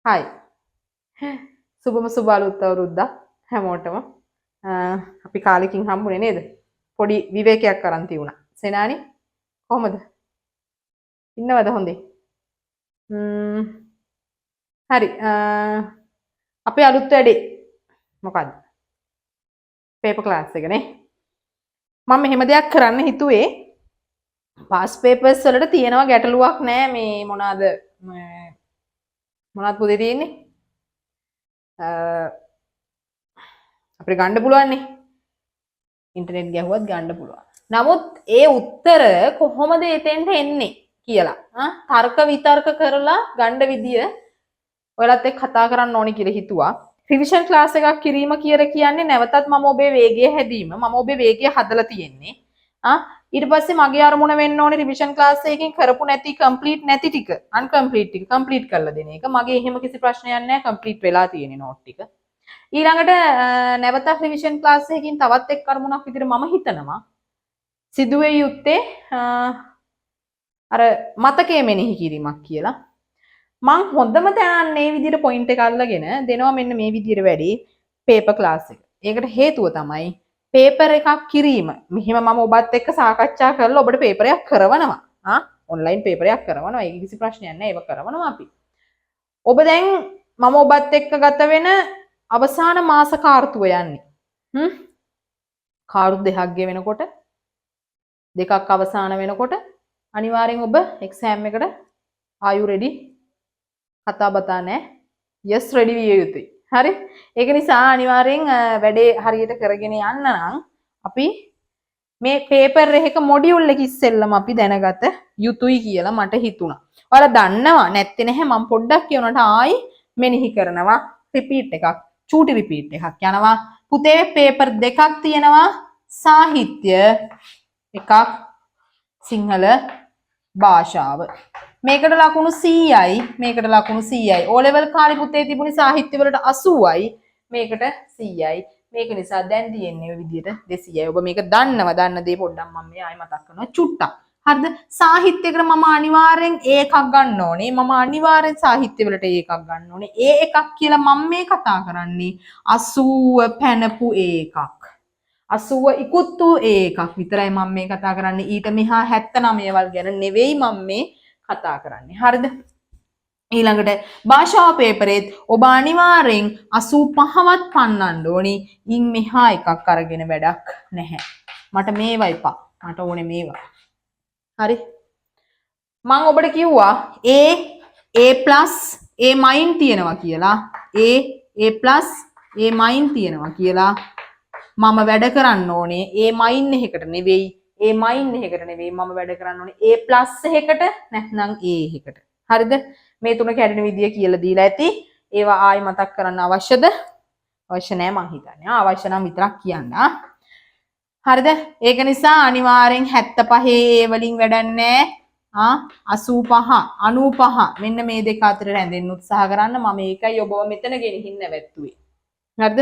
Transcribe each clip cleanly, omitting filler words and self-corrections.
හයි. සුබම සුබ අලුත් අවුරුද්දක් හැමෝටම. අපි කාලෙකින් හම්බුනේ නේද? පොඩි විවේකයක් අරන් තියුණා. සෙනානි කොහමද? ඉන්නවද හොඳේ? හරි. අපේ අලුත් වැඩේ මොකද්ද? පේපර් ක්ලාස් එකනේ. මම මෙහෙම දෙයක් කරන්න හිතුවේ. පාස් පේපර්ස් වලට තියෙනවා ගැටලුවක් නෑ මේ මොනවාද පුතේ තියෙන්නේ? අපිට ගන්න පුළුවන්නේ. ඉන්ටර්නෙට් ගැහුවත් ගන්න පුළුවන්. නමුත් ඒ උත්තර කොහොමද එතෙන්ට එන්නේ කියලා තර්ක විතර්ක කරලා ගන්න විදිය ඔයාලත් එක්ක කතා කරන්න ඕනි කියලා හිතුවා. රිවිෂන් ක්ලාස් එකක් කිරීම කියලා කියන්නේ නැවතත් මම ඔබේ වේගය හැදීම. මම ඔබේ වේගය හදලා තියෙන්නේ. ඊට පස්සේ මගේ අරමුණ වෙන්න ඕනේ රිවිෂන් ක්ලාස් එකකින් කරපු නැති කම්ප්ලීට් නැති ටික අන්කම්ප්ලීට් ටික කම්ප්ලීට් කරලා දෙන එක. මගේ එහෙම කිසි ප්‍රශ්නයක් නැහැ කම්ප්ලීට් වෙලා තියෙන්නේ නෝට් ටික. ඊළඟට නැවතත් රිවිෂන් ක්ලාස් එකකින් තවත් එක් අරමුණක් විදිහට මම හිතනවා සිදුවේ යුත්තේ අර මතකයේ මෙනෙහි කිරීමක් කියලා. මං හොඳම තැන මේ විදිහට පොයින්ට් එක අල්ලගෙන දෙනවා මෙන්න මේ විදිහට වැඩි පේපර් ක්ලාස් එක. ඒකට හේතුව තමයි පේපර් එකක් කිරීම. මෙහෙම මම ඔබත් එක්ක සාකච්ඡා කරලා ඔබට පේපර් එකක් කරවනවා. ඔන්ලයින් පේපර් එකක් කරවනවා. ඒක කිසි ප්‍රශ්නයක් නැහැ. ඒක කරවනවා අපි. ඔබ දැන් මම ඔබත් එක්ක ගත වෙන අවසාන මාස කාර්තුව යන්නේ. කාර්තු දෙකක් ගෙවෙනකොට දෙකක් අවසාන වෙනකොට අනිවාර්යෙන් ඔබ එක්සෑම් එකට are you ready? කතා බතා නැහැ. yes ready විය යුතුයි. හරි? ඒක නිසා අනිවාර්යෙන් වැඩේ හරියට කරගෙන යන්න නම් අපි මේ පේපර් එකක මොඩියුල් එක ඉස්සෙල්ලම අපි දැනගත යුතුයි කියලා මට හිතුණා. ඔයාලා දන්නවා නැත්තේ නැහැ මම පොඩ්ඩක් කියනකොට ආයි මෙනෙහි කරනවා රිපීට් එකක්. චූටි රිපීට් එකක් යනවා. පුතේ පේපර් දෙකක් තියෙනවා සාහිත්‍ය එකක් සිංහල භාෂාව. මේකට ලකුණු 100යි මේකට ලකුණු 100යි. O level කාලේ පුතේ තිබුණේ සාහිත්‍ය වලට 80යි මේකට 100යි. මේක නිසා දැන් තියෙන්නේ ඔය විදිහට 200යි. ඔබ මේක දන්නවා. දන්න දේ පොඩ්ඩක් මම මේ ආයෙ මතක් කරනවා චුට්ටක්. හරිද? සාහිත්‍යයකට මම අනිවාර්යෙන් ඒකක් ගන්න ඕනේ. මම අනිවාර්යෙන් සාහිත්‍ය වලට ඒකක් ගන්න ඕනේ. ඒ එකක් කියලා මම මේ කතා කරන්නේ 80 පැනපු ඒකක්. 80 ඉක්ුත් වූ ඒකක් විතරයි මම මේ කතා කරන්නේ. ඊට මෙහා 79 වල් ගැන නෙවෙයි මම මේ කතා කරන්නේ. හරිද? ඊළඟට භාෂාව පේපරේත් ඔබ අනිවාර්යෙන් 85වත් පන්නන්න ඕනි. ඉන් මෙහා එකක් අරගෙන වැඩක් නැහැ. මට මේවා එපා. මට ඕනේ මේවා. හරි? මම ඔබට කිව්වා A තියෙනවා කියලා. A තියෙනවා කියලා. මම වැඩ කරන්න ඕනේ A- එකකට නෙවෙයි. මම වැඩ කරන්න ඕනේ A+ එකකට නැත්නම් A එකකට. හරිද? මේ තුන කැඩෙන විදිය කියලා දීලා ඇති. ඒවා ආයි මතක් කරන්න අවශ්‍යද? අවශ්‍ය නැහැ මං හිතන්නේ. අවශ්‍ය නම් විතරක් කියන්න. හරිද? ඒක නිසා අනිවාර්යෙන් 75 වලින් වැඩක් නැහැ. 85 95 මෙන්න මේ දෙක අතර රැඳෙන්න උත්සාහ කරන්න. මම ඒකයි ඔබව මෙතන ගෙනihin නැවැත්තුවේ. හරිද?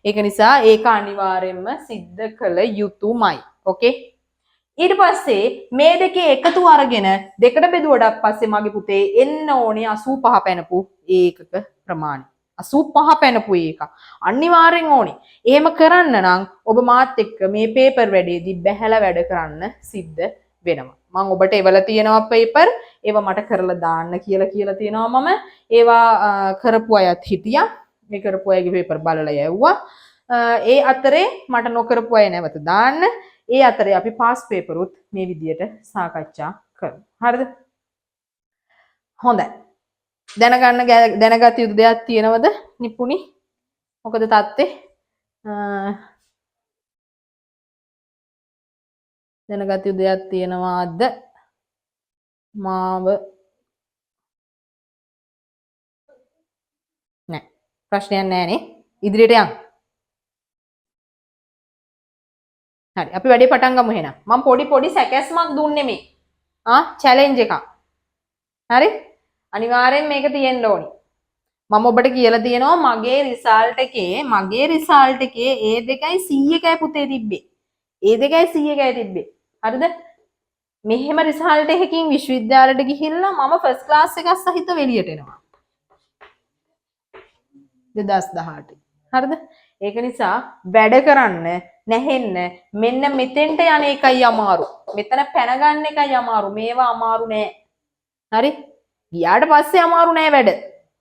ඒක නිසා ඒක අනිවාර්යෙන්ම සිද්ධ කළ යුතුමයි. ඕකේ? ඊට පස්සේ මේ දෙකේ එකතු අරගෙන දෙකට බෙදුවට පස්සේ මගේ පුතේ එන්න ඕනේ 85 පැනපු ඒකක ප්‍රමාණය. 85 පැනපු ඒක අනිවාර්යෙන් ඕනේ. එහෙම කරන්න නම් ඔබ මාත් එක්ක මේ පේපර් වැඩේදී බැහැලා වැඩ කරන්න සිද්ධ වෙනවා. මම ඔබට එවලා තියෙනවා පේපර්. ඒවා මට කරලා දාන්න කියලා තියෙනවා මම. ඒවා කරපු අයත් හිටියා. මේ කරපු අයගේ පේපර් බලලා යවුවා. ඒ අතරේ මට නොකරපු අය නැවත දාන්න. ඒ අතරේ අපි පාස් පේපරුත් මේ විදියට සාකච්ඡා කරමු. හරිද? හොඳයි. දැනගත යුතු දෙයක් තියෙනවද නිපුණි? මොකද තාත්තේ? දැනගත යුතු දෙයක් තියෙනවාද? මාව නෑ. ප්‍රශ්නයක් නෑනේ. ඉදිරියට යන්න. හරි අපි වැඩේ පටන් ගමු එහෙනම්. මම පොඩි සැකැස්මක් දුන්නේ මේ. චැලෙන්ජ් එකක්. හරි? අනිවාර්යෙන් මේක තියෙන්න ඕනි. මම ඔබට කියලා තියෙනවා මගේ රිසල්ට් එකේ A 2යි පුතේ තිබ්බේ. A 2යි තිබ්බේ. හරිද? මෙහෙම රිසල්ට් එකකින් විශ්වවිද්‍යාලයට ගිහිල්ලා මම ෆස්ට් ක්ලාස් එකක් සහිතව එළියට එනවා. 2018. හරිද? ඒක නිසා වැඩ කරන්න නැහෙන්න මෙන්න මෙතෙන්ට යන එකයි අමාරු. මෙතන පැන ගන්න එකයි අමාරු. මේවා අමාරු නෑ. හරි? ගියාට පස්සේ අමාරු නෑ වැඩ.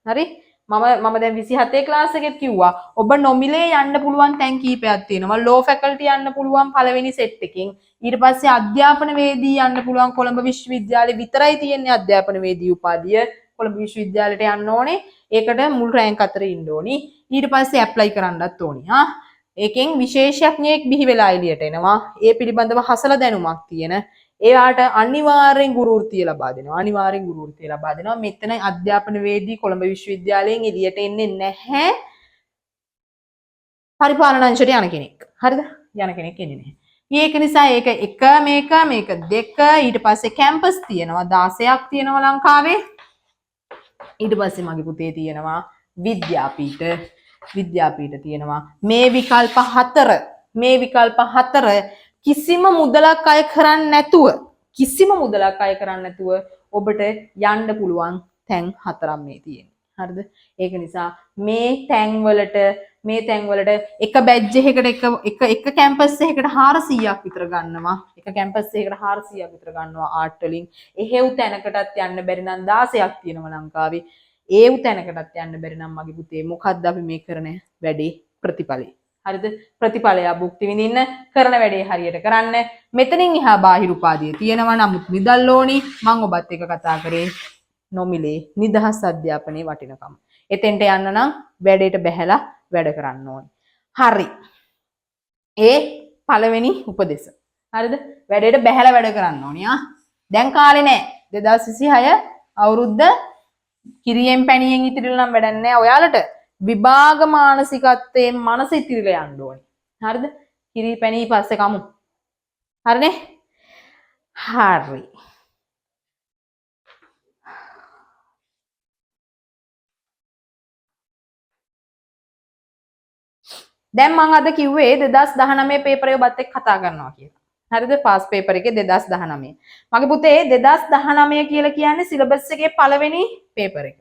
හරි? මම දැන් 27 ක්ලාස් එකෙත් කිව්වා ඔබ නොමිලේ යන්න පුළුවන් තැන් කීපයක් තියෙනවා. ලෝ ෆැකල්ටි යන්න පුළුවන් පළවෙනි සෙට් එකකින්. ඊට පස්සේ අධ්‍යාපන වේදී යන්න පුළුවන් කොළඹ විශ්වවිද්‍යාලේ විතරයි තියෙන්නේ අධ්‍යාපන වේදී උපාධිය. කොළඹ විශ්වවිද්‍යාලයට යන්න ඕනේ. ඒකට මුල් රෑන්ක් අතර ඉන්න ඕනි. ඊට පස්සේ ඇප්ලයි කරන්නත් ඕනි. ඒකෙන් විශේෂඥයෙක් බිහි වෙලා එළියට එනවා. ඒ පිළිබඳව හසල දැනුමක් තියෙන. එයාට අනිවාර්යෙන් ගුරු වෘත්තිය ලබා දෙනවා. අනිවාර්යෙන් ගුරු වෘත්තිය ලබා දෙනවා. මෙතන අධ්‍යාපන වේදී කොළඹ විශ්වවිද්‍යාලයෙන් එළියට එන්නේ නැහැ. පරිපාලන අංශයට යන කෙනෙක්. හරිද? යන කෙනෙක් එන්නේ නැහැ. ඒක නිසා ඒක එක මේක දෙක ඊට පස්සේ කැම්පස් තියෙනවා 16ක් තියෙනවා ලංකාවේ. ඊට පස්සේ මගේ පුතේ තියෙනවා විද්‍යාපීඨ තියෙනවා. මේ විකල්ප හතර කිසිම මුදලක් අය කරන්නේ නැතුව ඔබට යන්න පුළුවන් තැන් හතරක් මේ තියෙන්නේ. හරිද? ඒක නිසා මේ තැන් වලට එක බැජ් එකකට එක කැම්පස් එකකට 400ක් විතර ගන්නවා. එක කැම්පස් එකකට 400ක් විතර ගන්නවා ආර්ට් වලින්. එහෙව් තැනකටත් යන්න බැරි නම් 16ක් තියෙනවා ලංකාවේ. ඒව් තැනකටත් යන්න බැරි නම් මගේ පුතේ මොකද්ද අපි මේ කරන වැඩේ ප්‍රතිඵලය. හරිද? ප්‍රතිඵලය භුක්ති විඳින්න කරන වැඩේ හරියට කරන්න. මෙතනින් එහා බාහිර උපාධිය තියෙනවා නමුත් නිදල් ඕනි. මම ඔබත් එක්ක කතා කරේ නොමිලේ නිදහස් අධ්‍යාපනයේ වටිනකම. එතෙන්ට යන්න නම් වැඩේට බැහැලා වැඩ කරන්න ඕනි. හරි. ඒ පළවෙනි උපදෙස. හරිද? වැඩේට බැහැලා වැඩ කරන්න ඕනි. දැන් කාලේ නෑ. 2026 අවුරුද්ද කිරියෙන් පැණියෙන් ඉතිරිලා නම් වැඩක් නෑ ඔයාලට. විභාග මානසිකත්වයෙන් මනස ඉතිරිලා යන්න ඕනි. හරිද? කිරි පැණි පස්සේ කමු. හරිනේ? හරි. දැන් මම අද කිව්වේ 2019 පේපරේ ඔබත් එක්ක කතා කරනවා කියලා. හරිද? පාස් පේපර් එකේ 2019. මගේ පුතේ 2019 කියලා කියන්නේ සිලබස් එකේ පළවෙනි පේපර් එක.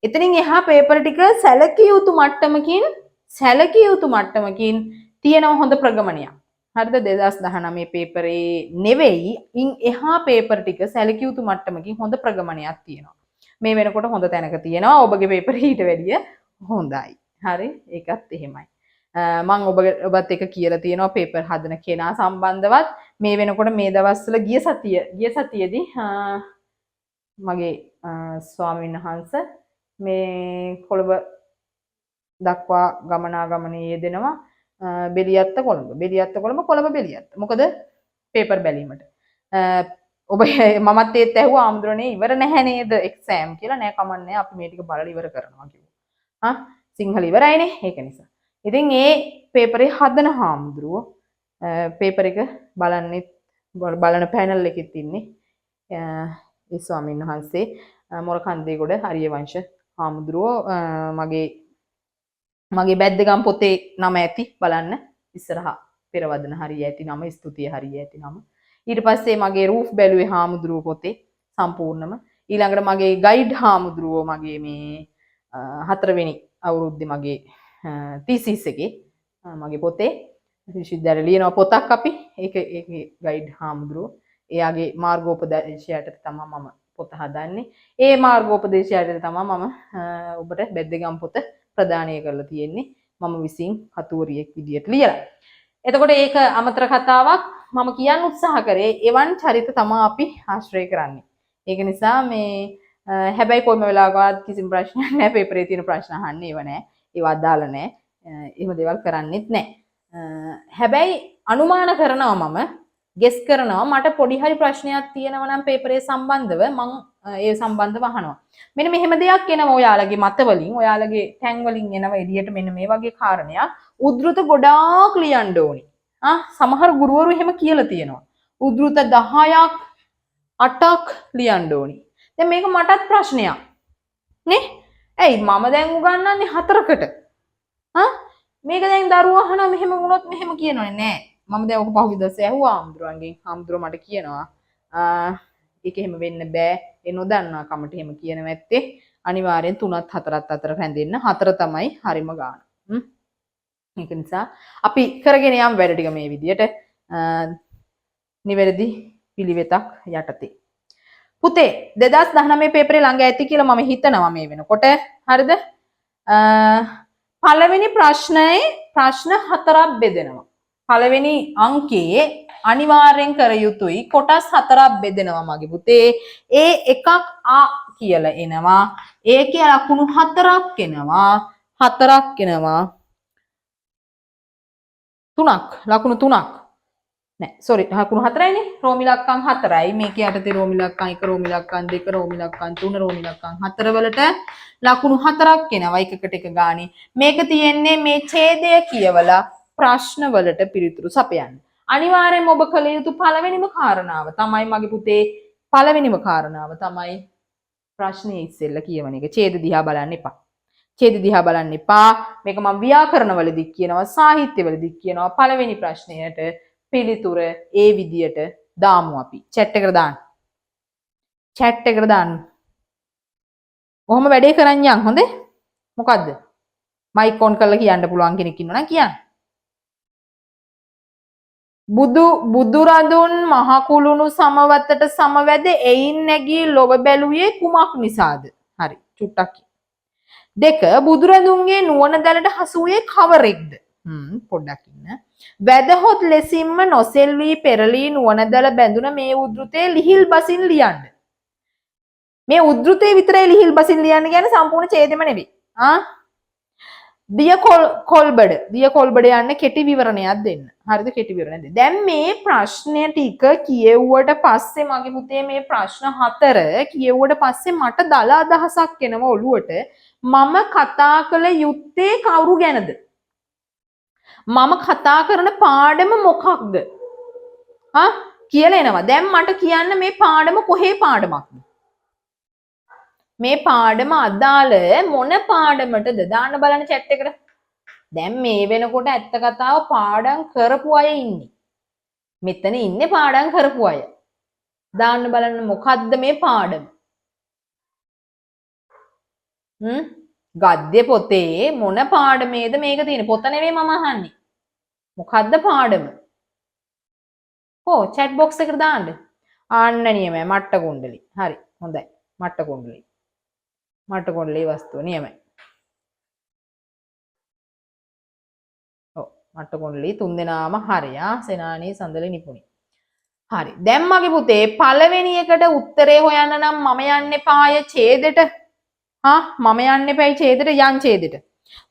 එතනින් එහා පේපර් ටික සැලකිය යුතු මට්ටමකින් තියෙන හොඳ ප්‍රගමනයක්. හරිද? 2019 පේපරේ නෙවෙයි ඉන් එහා පේපර් ටික සැලකිය යුතු මට්ටමකින් හොඳ ප්‍රගමනයක් තියෙනවා. මේ වෙනකොට හොඳ තැනක තියෙනවා. ඔබගේ පේපරේ ඊට වැඩිය හොඳයි. හරි? ඒකත් එහෙමයි. මම ඔබත් එක කියලා තියෙනවා පේපර් හදන කෙනා සම්බන්ධවත් මේ වෙනකොට මේ දවස්වල ගිය සතියේදී මගේ ස්වාමීන් වහන්සේ මේ කොළඹ දක්වා ගමනාගමනයේ යෙදෙනවා බෙලියත්ත කොළඹ බෙලියත්ත. මොකද පේපර් බැලීමට. ඔබ මමත් ඒත් ඇහුවා ආම්ද්‍රෝනේ ඉවර නැහැ නේද එක්සෑම් කියලා. නෑ කමන්නේ අපි මේ ටික බලලා ඉවර කරනවා කිව්වා. සිංහල ඉවරයිනේ ඒක නිසා. ඉතින් ඒ පේපරේ හදන හාමුදුරුවෝ පේපර් එක බලන පැනල් එකෙත් ඉන්නේ ඒ ස්වාමීන් වහන්සේ මොරකන්දේගොඩ හරියවංශ හාමුදුරුවෝ මගේ බැද්දගම් පොතේ නම ඇති බලන්න ඉස්සරහා පෙරවදන හරිය ඇති නම ස්තුතිය හරිය ඇති නම. ඊට පස්සේ මගේ රූෆ් බැලුවේ හාමුදුරුවෝ පොතේ සම්පූර්ණම. ඊළඟට මගේ ගයිඩ් හාමුදුරුවෝ මගේ මේ 4 වෙනි අවුරුද්දේ මගේ තීසිස් එකේ මගේ පොතේ විශ්වවිද්‍යාලේ ලියන පොතක් අපි ඒකේ ගයිඩ් හාමුදුරුවෝ එයාගේ මාර්ගෝපදේශයට තමයි මම පොත හදන්නේ. ඒ මාර්ගෝපදේශයට තමයි මම ඔබට බෙද්දගම් පොත ප්‍රදානය කරලා තියෙන්නේ. මම විසින් කතුවරියෙක් විදියට ලියලා. එතකොට ඒක අමතර කතාවක් මම කියන්න උත්සාහ කරේ එවන් චරිත තමයි අපි ආශ්‍රය කරන්නේ. ඒක නිසා මේ හැබැයි කොයිම වෙලාවකවත් කිසිම ප්‍රශ්නයක් නැහැ. පේපරේ තියෙන ප්‍රශ්න අහන්නේ ඒව නැහැ. ඒව අදාළ නැහැ. එහෙම දේවල් කරන්නෙත් නැහැ. හැබැයි අනුමාන කරනවා මම ගෙස් කරනවා මට පොඩි හරි ප්‍රශ්නයක් තියෙනවා නම් පේපරේ සම්බන්ධව මම ඒ සම්බන්ධව අහනවා. මෙන්න මෙහෙම දෙයක් එනවා ඔයාලගේ මත වලින්, ඔයාලගේ තැන් වලින් එනවා එළියට මෙන්න මේ වගේ කාරණයක්. උද්ෘත ගොඩාක් ලියන්න ඕනි. සමහර ගුරුවරු එහෙම කියලා තියෙනවා. උද්ෘත 10ක් 8ක් ලියන්න ඕනි. දැන් මේක මටත් ප්‍රශ්නයක්. නේ? ඇයි මම දැන් උගන්වන්නේ 4කට. මේක දැන් දරුවෝ අහනවා මෙහෙම වුණොත් මෙහෙම කියනවනේ නෑ. මම දැන් ඔක පහුගිය දවසේ ඇහුවා ආම්දුරන්ගෙන් මට කියනවා ඒක එහෙම වෙන්න බෑ. ඒ නොදන්නා කමට එහෙම කියනවා ඇත්තේ. අනිවාර්යෙන් 3ත් 4ත් අතර රැඳෙන්න 4 තමයි හරිම ගාන. ඒක නිසා අපි කරගෙන යම් වැඩ ටික මේ විදියට නිවැරදි පිළිවෙතක් යටතේ. පුතේ 2019 පේපරේ ළඟ ඇති කියලා මම හිතනවා මේ වෙනකොට. හරිද? පළවෙනි ප්‍රශ්නයේ ප්‍රශ්න 4ක් බෙදෙනවා. පළවෙනි අංකයේ අනිවාර්යෙන් කර යුතුයි කොටස් 4ක් බෙදෙනවා මගේ පුතේ. ඒ එකක් ආ කියලා එනවා. ඒකේ ලකුණු 4ක් එනවා. 4ක් එනවා. 3ක් ලකුණු 3ක්. නෑ සෝරි ලකුණු 4යිනේ. රෝමි ඉලක්කම් 4යි. මේකේ යටතේ රෝමි ඉලක්කම් 1 රෝමි ඉලක්කම් 2 රෝමි ඉලක්කම් 3 රෝමි ඉලක්කම් 4 වලට ලකුණු 4ක් එනවා එකකට එක ගානේ. මේක තියෙන්නේ මේ ඡේදය කියවලා ප්‍රශ්න වලට පිළිතුරු සපයන්න. අනිවාර්යයෙන්ම ඔබ කළ යුතු පළවෙනිම කාරණාව තමයි මගේ පුතේ පළවෙනිම කාරණාව තමයි ප්‍රශ්නේ ඉස්සෙල්ලා කියවන එක. ඡේද දිහා බලන්න එපා. ඡේද දිහා බලන්න එපා. මේක මම ව්‍යාකරණ වලදී කියනවා සාහිත්‍ය වලදී කියනවා පළවෙනි ප්‍රශ්නයට පිළිතුර ඒ විදියට දාමු අපි. chat එකට දාන්න. chat එකට දාන්න. කොහොම වැඩේ කරන් යන් හොඳේ? මොකද්ද? මයික් ඔන් කරලා කියන්න පුළුවන් කෙනෙක් ඉන්නවා නම් කියන්න. බුදුරදුන් මහ කුළුණු සමවතට සමවැද එයින් නැගී ලොව බැලුවේ කුමක් නිසාද? හරි. චුට්ටක්. 2 බුදුරදුන්ගේ නුවණ දැලට හසු වූයේ කවරෙක්ද? පොඩ්ඩක් ඉන්න. වැදහොත් ලෙසින්ම නොසෙල්වී පෙරලී නුවණ දැල බැඳුන මේ උද්ෘතයේ ලිහිල් බසින් ලියන්න. මේ උද්ෘතයේ විතරයි ලිහිල් බසින් ලියන්න කියන්නේ සම්පූර්ණ ඡේදෙම නෙවෙයි. දිය කොල්බඩ යන්න කෙටි විවරණයක් දෙන්න. හරිද? කෙටි විවරණයක් දෙන්න. දැන් මේ ප්‍රශ්න ටික කියෙව්වට පස්සේ මගේ පුතේ මේ ප්‍රශ්න 4 කියෙව්වට පස්සේ මට දල අදහසක් එනවා ඔළුවට. මම කතා කළ යුත්තේ කවුරු ගැනද? මම කතා කරන පාඩම මොකක්ද? කියලා එනවා. දැන් මට කියන්න මේ පාඩම කොහේ පාඩමක්ද? මේ පාඩම අදාළ මොන පාඩමටද? දාන්න බලන්න chat එකට. දැන් මේ වෙනකොට ඇත්ත කතාව පාඩම් කරපු අය ඉන්නේ. මෙතන ඉන්නේ පාඩම් කරපු අය. දාන්න බලන්න මොකද්ද මේ පාඩම? ගද්‍ය පොතේ මොන පාඩමේද මේක තියෙන්නේ? පොත නෙවෙයි මම අහන්නේ. මොකද්ද පාඩම? chat box එකට දාන්න. ආන්න නියමයි මට්ට කුණ්ඩලි. හරි. හොඳයි. මට්ට කුණ්ඩලි. මට්ට කුණ්ඩලි වස්තුව නියමයි. ඔව් මට්ට කුණ්ඩලි තුන් දෙනාම හරියා. සෙනානී සඳලි නිපුණි. හරි. දැන් මගේ පුතේ පළවෙනි එකට උත්තරේ හොයන්න නම් මම යන්න එපාය ඡේදෙට. මම යන්න එපයි ඡේදෙට යන් ඡේදෙට.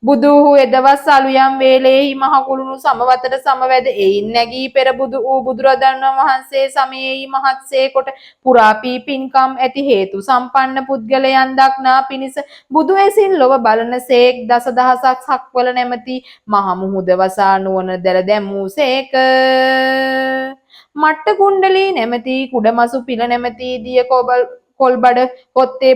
බුදුහු එදවස් අලුයම් වේලේහි මහ කුළුණු සමවතට සමවැද එයින් නැගී පෙර බුදු වූ බුදුරජාණන් වහන්සේ සමයේහි මහත්සේ කොට පුරාපී පින්කම් ඇති හේතු සම්පන්න පුද්ගලයන් දක්නා පිණිස බුදු ඇසින් ලොව බලනසේක් දසදහසක් සක්වල නැමැති මහ මුහුද වසා නුවණ දැල දැමූසේක. මට්ට කුණ්ඩලී නැමැති කුඩමසු පිළ නැමැති දිය කොල්බඩ පොත්තේ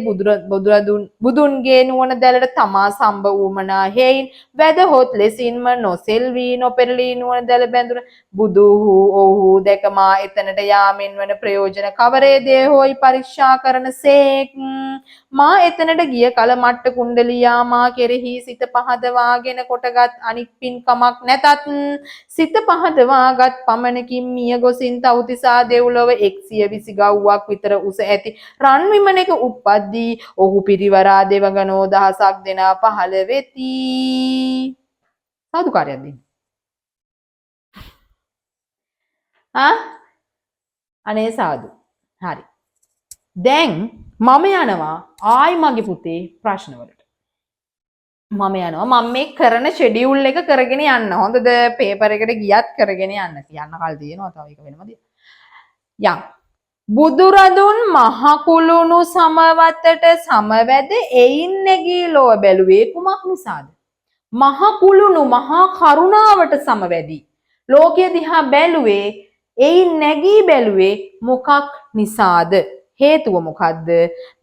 බුදුන්ගේ නුවණ දැලට තමා සම්බ වූමනා හේයින් වැදහොත් ලෙසින්ම නොසෙල්වී නොපෙරලී නුවණ දැල බැඳුන බුදුහු ඔහු දැකමා එතනට යාමෙන් වන ප්‍රයෝජන කවරේදේ හෝයි පරීක්ෂා කරන සේක්. මා එතනට ගිය කල මට්ට කුණ්ඩලියා මා කෙරෙහි සිත පහදවාගෙන කොටගත් අනික් පින්කමක් නැතත් සිත පහදවාගත් පමණකින් මිය ගොසින් තවුතිසා දෙව්ලොව 120 ගව්වක් විතර උස ඇති රන් විමනක උප්පද්දී ඔහු පිරිවරා දෙවගනෝ දහසක් දෙනා පහළ වෙති. සාදුකාරයක් දෙන්න. අනේ සාදු. හරි. දැන් මම යනවා ආයි මගේ පුතේ ප්‍රශ්න වලට. මම යනවා මම මේ කරන ෂෙඩියුල් එක කරගෙන යන්න. හොඳද? පේපර් එකට ගියත් කරගෙන යන්න. කියන්න කල් තියෙනවා තව එක වෙනම දෙයක්. යම්. බුදුරදුන් මහ කුළුණු සමවතට සමවැද එයින් නැගී ලොව බැලුවේ කුමක් නිසාද? මහ කුළුණු මහා කරුණාවට සමවැදී ලෝකය දිහා බැලුවේ එයින් නැගී බැලුවේ මොකක් නිසාද? හේතුව මොකද්ද?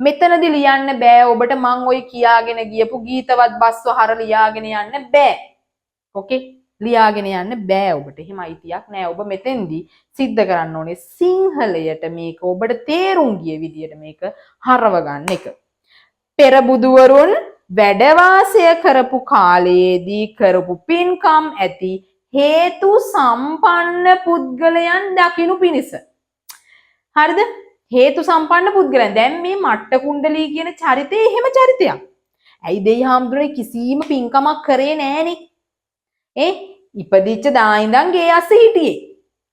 මෙතනදි ලියන්න බෑ ඔබට මං ඔය කියාගෙන ගියපු ගීතවත් බස්වහර ලියාගෙන යන්න බෑ. ඕකේ? ලියාගෙන යන්න බෑ ඔබට. එහෙම අයිතියක් නෑ. ඔබ මෙතෙන්දී සිද්ධ කරන්න ඕනේ සිංහලයට මේක ඔබට තේරුම් ගිය විදියට මේක හරව ගන්න එක. පෙර බුදුවරුන් වැඩ වාසය කරපු කාලයේදී කරපු පින්කම් ඇති හේතු සම්පන්න පුද්ගලයන් දකිනු පිණිස. හරිද? හේතු සම්පන්න පුද්ගලයන්. දැන් මේ මට්ට කුණ්ඩලී කියන චරිතය එහෙම චරිතයක්. ඇයි දෙයි හාමුදුරනේ කිසිම පින්කමක් කරේ නෑනේ. ඉපදිච්ච දා ඉඳන් ගේ අස්සේ හිටියේ.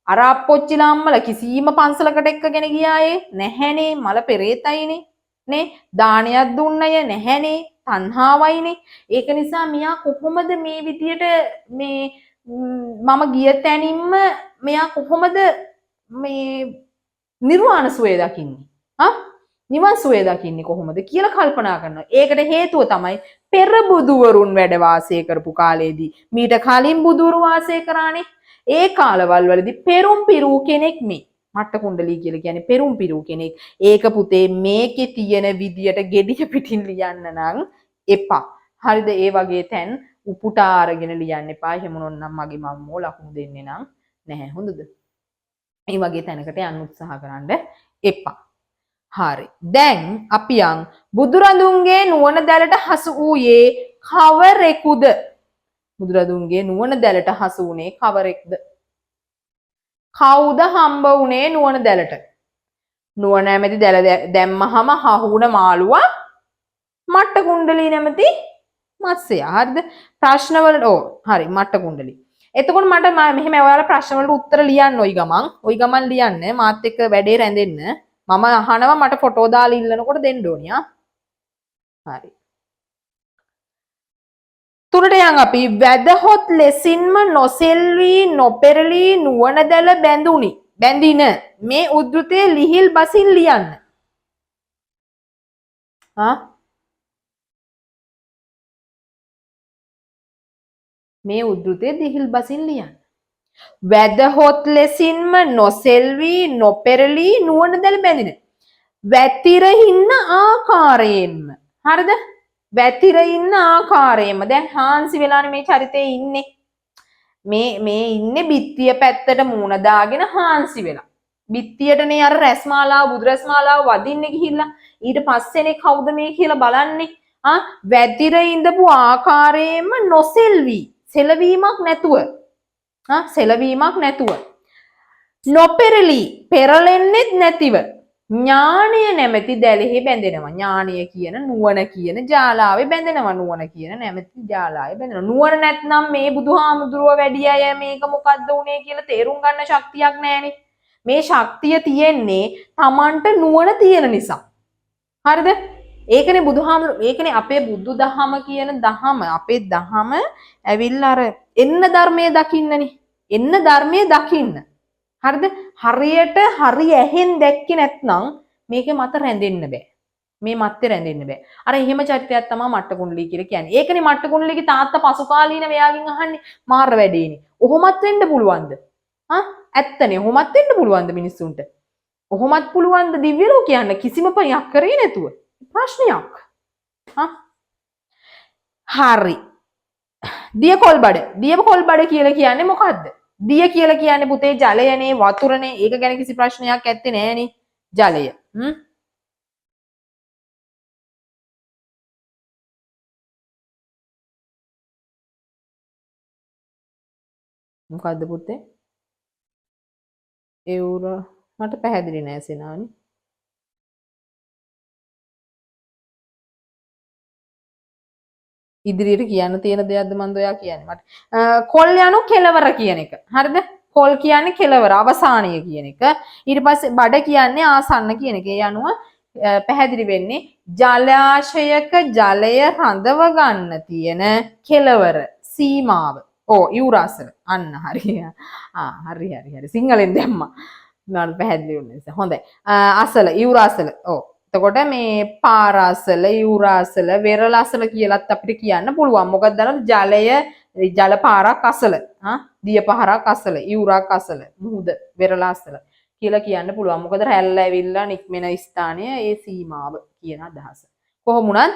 අර අප්පොච්චිලා අම්මලා කිසිම පන්සලකට එක්කගෙන ගියායේ නැහැනේ. මල පෙරේතයිනේ. නේ දානයක් දුන්නය නැහැනේ. තණ්හාවයිනේ. ඒක නිසා මියා කොහොමද මේ විදියට මේ මම ගිය තැනින්ම මෙයා කොහොමද මේ නිර්වාණ සුවය දකින්නේ? නිවන් සුවය දකින්නේ කොහොමද කියලා කල්පනා කරනවා. ඒකට හේතුව තමයි පෙර බුදුවරුන් වැඩ වාසය කරපු කාලේදී මීට කලින් බුදුරු වාසය කරානේ. ඒ කාලවල වලදී පෙරුම් පිරූ කෙනෙක් මේ මට්ට කුණ්ඩලී කියලා කියන්නේ පෙරුම් පිරූ කෙනෙක්. ඒක පුතේ මේකේ තියෙන විදියට gediya පිටින් ලියන්න නම් එපා. හරිද? ඒ වගේ තැන් උපුටා අරගෙන ලියන්න එපා. එහෙම නොනම් මගේ මම්මෝ ලකුණු දෙන්නේ නම් නැහැ. හොඳද? මේ වගේ තැනකට යන්න උත්සාහ කරන්න එපා. හරි. දැන් අපි යන් බුදුරදුන්ගේ නුවණ දැලට හසු වූයේ කවරෙකුද? බුදුරදුන්ගේ නුවණ දැලට හසු වුණේ කවරෙක්ද? කවුද හම්බ වුණේ නුවණ දැලට? නුවණ නැමැති දැල දැම්මහම හහුණ මාළුවා මට්ට කුණ්ඩලී නැමැති මත්ස්‍යයා. හරිද? ප්‍රශ්න වලට හරි මට්ට කුණ්ඩලී. එතකොට මට මෙහෙම ඔයාලා ප්‍රශ්න වලට උත්තර ලියන්න ওই ගමන් ලියන්න මාත් එක්ක වැඩේ රැඳෙන්න. මම අහනවා මට ෆොටෝ දාලා ඉල්ලනකොට දෙන්න ඕනියා. හරි. තුනට යන් අපි වැදහොත් ලෙසින්ම නොසෙල්වී නොපෙරළී නුවණ දැල බැඳින මේ උද්ෘතයේ ලිහිල් බසින් ලියන්න. මේ උද්ෘතයේ ලිහිල් බසින් ලියන්න. වැදහොත් ලෙසින්ම නොසෙල්වී නොපෙරළී නුවණ දැල බැඳින. වැතිර ඉන්න ආකාරයෙන්ම. හරිද? වැතිර ඉන්න ආකාරයෙන්ම. දැන් හාන්සි වෙලානේ මේ චරිතේ ඉන්නේ. මේ ඉන්නේ බිත්තිය පැත්තට මූණ දාගෙන හාන්සි වෙලා. බිත්තියටනේ අර රැස්මාලාව බුදු රැස්මාලාව වදින්නේ ගිහිල්ලා. ඊට පස්සේනේ කවුද මේ කියලා බලන්නේ. වැතිර ඉඳපු ආකාරයෙන්ම නොසෙල්වී. සෙලවීමක් නැතුව. සෙලවීමක් නැතුව. නොපෙරළී පෙරලෙන්නෙත් නැතිව. ඥානය නැමැති දැලෙහි බැඳෙනවා. ඥානය කියන නුවණ කියන ජාලාවේ බැඳෙනවා. නුවණ කියන නැමැති ජාලාවේ බැඳෙනවා. නුවණ නැත්නම් මේ බුදුහාමුදුරුව වැඩි අය මේක මොකද්ද උනේ කියලා තේරුම් ගන්න ශක්තියක් නැහැනේ. මේ ශක්තිය තියෙන්නේ Tamanට නුවණ තියෙන නිසා. හරිද? ඒකනේ බුදුහාමුදුරුව ඒකනේ අපේ බුදු දහම කියන දහම අපේ දහම ඇවිල්ලා අර එන්න ධර්මයේ දකින්නනේ. එන්න ධර්මයේ දකින්න. හරිද? හරියට හරි ඇහෙන් දැක්කේ නැත්නම් මේකේ මත රැඳෙන්න බෑ. මේ මත්තේ රැඳෙන්න බෑ. අර එහෙම චරිතයක් තමයි මට්ට කුණ්ඩලී කියලා කියන්නේ. ඒකනේ මට්ට කුණ්ඩලීගේ තාත්තා පසු කාලීන මෙයාගෙන් අහන්නේ මාර වැඩේනේ. ඔහොමත් වෙන්න පුළුවන්ද? ඇත්තනේ ඔහොමත් වෙන්න පුළුවන්ද මිනිස්සුන්ට? ඔහොමත් පුළුවන්ද දිව්‍ය ලෝක යන්න කිසිම පණයක් කරේ නැතුව? ප්‍රශ්නයක්. හරි. දියකොල්බඩ කියලා කියන්නේ මොකද්ද? දිය කියලා කියන්නේ පුතේ ජලයනේ වතුරනේ. ඒක ගැන කිසි ප්‍රශ්නයක් ඇත්තේ නෑනේ. ජලය. මොකද්ද පුතේ? ඒ උර මට පැහැදිලි නෑ සෙනානි. ඉදිරියට කියන්න තියෙන දෙයක්ද මන්ද ඔයා කියන්නේ මට. කොල් යනු කෙලවර කියන එක. හරිද? කොල් කියන්නේ කෙලවර අවසානය කියන එක. ඊට පස්සේ බඩ කියන්නේ ආසන්න කියන එක. ඒ අනුව පැහැදිලි වෙන්නේ ජලාශයක ජලය රඳව ගන්න තියෙන කෙලවර සීමාව. යුරාසල. අන්න හරි. හරි. සිංහලෙන් දැම්මා. මම පැහැදිලි වුණා නිසා. හොඳයි. අසල යුරාසල. එතකොට මේ පාරාසල යුරාසල වෙරළාසල කියලාත් අපිට කියන්න පුළුවන්. මොකද ජලය ජල පාරක් අසල. දිය පහරක් අසල යුරාක් අසල මුහුද වෙරළාසල කියලා කියන්න පුළුවන්. මොකද රැල්ල ඇවිල්ලා නික්මෙන ස්ථානය ඒ සීමාව කියන අදහස. කොහොම වුණත්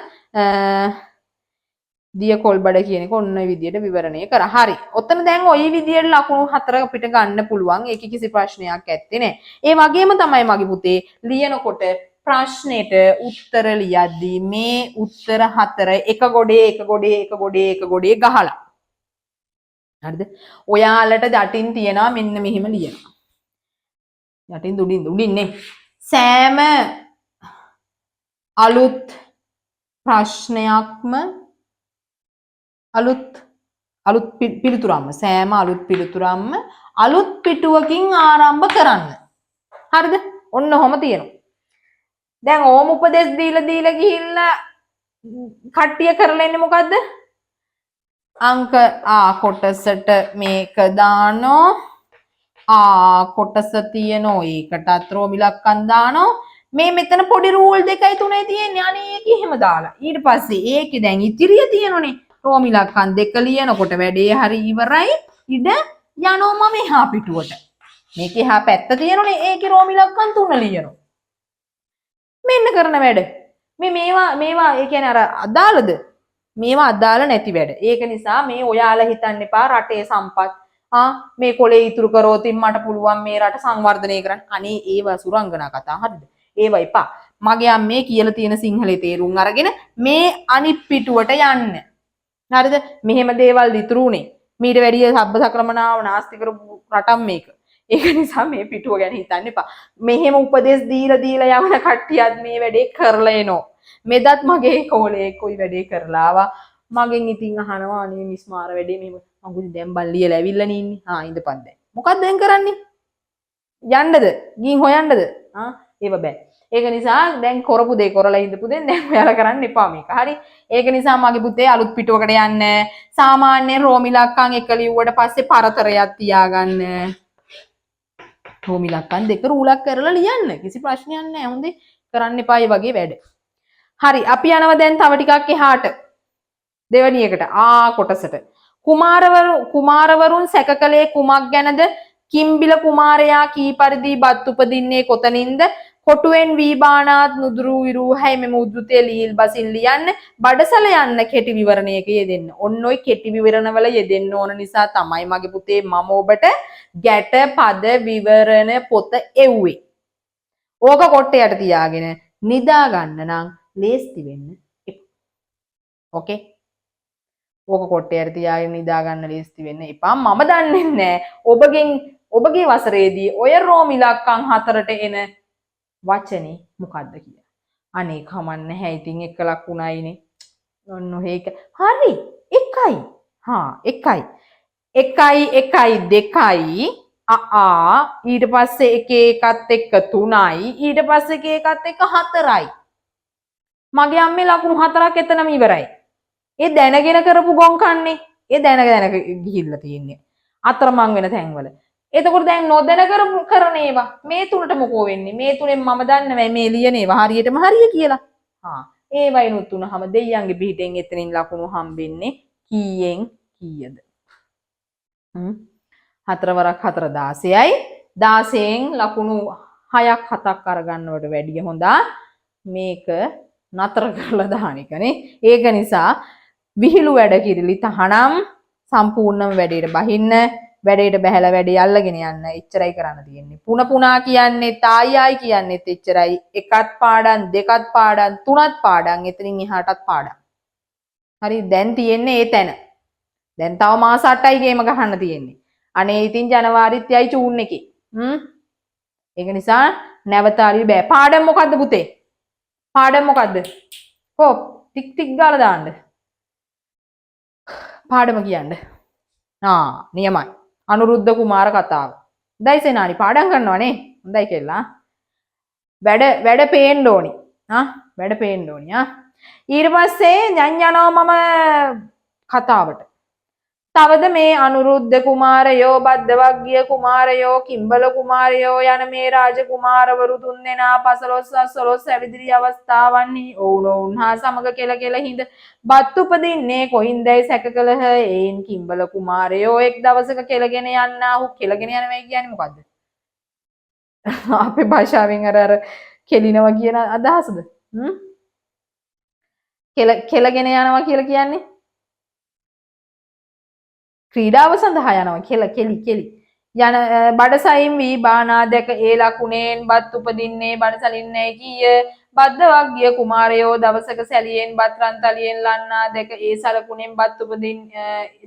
දිය කොල්බඩ කියන එක ඔන්න ඔය විදියට විවරණය කරා. හරි. ඔතන දැන් ওই විදියට ලකුණු 4 අපිට ගන්න පුළුවන්. ඒකේ කිසි ප්‍රශ්නයක් ඇත්තේ නැහැ. ඒ වගේම තමයි මගේ පුතේ ලියනකොට ප්‍රශ්නෙට උත්තර ලියද්දී මේ උත්තර 4 එක ගොඩේ ගහලා. හරිද? ඔයාලට යටින් තියනවා මෙන්න මෙහෙම ලියනවා. යටින් උඩින්නේ සෑම අලුත් ප්‍රශ්නයක්ම අලුත් පිළිතුරක්ම සෑම අලුත් පිළිතුරක්ම අලුත් පිටුවකින් ආරම්භ කරන්න. හරිද? ඔන්න ඔහොම තියෙනවා. දැන් ඕම උපදෙස් දීලා ගිහිල්ලා කට්ටිය කරලා ඉන්නේ මොකද්ද? අංක ආ කොටසට මේක දානෝ කොටස තියනෝ ඒකටත් රෝමිලක්කන් දානෝ මේ මෙතන පොඩි රූල් 2යි 3යි තියෙන්නේ අනේ ඒක එහෙම දාලා ඊට පස්සේ ඒකේ දැන් ඉතිරිය තියෙනනේ රෝමිලක්කන් 2 ලියනකොට වැඩේ හරි ඉවරයි ඉඩ යනවා මෙහා පිටුවට මේකේ එහා පැත්ත තියෙනනේ ඒකේ රෝමිලක්කන් 3 ලියනවා මෙන්න කරන වැඩ මේවා ඒ කියන්නේ අර අදාළද මේවා අදාළ නැති වැඩ ඒක නිසා මේ ඔයාලා හිතන්න එපා රටේ සම්පත් මේ කොලේ ඉතුරු කරෝතින් මට පුළුවන් මේ රට සංවර්ධනය කරන්න. අනේ ඒවා සුරංගනා කතා හරිද? ඒවා එපා. මගේ අම්මේ කියලා තියෙන සිංහලේ තේරුම් අරගෙන මේ අනිත් පිටුවට යන්න. හරිද? මෙහෙම දේවල් ඉතුරු උනේ. මීට වැඩිය සබ්බ සක්‍රමනාව නාස්ති කරපු රටක් මේක. ඒක නිසා මේ පිටුව ගැන හිතන්න එපා. මෙහෙම උපදෙස් දීලා යවන කට්ටියත් මේ වැඩේ කරලා එනෝ. මෙදත් මගේ කෝලේ කොයි වැඩේ කරලා ආවා. මගෙන් ඉතින් අහනවා අනේ මිස් මාර වැඩේ මෙහෙම මං දැන් බන් ලියලා ඇවිල්ලා නේ ඉන්නේ. ඉඳපන් දැන්. මොකක්ද දැන් කරන්නේ? යන්නද? ගින් හොයන්නද? ඒව බෑ. ඒක නිසා දැන් කරපු දේ කරලා ඉඳපු දෙන් දැන් ඔයාලා කරන්න එපා මේක. හරි? ඒක නිසා මගේ පුතේ අලුත් පිටුවකට යන්න. සාමාන්‍යයෙන් රෝමිලක්කන් එක ලිව්වට පස්සේ පරතරයක් තියාගන්න. රෝමිලක්කන් 2 රූලක් කරලා ලියන්න. කිසි ප්‍රශ්නයක් නැහැ. හොඳේ. කරන්න එපා මේ වගේ වැඩ. හරි. අපි යනවා දැන් තව ටිකක් එහාට. දෙවැනි එකට කොටසට. කුමාරවරුන් සැක කළේ කුමක් ගැනද? කිම්බිල කුමාරයා කී පරිදි බත් උපදින්නේ කොතනින්ද? කොටුවෙන් වී බානාත් නුදුරු විරුහයි මෙම උද්ෘතය ලීල් බසින් ලියන්න. බඩසල යන්න කෙටි විවරණයක යෙදෙන්න. ඔන්න ඔය කෙටි විවරණවල යෙදෙන්න ඕන නිසා තමයි මගේ පුතේ මම ඔබට ගැට පද විවරණ පොත එව්වේ. ඕක කොට්ටයට තියාගෙන නිදා ගන්න නම් ලේස්ති වෙන්න එපා. ඕකේ? ඕක කොට්ටයට තියාගෙන නිදා ගන්න ලේස්ති වෙන්න එපා. මම දන්නේ නැහැ ඔබගේ වසරේදී ඔය රෝමිලක්කන් 4ට එන වචනේ මොකද්ද කියලා. අනේ කමන්න නැහැ. ඉතින් 1 ලකුණයිනේ. ඔන්න ඔහේක. හරි. 1යි. 1යි. 2යි ඊට පස්සේ 1 1ත් එක්ක 3යි ඊට පස්සේ 1 1ත් එක්ක 4යි. මගේ අම්මේ ලකුණු 4ක් එතනම ඉවරයි. ඒ දැනගෙන කරපු ගොන් කන්නේ. ඒ දැන ගිහිල්ලා තියෙන්නේ. අතරමං වෙන තැන්වල. එතකොට දැන් නොදැන කරන ඒවා මේ තුනට මොකෝ වෙන්නේ? මේ තුනෙන් මම දන්නේ මේ ලියන ඒවා හරියටම හරිය කියලා. ඒ වයිනුත් තුනම දෙයියන්ගේ පිටින් එතනින් ලකුණු හම්බෙන්නේ කීයෙන් කීයද? 4 වරක් 4 16යි. 16න් ලකුණු 6ක් 7ක් අරගන්නවට වැඩිය හොඳා මේක නතර කරලා දාන එකනේ. ඒක නිසා විහිළු වැඩ කිරිලි තහනම් සම්පූර්ණම වැඩේට බහින්න වැඩේට බහැලා වැඩේ අල්ලගෙන යන්න එච්චරයි කරන්න තියෙන්නේ. පුනා කියන්නේ තායියි කියන්නේත් එච්චරයි. 1ත් පාඩම් 2ත් පාඩම් 3ත් පාඩම් එතනින් එහාටත් පාඩම්. හරි දැන් තියෙන්නේ ඒ තැන. දැන් තව මාස 8යි ගේම ගහන්න තියෙන්නේ. අනේ ඉතින් ජනවාරිත් යයි චූන් එකේ. ඒක නිසා නැවත ආරිය බෑ. පාඩම් මොකද්ද පුතේ? පාඩම් මොකද්ද? ටික් ටික් ගාලා දාන්න. පාඩම කියන්න. නියමයි. අනුරුද්ධ කුමාර කතාව. හොඳයි සේනානි පාඩම් කරනවනේ. හොඳයි කියලා. වැඩ පේන්න ඕනි. වැඩ පේන්න ඕනි. ඊට පස්සේ දැන් යනවා මම කතාවට. තවද මේ අනුරුද්ධ කුමාරයෝ බද්දවග්ගිය කුමාරයෝ කිම්බල කුමාරයෝ යන මේ රාජ කුමාරවරු තුන්දෙනා 15 ඇවිදිරි අවස්ථාවන්හි ඔවුන් හා සමග කෙල හිඳ බත් උපදින්නේ කොහින්දයි සැක කළහ. එයින් කිම්බල කුමාරයෝ එක් දවසක කෙලගෙන යන්නාහු. කෙලගෙන යනවා කියන්නේ මොකද්ද? අපේ භාෂාවෙන් අර කෙලිනවා කියන අදහසද? කෙලගෙන යනවා කියලා කියන්නේ ක්‍රීඩාව සඳහා යනවා කෙලි. යන බඩසයින් වී බානා දැක ඒ ලකුණෙන් බත් උපදින්නේ බඩසලින්නේ කීය බද්ද වග්ගිය කුමාරයෝ දවසක සැලියෙන් බත් රන්තලියෙන් ලන්නා දැක ඒ සලකුණෙන් බත් උපදින්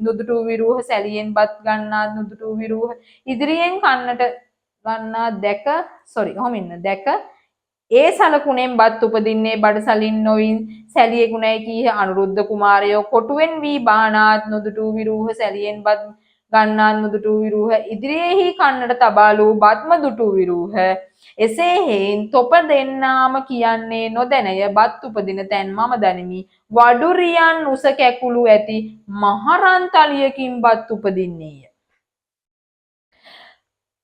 නුදුටු විරූහ සැලියෙන් බත් ගන්නා නුදුටු විරූහ ඉදිරියෙන් කන්නට ගන්නා දැක කොහොම ඉන්න දැක ඒ සලකුණෙන් බත් උපදින්නේ බඩසලින් නොවින් සැලියෙකුණයි කීහ අනුරුද්ධ කුමාරයෝ කොටුවෙන් වී බානාත් නුදුටු විරූහ සැලියෙන් බත් ගන්නා නුදුටු විරූහ ඉදිරියේහි කන්නට තබාලූ බත්ම දුටු විරූහ එසේ හේයින් තොප දෙන්නාම කියන්නේ නොදැනය බත් උපදින තැන් මම දනිමි වඩුරියන් උස කැකුළු ඇති මහරන්තලියකින් බත් උපදින්නේය.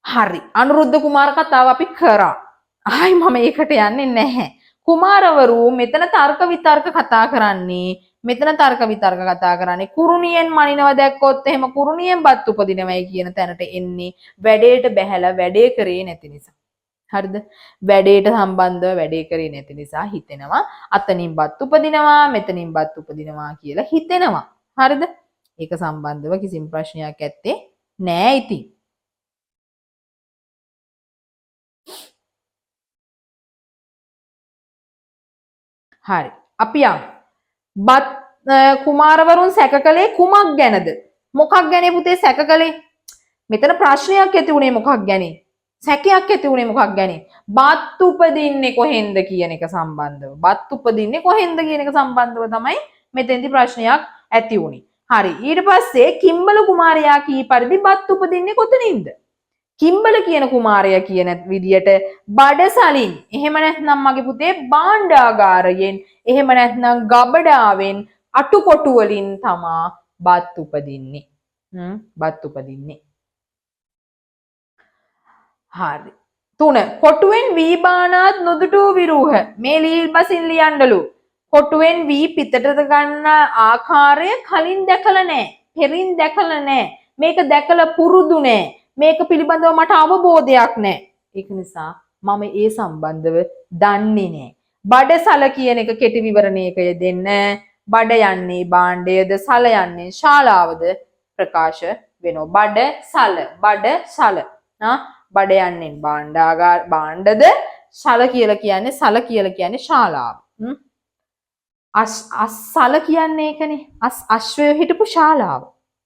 හරි අනුරුද්ධ කුමාර කතාව අපි කරා. ආයි මම ඒකට යන්නේ නැහැ. කුමාරවරු මෙතන තර්ක විතර්ක කතා කරන්නේ මෙතන තර්ක විතර්ක කතා කරන්නේ කුරුණියෙන් මනිනව දැක්කොත් එහෙම කුරුණියෙන් බත් උපදිනවයි කියන තැනට එන්නේ වැඩේට බැහැලා වැඩේ කරේ නැති නිසා. හරිද? වැඩේට සම්බන්ධව වැඩේ කරේ නැති නිසා හිතෙනවා අතනින් බත් උපදිනවා මෙතනින් බත් උපදිනවා කියලා හිතෙනවා. හරිද? ඒක සම්බන්ධව කිසිම ප්‍රශ්නයක් ඇත්තේ නෑ ඉතින්. හරි. අපි යමු. බත් කුමාරවරුන් සැක කළේ කුමක් ගැනද? මොකක් ගැන පුතේ සැක කළේ? මෙතන ප්‍රශ්නයක් ඇති වුණේ මොකක් ගැන? සැකයක් ඇති වුණේ මොකක් ගැන? බත් උපදින්නේ කොහෙන්ද කියන එක සම්බන්ධව. බත් උපදින්නේ කොහෙන්ද කියන එක සම්බන්ධව තමයි මෙතෙන්දි ප්‍රශ්නයක් ඇති වුණේ. හරි. ඊට පස්සේ කිම්බල කුමාරයා කී පරිදි බත් උපදින්නේ කොතනින්ද? කිම්බල කියන කුමාරයා කියන විදියට බඩසලින් එහෙම නැත්නම් මගේ පුතේ භාණ්ඩාගාරයෙන් එහෙම නැත්නම් ගබඩාවෙන් අටුකොටු වලින් තමා බත් උපදින්නේ. බත් උපදින්නේ. හරි. 3 කොටුවෙන් වී බානාත් නොදුටු විරූහ මේ ලීල්බසින් ලියන්නලු. කොටුවෙන් වී පිටට ගන්න ආකාරය කලින් දැකලා නැහැ. පෙරින් දැකලා නැහැ. මේක දැකලා පුරුදු නැහැ. මේක පිළිබඳව මට අවබෝධයක් නැහැ. ඒක නිසා මම ඒ සම්බන්ධව දන්නේ නැහැ. බඩසල කියන එක කෙටි විවරණයකය දෙන්න. බඩ යන්නේ භාණ්ඩයද සල යන්නේ ශාලාවද ප්‍රකාශ වෙනවා. බඩ සල. බඩ යන්නේ භාණ්ඩද සල කියලා කියන්නේ ශාලාව. සල කියන්නේ ඒකනේ. අශ්වය හිටපු ශාලාව.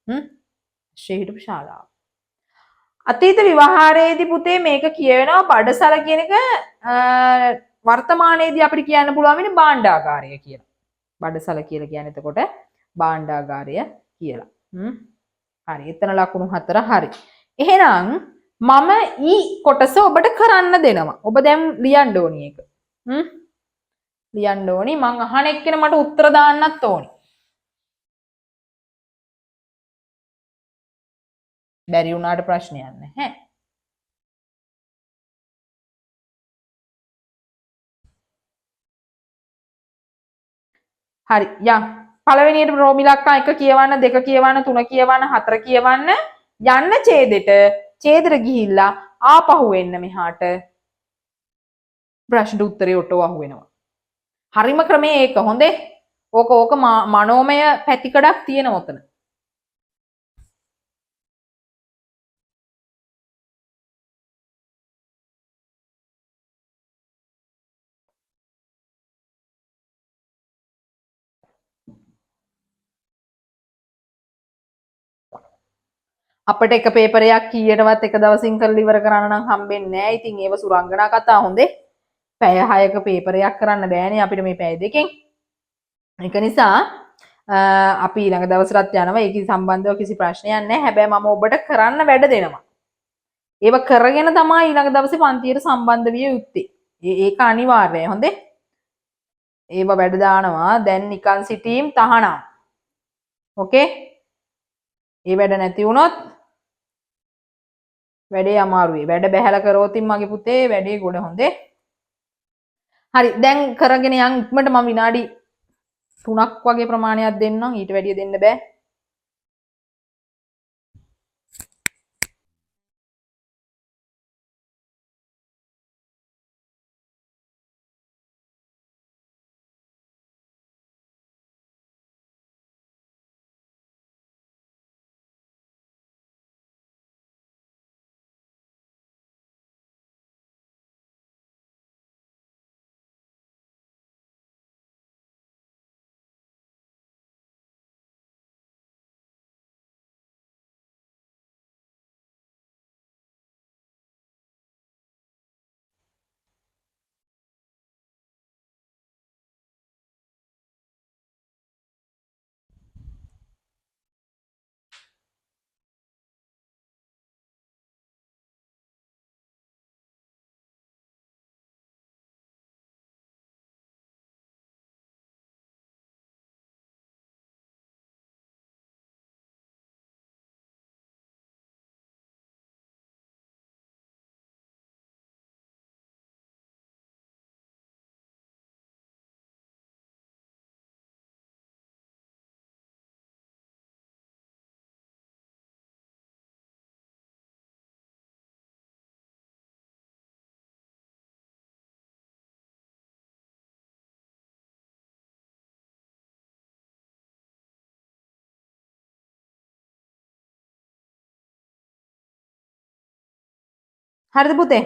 අශ්වය හිටපු ශාලාව. අතීත විවහාරයේදී පුතේ මේක කියවෙනවා බඩසල කියන එක වර්තමානයේදී අපිට කියන්න පුළුවන් වෙන්නේ භාණ්ඩාගාරය කියලා. බඩසල කියලා කියන්නේ එතකොට භාණ්ඩාගාරය කියලා. හරි. එතන ලකුණු 4 හරි. එහෙනම් මම ඊ කොටස ඔබට කරන්න දෙනවා. ඔබ දැන් ලියන්න ඕනි ඒක. ලියන්න ඕනි. මං අහන එක්කෙන මට උත්තර දාන්නත් ඕනි. බැරි වුණාට ප්‍රශ්නයක් නැහැ. හරි. යම්. පළවෙනියට රෝමිලක්කා 1 කියවන්න 2 කියවන්න 3 කියවන්න 4 කියවන්න යන්න ඡේදෙට ගිහිල්ලා ආපහු එන්න මෙහාට ප්‍රශ්න උත්තරේ ඔටෝ අහුවෙනවා. හරිම ක්‍රමේ ඒක හොඳේ. ඕක මනෝමය පැතිකඩක් තියෙන ඔතන. අපිට එක පේපරයක් කීයටවත් එක දවසින් කරලා ඉවර කරන්න නම් හම්බෙන්නේ නැහැ. ඉතින් ඒව සුරංගනා කතා හොඳේ. පැය 6ක පේපරයක් කරන්න බෑනේ අපිට මේ පැය දෙකෙන්. ඒක නිසා අපි ඊළඟ දවසටත් යනවා. ඒක සම්බන්ධව කිසි ප්‍රශ්නයක් නැහැ. හැබැයි මම ඔබට කරන්න වැඩ දෙනවා. ඒව කරගෙන තමයි ඊළඟ දවසේ පන්තියට සම්බන්ධ විය යුත්තේ. ඒක අනිවාර්යයි. හොඳේ. ඒව වැඩ දානවා. දැන් නිකන් සිටීම් තහනම්. ඕකේ? ඒ වැඩ නැති වුණොත් වැඩේ අමාරුයි. වැඩ බැහැලා කරෝතින් මගේ පුතේ වැඩේ ගොඩ හොඳේ. හරි දැන් කරගෙන යන් ඉක්මනට මම විනාඩි 3ක් වගේ ප්‍රමාණයක් දෙන්නම් ඊට වැඩිය දෙන්න බෑ. හරිද පුතේ?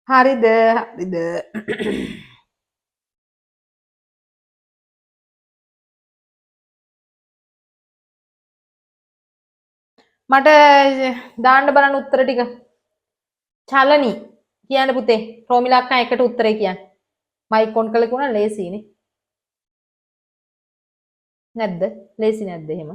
හරිද? හරිද? මට දාන්න බලන්න උත්තර ටික. චලනි කියන්න පුතේ. ප්‍රෝමිලා අක්කා එකට උත්තරේ කියන්න. මයික් ඔන් කළේ කොහොමද ලේසියිනේ. නැද්ද? ලේසි නැද්ද එහෙම?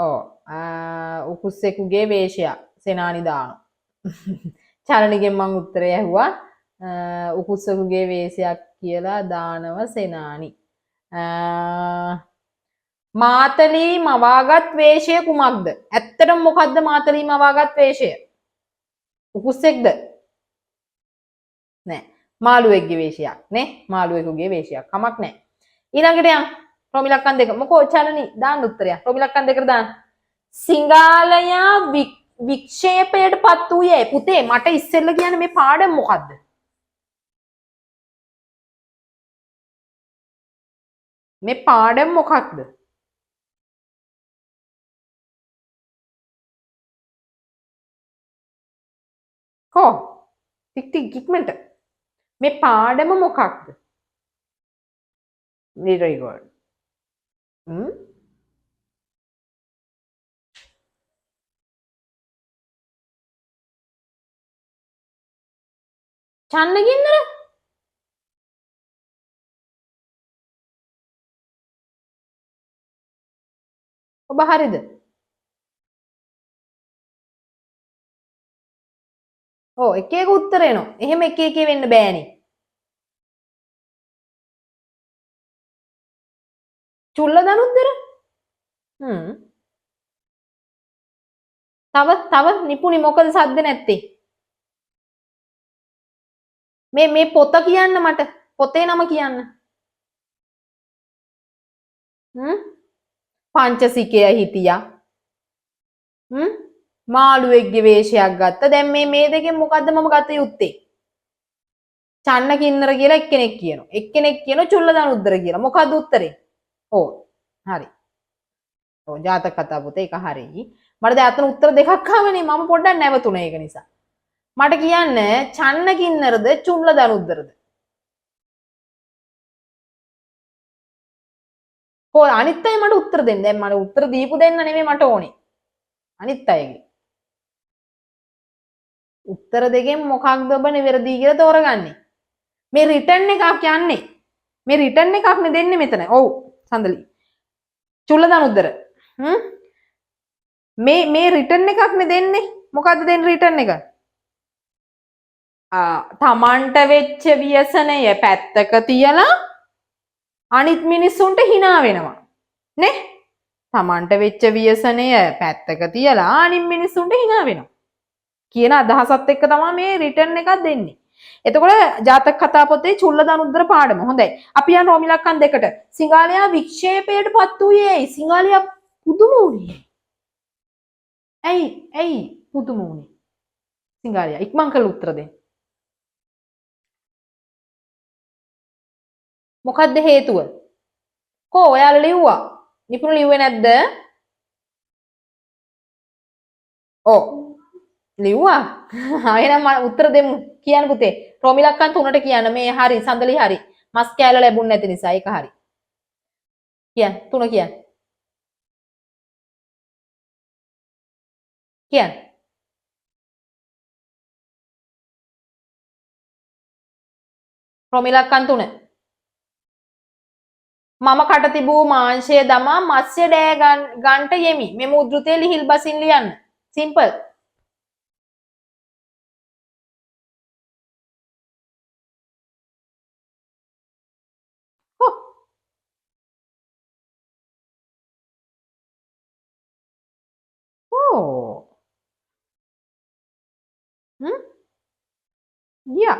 ඔව් උකුස්සෙකුගේ වේශයක් සෙනානි දානවා. චලනිගෙන් මං උත්තරේ ඇහුවා උකුස්සෙකුගේ වේශයක් කියලා දානව සෙනානි. මාතලී මවාගත් වේශය කුමක්ද? ඇත්තටම මොකද්ද මාතලී මවාගත් වේශය? උකුස්සෙක්ද? නෑ. මාළුවෙක්ගේ වේශයක් නේ. මාළුවෙකුගේ වේශයක්. කමක් නෑ. ඊළඟට යන් ප්‍රොමිලක්කන් දෙක. මොකෝ චලනි දාන්න උත්තරය. ප්‍රොමිලක්කන් දෙකට දාන්න. සිංහාලයා වික්ෂේපයට පත් වූයේ පුතේ මට ඉස්සෙල්ලා කියන්නේ මේ පාඩම මොකද්ද? මේ පාඩම මොකක්ද? කො ටික් ටික් ඉක්මනට මේ පාඩම මොකක්ද? very good. චන්නගින්නර ඔබ හරිද? ඔව් එක එක උත්තර එනවා. එහෙම එක එක වෙන්න බෑනේ. චුල්ල දනුද්දර? තව නිපුණි මොකද සද්ද නැත්තේ? මේ පොත කියන්න මට. පොතේ නම කියන්න. පංචසිකය හිටියා. මාළුවෙක්ගේ වේශයක් ගත්ත. දැන් මේ දෙකෙන් මොකද්ද මම ගත යුත්තේ? චන්න කින්නර කියලා එක්කෙනෙක් කියනවා. එක්කෙනෙක් කියනවා චුල්ල දනුද්දර කියලා. මොකද්ද උත්තරේ? ඕ හරි. ඔව් ජාතක කතා පොතේ ඒක හරියි. මට දැන් අතන උත්තර දෙකක් ආවනේ. මම පොඩ්ඩක් නැවතුණා ඒක නිසා. මට කියන්න චන්න කින්නරද චුල්ල දනුද්දරද? කොහොම අනිත් අය මට උත්තර දෙන්න. දැන් මට උත්තර දීපු දෙන්න නෙමෙයි මට ඕනේ. අනිත් අයගේ. උත්තර දෙකෙන් මොකක්ද ඔබ නිවැරදි කියලා තෝරගන්නේ? මේ රිටර්න් එකක් යන්නේ. මේ රිටර්න් එකක් නේ දෙන්නේ මෙතන. ඔව් සඳලි. චුල්ල දනුද්දර. මේ රිටර්න් එකක් නේ දෙන්නේ. මොකද්ද දෙන්නේ රිටර්න් එක? තමන්ට වෙච්ච ව්‍යසනය පැත්තක තියලා අනිත් මිනිස්සුන්ට hina වෙනවා. නේ? තමන්ට වෙච්ච ව්‍යසනය පැත්තක තියලා අනිත් මිනිස්සුන්ට hina වෙනවා. කියන අදහසත් එක්ක තමයි මේ රිටර්න් එකක් දෙන්නේ. එතකොට ජාතක කතා පොතේ චුල්ල දනුද්දර පාඩම. හොඳයි. අපි යන රෝමිලක්කන් දෙකට. සිංහලයා වික්ෂේපයට පත් වූයේ සිංහලයා පුදුම වුණේ. ඇයි පුදුම වුණේ? සිංහලයා ඉක්මන් කළ උත්තර දෙන්න. මොකද්ද හේතුව? කෝ ඔයාලා ලිව්වා? නිපුණ ලිව්වේ නැද්ද? ඔව්. ලිව්වා? එහෙනම් උත්තර දෙමු. කියන්න පුතේ. රෝමිලක්කන් 3ට කියන්න මේ හරි සඳලි හරි. මස් කෑල්ල ලැබුණ නැති නිසා ඒක හරි. කියන්න 3 කියන්න. කියන්න. රෝමිලක්කන් 3. මම කට තිබූ මාංශය දමා මත්ස්‍ය ඩෑ ගන්ට යෙමි. මෙම උද්ෘතය ලිහිල් බසින් ලියන්න. සිම්පල්. ගියා.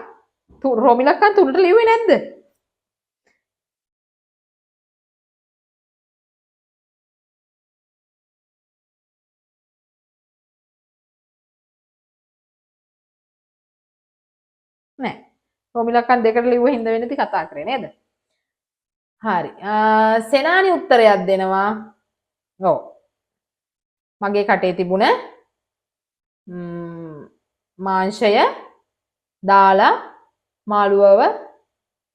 රෝමිලක්කන් තුනට ලිව්වේ නැද්ද? නෑ. රෝමිලක්කන් දෙකට ලිව්ව හින්දා වෙන්නේ ඉතින් කතා කරේ නේද? හරි. සෙනානි උත්තරයක් දෙනවා. ඔව්. මගේ කටේ තිබුණ මාංශය දාලා මාළුවව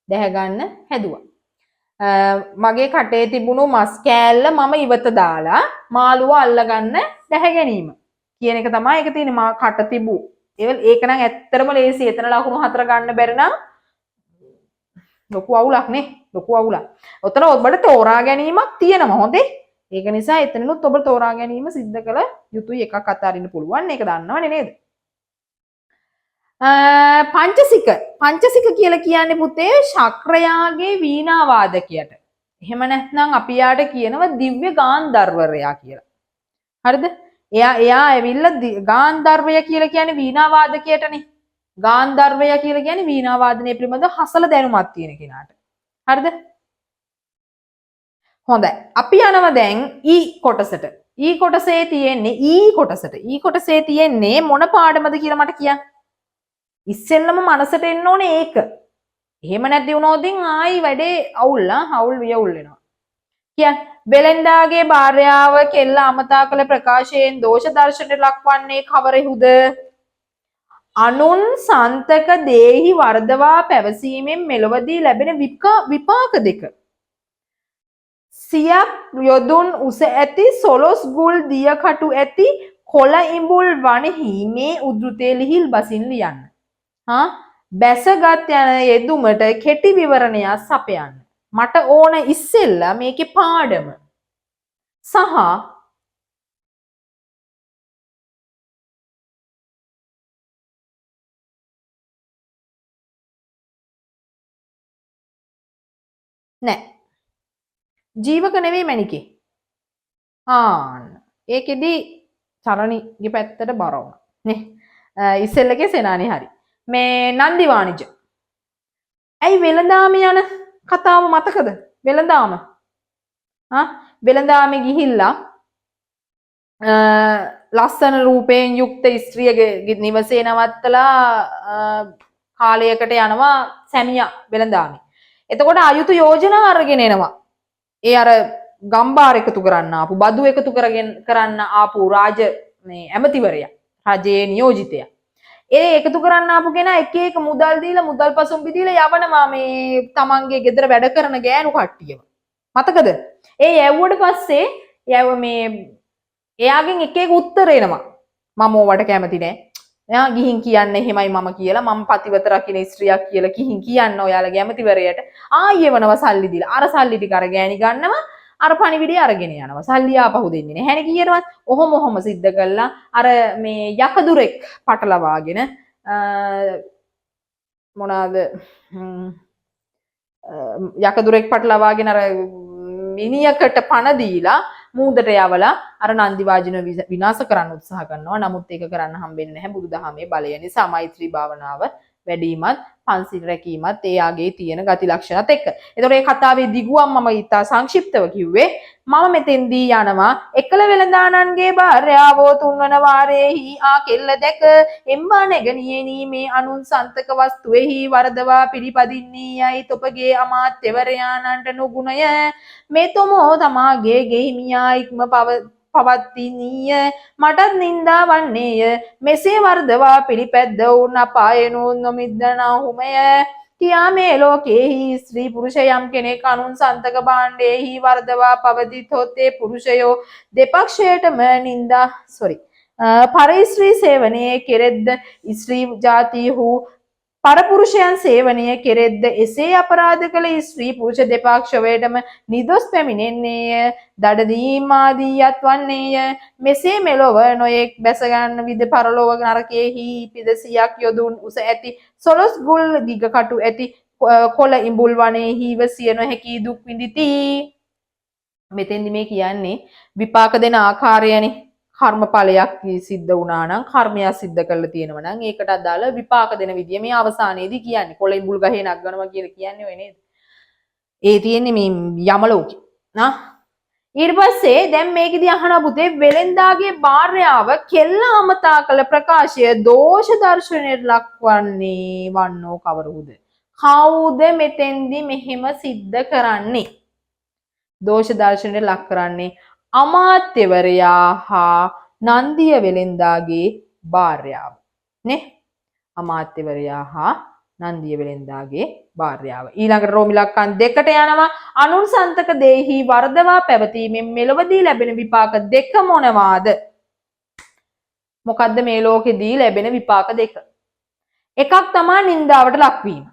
දැහැගන්න හැදුවා. මගේ කටේ තිබුණු මස් කෑල්ල මම ඉවත දාලා මාළුව අල්ලගන්න දැහැ ගැනීම කියන එක තමයි ඒක තියෙන්නේ. මා කට තිබු. ඒක නම් ඇත්තටම ලේසි. එතන ලකුණු 4 ගන්න බැරි නම් ලොකු අවුලක් නේ. ලොකු අවුලක්. ඔතන ඔබට තෝරා ගැනීමක් තියෙනවා. හොඳේ. ඒක නිසා එතනලුත් ඔබ තෝරා ගැනීම සිද්ධ කළ යුතුයි. එකක් අතාරින්න පුළුවන්. ඒක දන්නවනේ නේද? පංචසික කියලා කියන්නේ පුතේ ශක්‍රයාගේ වීණා වාදකයට. එහෙම නැත්නම් අපි යාට කියනවා දිව්‍ය ගාන්ධර්වරයා කියලා. හරිද? එයා ඇවිල්ලා ගාන්ධර්වය කියලා කියන්නේ වීණා වාදකයටනේ. ගාන්ධර්වය කියලා කියන්නේ වීණා වාදනය පිළිබඳව හසල දැනුමක් තියෙන කෙනාට. හරිද? හොඳයි. අපි යනවා දැන් ඊ කොටසට. ඊ කොටසේ තියෙන්නේ මොන පාඩමද කියලා මට කියන්න. ඉස්සෙල්ලම මනසට එන්න ඕනේ ඒක. එහෙම නැති වුණොත් ආයි වැඩේ අවුල් වියවුල් වෙනවා. කියන්නේ බෙලෙන්දාගේ භාර්යාව කෙල්ල අමතා කළ ප්‍රකාශයෙන් දෝෂ දර්ශනයට ලක්වන්නේ කවරෙහුද? අනුන් සන්තක දේහි වර්ධවා පැවසීමෙන් මෙලොවදී ලැබෙන විපාක දෙක. සියක් යොදුන් උස ඇති සොලොස් ගුල් දියකටු ඇති කොළ ඉඹුල් වනෙහි මේ උද්ෘතය ලිහිල් බසින් ලියන්න. බැසගත් යන යෙදුමට කෙටි විවරණයක් සපයන්න. මට ඕන ඉස්සෙල්ලා මේකේ පාඩම සහ නෑ ජීවක නෙවෙයි මැනිකේ. ඒකෙදි චරණිගේ පැත්තට බරවුණා නේ. ඉස්සෙල්ලගේ සෙනානි හරි. මේ නන්දි වාණිජ. ඇයි වෙළඳාම යන කතාව මතකද? වෙළඳාම. වෙළඳාමේ ගිහිල්ලා ලස්සන රූපයෙන් යුක්ත ස්ත්‍රියගේ නිවසේ නවත්තලා කාලයකට යනවා සැමියා වෙළඳාමේ. එතකොට අයුතු යෝජනා අරගෙන එනවා. ඒ අර ගම්බාර එකතු කරන්න ආපු බදු එකතු කරන්න ආපු රාජ මේ ඇමතිවරයා රජයේ නියෝජිතයා. ඒ එකතු කරන්න ආපු කෙනා එක එක මුදල් දීලා මුදල් පසුම්බි දීලා යවනවා මේ තමන්ගේ ගෙදර වැඩ කරන ගෑනු කට්ටියව. මතකද? ඒ යවුවට පස්සේ මේ එයාගෙන් එක එක උත්තර එනවා. මම ඕවට කැමති නෑ. එයා ගිහින් කියන්න එහෙමයි මම කියලා මම පතිවත රකින්න ස්ත්‍රියක් කියලා ගිහින් කියන්න ඔයාලගේ ඇමතිවරයට ආයෙවනවා සල්ලි දීලා. අර සල්ලි ටික අර ගෑණි ගන්නවා. අර පණිවිඩය අරගෙන යනවා. සල්ලි ආපහු දෙන්නේ නැහැ. හැනේ කියනවත් ඔහොම සිද්ධ කළා. අර මේ යකදුරෙක් පටලවාගෙන මොනවාද යකදුරෙක් පටලවාගෙන අර මිනියකට පණ දීලා මූදට යවලා අර නන්දි වාජින විනාශ කරන්න උත්සාහ කරනවා. නමුත් ඒක කරන්න හම්බෙන්නේ නැහැ. බුදුදහමේ බලය නිසා මෛත්‍රී භාවනාව වැඩිමත් පන්සිල් රැකීමත් එයාගේ තියෙන ගති ලක්ෂණත් එක්ක. එතකොට මේ කතාවේ දිගුවම් මම ඊට සංක්ෂිප්තව කිව්වේ මම මෙතෙන්දී යනවා එකල වෙළඳානන්ගේ භාර්යාවෝ තුන්වන වාරයේහි ආ කෙල්ල දැක එම්මා නැගණියේනි මේ අනුන් සන්තක වස්තුවේහි වරදවා පිළිපදින්නේ යයි තොපගේ අමාත්‍යවරයාණන්ට නුගුණය මේ තොමෝ තමාගේ ගෙහිමියා ඉක්ම පවත්තිනීය මටත් නින්දා වන්නේය මෙසේ වර්ධවා පිළිපැද්ද වුන් අපායනු නොමිද්දනාහුමය කියා මේ ලෝකේහි ස්ත්‍රී පුරුෂයම් කෙනෙක් අනුන් සන්තක භාණ්ඩේහි වර්ධවා පවතිතොත් ඒ පුරුෂයෝ දෙපක්ෂයටම නින්දා පරිස්ත්‍රී සේවනයේ කෙරෙද්ද ස්ත්‍රී ජාතිහු පරපුරුෂයන් සේවනය කෙරෙද්ද එසේ අපරාධ කළ ස්ත්‍රී පුරුෂ දෙපාර්ශ්වයටම නිදොස් පැමිණෙන්නේය. දඩදීම් ආදීයත් වන්නේය. මෙසේ මෙලොව නොයෙක් බැසගන්න විද පරලොව නරකයෙහි පිදසියක් යොදුන් උස ඇති සොළොස් ගුල් දිගකටු ඇති කොළ ඉඹුල් වනයෙහි ඉවසිය නොහැකි දුක් විඳිති. මෙතෙන්දි මේ කියන්නේ විපාක දෙන ආකාරයනේ. කර්මඵලයක් සිද්ධ වුණා නම් කර්මයක් සිද්ධ කරලා තියෙනවා නම් ඒකට අදාළ විපාක දෙන විදිය මේ අවසානයේදී කියන්නේ. කොළ ඉඹුල් ගහේ නගනවා කියලා කියන්නේ ඔය නේද? ඒ තියෙන්නේ මේ යම ලෝකේ. නා ඊට පස්සේ දැන් මේකෙදි අහන පුතේ වෙලෙන්දාගේ භාර්යාව කෙල්ල අමතා කළ ප්‍රකාශය දෝෂ දර්ශනයට ලක්වන්නේ වන්නෝ කවරුද? කවුද මෙතෙන්දි මෙහෙම සිද්ධ කරන්නේ? දෝෂ දර්ශනයට ලක් කරන්නේ අමාත්‍යවරයා හා නන්දිය වෙලෙන්දාගේ භාර්යාව නේ. අමාත්‍යවරයා හා නන්දිය වෙලෙන්දාගේ භාර්යාව. ඊළඟට රෝමිලක්කන් දෙකට යනවා. අනුන් සන්තක දෙහි වර්ධවා පැවතීමෙන් මෙලොවදී ලැබෙන විපාක දෙක මොනවාද? මොකද්ද මේ ලෝකෙදී ලැබෙන විපාක දෙක? එකක් තමයි නින්දාවට ලක්වීම.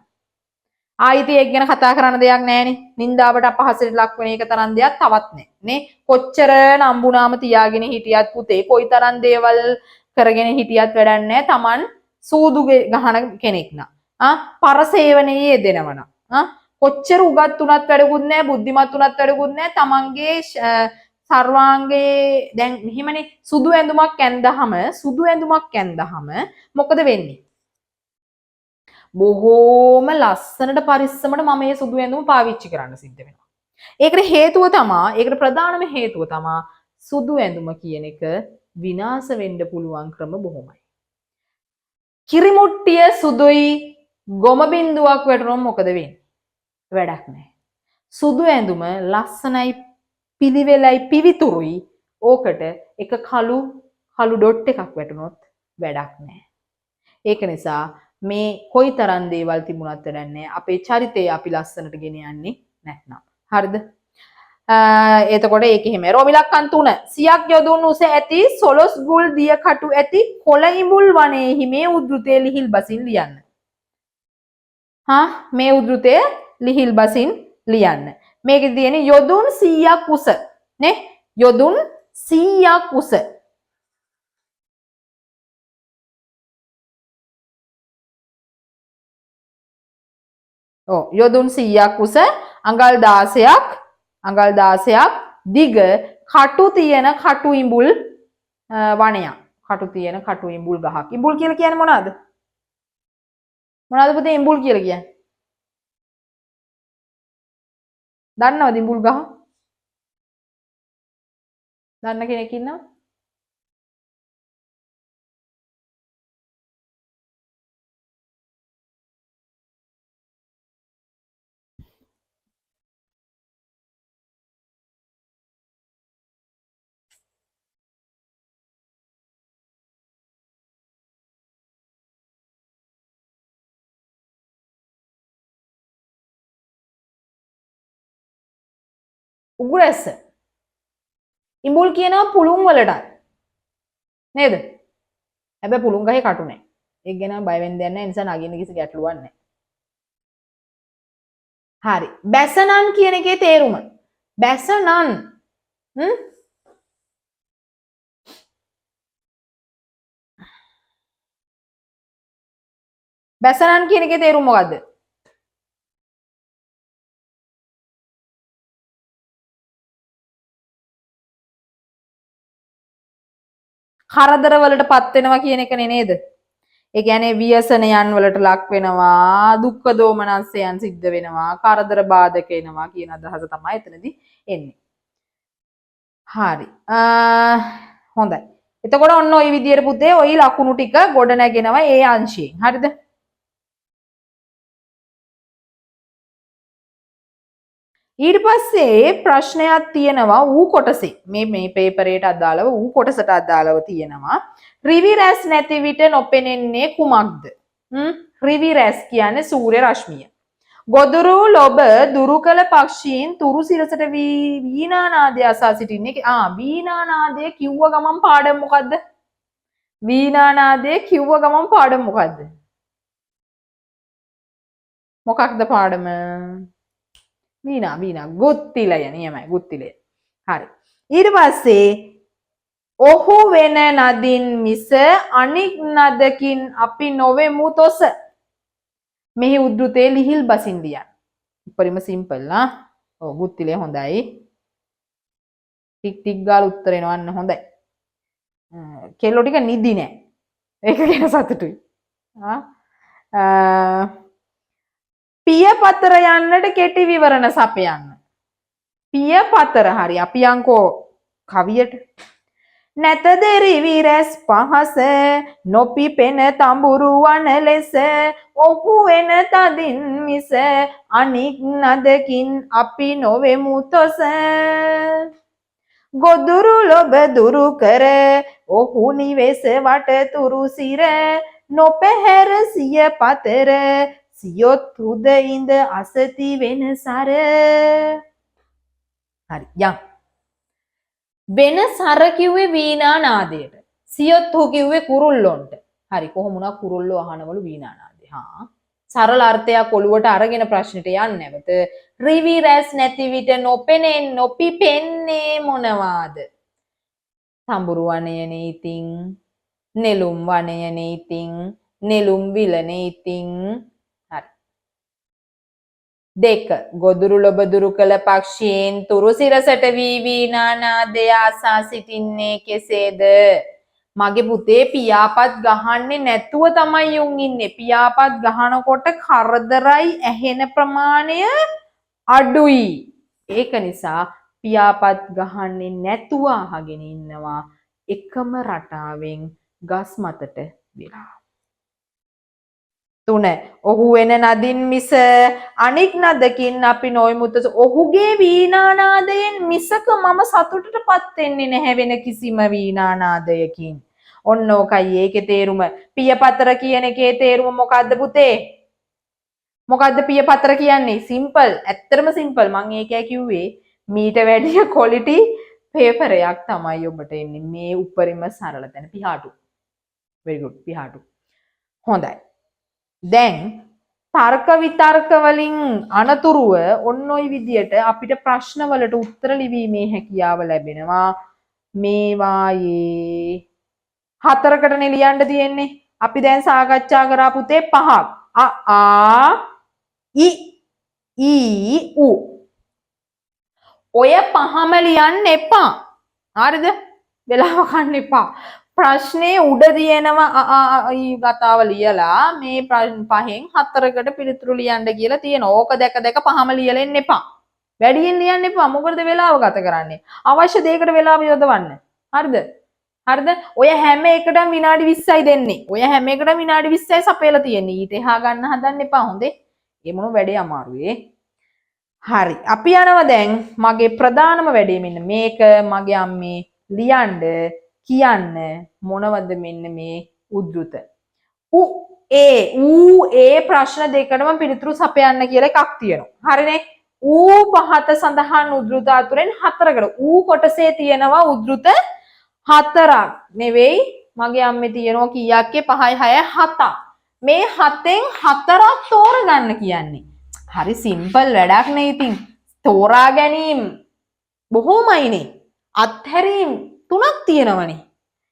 ආයිති එක් ගැන කතා කරන්න දෙයක් නැහැනේ. නින්දාවට අපහසුට ලක් වෙන එක තරම් දෙයක් තවත් නැහැ නේ. කොච්චර නම්බුනාම තියාගෙන හිටියත් පුතේ කොයිතරම් දේවල් කරගෙන හිටියත් වැඩක් නැහැ. Taman සූදු ගහන කෙනෙක් නා. පරසේවනයේ යෙදෙනවනම් කොච්චර උගත් උනත් වැඩකුත් නැහැ, බුද්ධිමත් උනත් වැඩකුත් නැහැ. Tamanගේ සර්වාංගයේ දැන් මෙහිමනේ සුදු ඇඳුමක් ඇඳහම මොකද වෙන්නේ? බොහෝම ලස්සනට පරිස්සමට මම මේ සුදු ඇඳුම පාවිච්චි කරන්න සිද්ධ වෙනවා. ඒකට ප්‍රධානම හේතුව තමා සුදු ඇඳුම කියන එක විනාශ වෙන්න පුළුවන් ක්‍රම බොහොමයි. කිරිමුට්ටිය සුදුයි ගොම බින්දුවක් වැටුනොත් මොකද වෙන්නේ? වැඩක් නැහැ. සුදු ඇඳුම ලස්සනයි පිළිවෙලයි පිවිතුරුයි. ඕකට එක කළු ඩොට් එකක් වැටුනොත් වැඩක් නැහැ. ඒක නිසා මේ කොයි තරම් දේවල් තිබුණත් වැඩක් නැහැ. අපේ චරිතය අපි ලස්සනට ගෙන යන්නේ නැත්නම්. හරිද? එතකොට ඒක එහෙම. රෝමිලක්කන් 3 සියක් යොදුන් උස ඇති සොළොස් ගුල් දිය කටු ඇති කොළ ඉඹුල් වනයේහි මේ උද්ෘතයේ ලිහිල් බසින් ලියන්න. මේ උද්ෘතය ලිහිල් බසින් ලියන්න. මේකේ තියෙන යොදුන් 100ක් උස නේ. යොදුන් 100ක් උස. යොදුන් 100ක් උස අඟල් 16ක් දිග කටු තියෙන කටු ඉඹුල් වනයක්. කටු තියෙන කටු ඉඹුල් ගහක්. ඉඹුල් කියලා කියන්නේ මොනවද? මොනවද පුතේ ඉඹුල් කියලා කියන්නේ? දන්නවද ඉඹුල් ගහ? දන්න කෙනෙක් ඉන්නවද? උගුරැස්ස. ඉඹුල් කියනවා පුළුන් වලට. නේද? හැබැයි පුළුන් ගහේ කටු නැහැ. ඒක ගැන බය වෙන්න දෙයක් නැහැ. ඒ නිසා නගින්න කිසි ගැටලුවක් නැහැ. හරි. බැසනන් කියන එකේ තේරුම. බැසනන්. බැසනන් කියන එකේ තේරුම මොකද්ද? කරදර වලට පත් වෙනවා කියන එකනේ නේද? ඒ කියන්නේ ව්‍යසනයන් වලට ලක් වෙනවා, දුක්ඛ දෝමනස්යන් සිද්ධ වෙනවා, කරදර බාධක එනවා කියන අදහස තමයි එතනදී එන්නේ. හරි. හොඳයි. එතකොට ඔන්න ওই විදියට පුතේ ওই ලකුණු ටික ගොඩ නැගෙනවා ඒ අංශයෙන්. හරිද? ඊට පස්සේ ප්‍රශ්නයක් තියෙනවා ඌ කොටසේ. මේ පේපරේට අදාළව ඌ කොටසට අදාළව තියෙනවා. රිවි රැස් නැති විට නොපෙනෙන්නේ කුමක්ද? රිවි රැස් කියන්නේ සූර්ය රශ්මිය. ගොදුරු ලොබ දුරු කළ පක්ෂීන් තුරු සිරසට වීණානාදය අසා සිටින්නේ. වීණානාදය කිව්ව ගමන් පාඩම මොකද්ද? වීණානාදය කිව්ව ගමන් පාඩම මොකද්ද? මොකක්ද පාඩම? වීණා ගුත්තිලය නියමයි ගුත්තිලය. හරි. ඊට පස්සේ ඔහු වෙන නදින් මිස අනික් නදකින් අපි නොවෙමු තොස. මෙහි උද්ෘතයේ ලිහිල් බසින් ලියන්න. උපරිම සිම්පල් නා. ඔව් ගුත්තිලය හොඳයි. ටික් ගාලා උත්තර එනවන්න හොඳයි. කෙල්ලෝ ටික නිදි නෑ. ඒක ගැන සතුටුයි. පියපතර යන්නට කෙටි විවරණ සපයන්න. පියපතර හරි අපි යන්කෝ කවියට. නැතද රිවිරැස් පහස නොපිපෙන තඹුරු වන ලෙස ඔහු වෙන තදින් මිස අනික් නදකින් අපි නොවෙමු තොස. ගොදුරු ලොබ දුරු කර ඔහු නිවෙස වට තුරු සිර නොපැහැර සිය පතර සියොත් හුද ඉඳ අසති වෙන සර. හරි යම්. වෙන සර කිව්වේ වීණා නාදයට. සියොත් හු කිව්වේ කුරුල්ලොන්ට. හරි කොහොම වුණා කුරුල්ලෝ අහනවලු වීණා නාදේ. හා සරල අර්ථයක් ඔළුවට අරගෙන ප්‍රශ්නෙට යන්නේ නැවත. රිවි රැස් නැති විට නොපෙනෙන් නොපිපෙන්නේ මොනවාද? තඹුරු වනයනේ ඉතින්, නෙළුම් වනයනේ ඉතින්, නෙළුම් විලනේ ඉතින්. හරි. 2. ගොදුරු ලොබ දුරු කළ පක්ෂීන් තුරු සිරසට වී වීණා නාදය ආසා සිටින්නේ කෙසේද? මගේ පුතේ පියාපත් ගහන්නේ නැතුව තමයි උන් ඉන්නේ. පියාපත් ගහනකොට කරදරයි ඇහෙන ප්‍රමාණය අඩුයි. ඒක නිසා පියාපත් ගහන්නේ නැතුව අහගෙන ඉන්නවා එකම රටාවෙන් ගස් මතට වෙලා. 3. ඔහු වෙන නදින් මිස අනික් නදකින් අපි නොයමුත. ඔහුගේ වීණා නාදයෙන් මිසක මම සතුටටපත් වෙන්නේ නැහැ වෙන කිසිම වීණා නාදයකින්. ඔන්න ඕකයි ඒකේ තේරුම. පියපතර කියන එකේ තේරුම මොකද්ද පුතේ? මොකද්ද පියපතර කියන්නේ? සිම්පල්. ඇත්තටම සිම්පල්. මම ඒකයි කිව්වේ මීට වැඩිය ක්වොලිටි පේපර් එකක් තමයි ඔබට එන්නේ. මේ උපරිම සරල තැන පිහාටු. very good පිහාටු. හොඳයි. දැන් තර්ක විතර්ක වලින් අනතුරුව ඔන්න ඔය විදියට අපිට ප්‍රශ්න වලට උත්තර ලිවීමේ හැකියාව ලැබෙනවා. මේවායේ 4කටනේ ලියන්න තියෙන්නේ. අපි දැන් සාකච්ඡා කරා පුතේ 5ක්. ආ ඊ ඌ. ඔය 5ම ලියන්න එපා. හරිද? වෙලාව ගන්න එපා. ප්‍රශ්නේ උඩ තියෙනවා ඊ කතාව ලියලා මේ 5න් 4කට පිළිතුරු ලියන්න කියලා තියෙනවා. ඕක දැක 5ම ලියලා එන්න එපා. වැඩියෙන් ලියන්න එපා. මොකද වෙලාව ගත කරන්නේ. අවශ්‍ය දෙයකට වෙලාව යොදවන්න. හරිද? හරිද? ඔය හැම එකටම විනාඩි 20යි දෙන්නේ. ඔය හැම එකටම විනාඩි 20යි සපයලා තියෙන්නේ. ඊට එහා ගන්න හදන්න එපා හොඳේ. ඒ මොන වැඩේ අමාරුවේ. හරි. අපි යනවා දැන් මගේ ප්‍රධානම වැඩේ මෙන්න මේක මගේ අම්මේ ලියන්න කියන්න මොනවද මෙන්න මේ උද්ෘත. ඌ ඒ ප්‍රශ්න දෙකටම පිළිතුරු සපයන්න කියලා එකක් තියෙනවා. හරිනේ? ඌ පහත සඳහන් උද්ෘත අතුරෙන් 4කට. ඌ කොටසේ තියෙනවා උද්ෘත 4ක්. නෙවෙයි මගේ අම්මේ තියෙනවා කීයක් 5යි 6යි 7ක්. මේ 7න් 4ක් තෝරගන්න කියන්නේ. හරි සිම්පල් වැඩක් නේ ඉතින්. තෝරා ගැනීම බොහොමයිනේ. අත්හැරීම් 3ක් තියෙනවනේ.